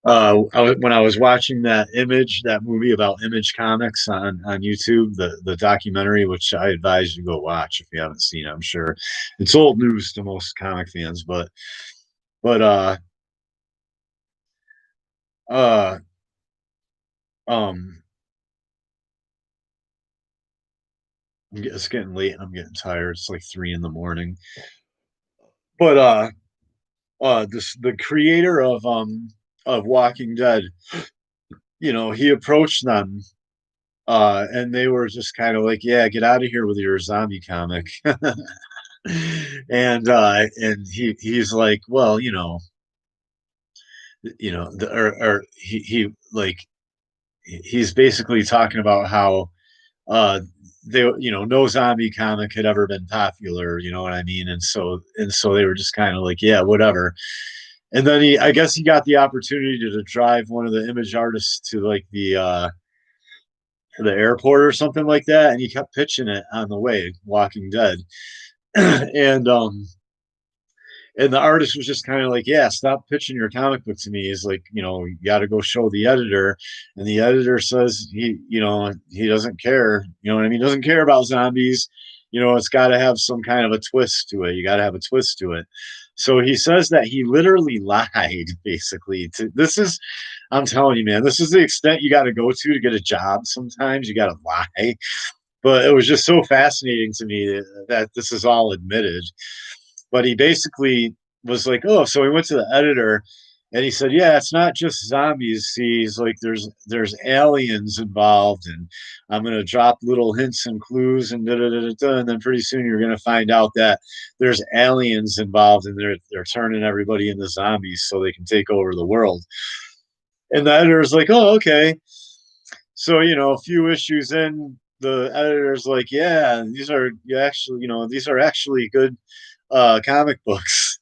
when I was watching that movie about Image Comics on YouTube, the documentary, which I advise you go watch if you haven't seen it. I'm sure it's old news to most comic fans, but uh um it's getting late and I'm getting tired. It's like 3 in the morning. But this the creator of Walking Dead, he approached them, and they were just kind of like, yeah, get out of here with your zombie comic. And he's like, well, or he like he's basically talking about how uh no zombie comic had ever been popular, you know what I mean? And so they were just kind of like, yeah, whatever. And then I guess he got the opportunity to drive one of the image artists to like the airport or something like that, and he kept pitching it on the way, Walking Dead. and and the artist was just kind of like, yeah, stop pitching your comic book to me. He's like, you got to go show the editor. And the editor says he doesn't care. You know what I mean? He doesn't care about zombies. It's got to have some kind of a twist to it. You got to have a twist to it. So he says that he literally lied, basically. I'm telling you, man, this is the extent you got to go to get a job. Sometimes you got to lie. But it was just so fascinating to me that this is all admitted. But he basically was like, oh, so he went to the editor and he said, yeah, it's not just zombies. See, he's like, there's aliens involved, and I'm gonna drop little hints and clues and da da da da, da, and then pretty soon you're gonna find out that there's aliens involved, and they're turning everybody into zombies so they can take over the world. And the editor's like, oh, okay. So a few issues in, the editor's like, yeah, these are actually good comic books.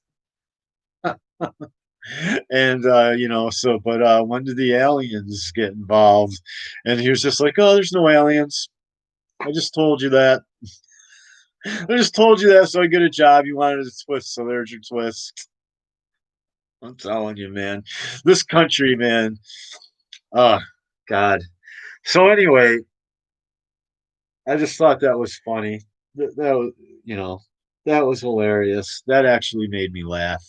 And but when did the aliens get involved? And he was just like, oh, there's no aliens. I just told you that. I just told you that so I get a job. You wanted a twist, so there's your twist. I'm telling you, man. This country, man. Oh, God. So anyway, I just thought that was funny. That was, you know, that was hilarious. That actually made me laugh.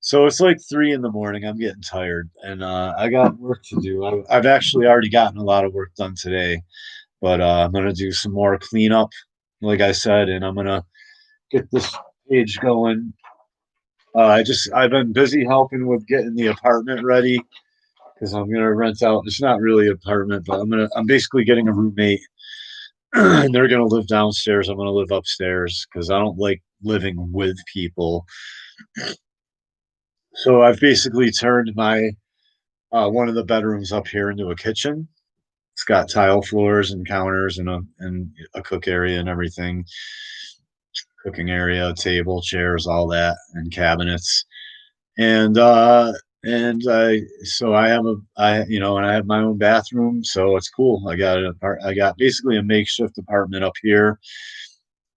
So it's like 3 in the morning. I'm getting tired, and I got work to do. I've actually already gotten a lot of work done today, but I'm gonna do some more cleanup, like I said, and I'm gonna get this page going. I've been busy helping with getting the apartment ready because I'm gonna rent out. It's not really an apartment, but I'm basically getting a roommate, and they're gonna live downstairs. I'm gonna live upstairs because I don't like living with people. So I've basically turned my one of the bedrooms up here into a kitchen. It's got tile floors and counters and a cook area and everything, cooking area, table, chairs, all that, and cabinets. And I have and I have my own bathroom, so it's cool. I got basically a makeshift apartment up here,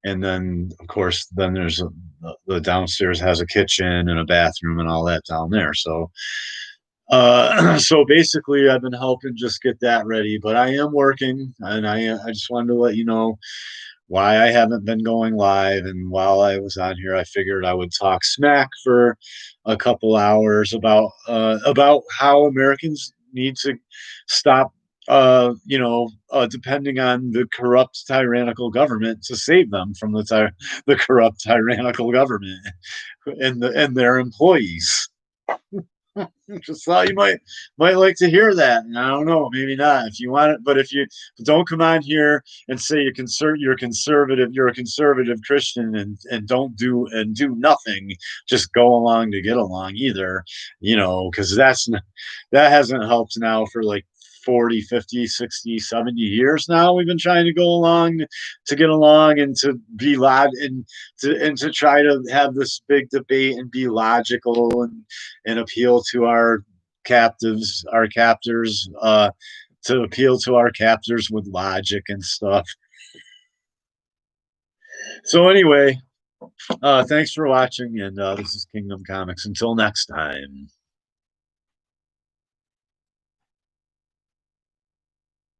and then of course then the downstairs has a kitchen and a bathroom and all that down there. So so basically, I've been helping just get that ready, but I am working, and I just wanted to let you know why I haven't been going live. And while I was on here, I figured I would talk smack for a couple hours about how Americans need to stop, depending on the corrupt tyrannical government to save them from the corrupt tyrannical government and their employees. Just thought you might like to hear that. And I don't know, maybe not if you want it, but if you don't come on here and say you're conservative, you're a conservative Christian and don't do nothing, just go along to get along either, because that hasn't helped now for like 40, 50, 60, 70 years now. We've been trying to go along to get along and to be loud and to try to have this big debate and be logical and appeal to our captors, to appeal to our captors with logic and stuff. So anyway, thanks for watching, and this is Kingdom Comics. Until next time.